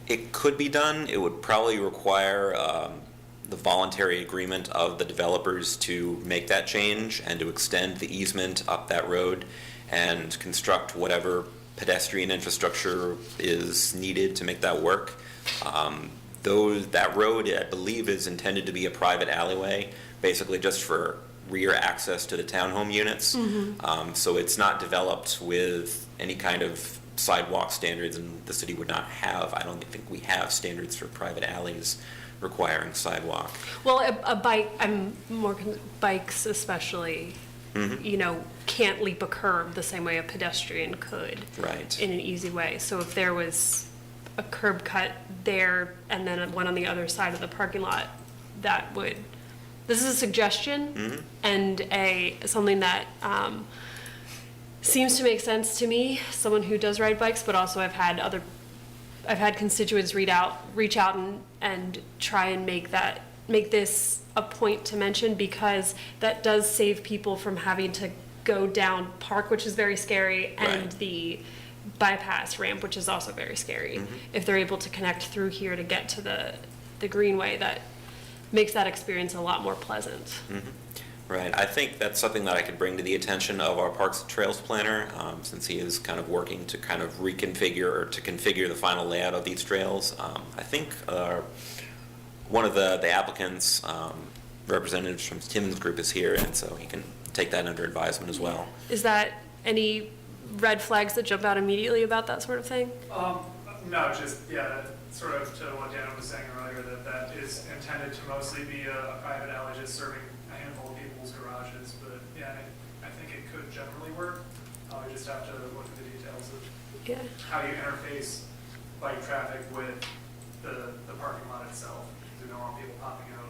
It could be done. It would probably require the voluntary agreement of the developers to make that change and to extend the easement up that road and construct whatever pedestrian infrastructure is needed to make that work. That road, I believe, is intended to be a private alleyway, basically just for rear access to the townhome units. So it's not developed with any kind of sidewalk standards, and the city would not have, I don't think we have standards for private alleys requiring sidewalk. Well, a bike, bikes especially, you know, can't leap a curb the same way a pedestrian could. Right. In an easy way. So if there was a curb cut there and then one on the other side of the parking lot, that would, this is a suggestion and something that seems to make sense to me, someone who does ride bikes, but also I've had constituents reach out and try and make this a point to mention, because that does save people from having to go down Park, which is very scary, and the bypass ramp, which is also very scary. If they're able to connect through here to get to the greenway, that makes that experience a lot more pleasant. Right. I think that's something that I could bring to the attention of our Parks and Trails planner, since he is kind of working to kind of reconfigure or to configure the final layout of these trails. I think one of the applicants, representatives from Timmons Group, is here, and so he can take that under advisement as well. Is that any red flags that jump out immediately about that sort of thing? No, just, sort of to what Dana was saying earlier, that is intended to mostly be a private alley just serving a handful of people's garages, but I think it could generally work. We just have to look at the details of how you interface bike traffic with the parking lot itself, because we don't want people popping out.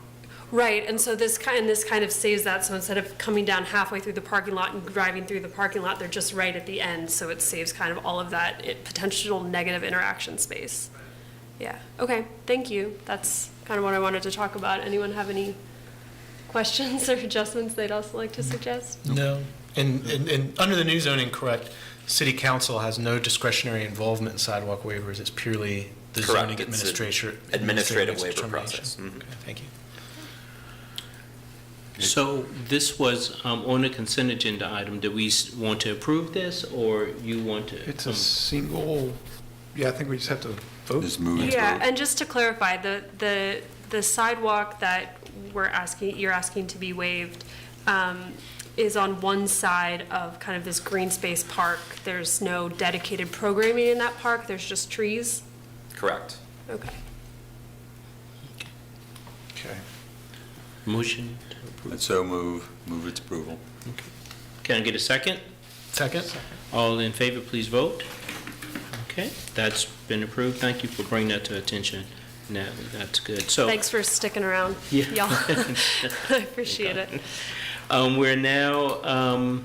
Right, and so this kind of saves that. So instead of coming down halfway through the parking lot and driving through the parking lot, they're just right at the end. So it saves kind of all of that potential negative interaction space. Yeah, okay, thank you. That's kind of what I wanted to talk about. Anyone have any questions or adjustments they'd also like to suggest? No. And under the new zoning, correct, City Council has no discretionary involvement in sidewalk waivers. It's purely the zoning administrative waiver process. Okay, thank you. So this was on the consent agenda item. Do we want to approve this, or you want to? It's a single, I think we just have to vote. Just move it. Yeah, and just to clarify, the sidewalk that you're asking to be waived is on one side of kind of this green space park. There's no dedicated programming in that park. There's just trees. Correct. Okay. Okay. Motion to approve. So move its approval. Okay. Can I get a second? Second. All in favor, please vote. Okay, that's been approved. Thank you for bringing that to attention. Natalie, that's good. So Thanks for sticking around, y'all. I appreciate it. We're now,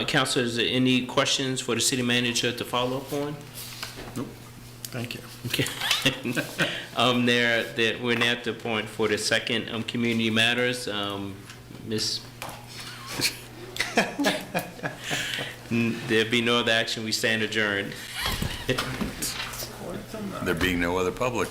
Council, is there any questions for the city manager to follow up on? Nope. Thank you. Okay. We're now at the point for the second community matters. Miss. There be no other action. We stand adjourned. There being no other public.